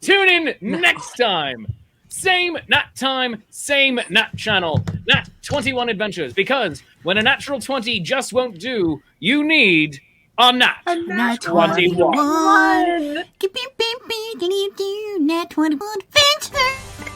Tune in next time. Same Nat time, same Nat channel. Nat21 Adventures. Because when a natural 20 just won't do, you need a Nat. Nat 21. 21. Nat 21 Adventure.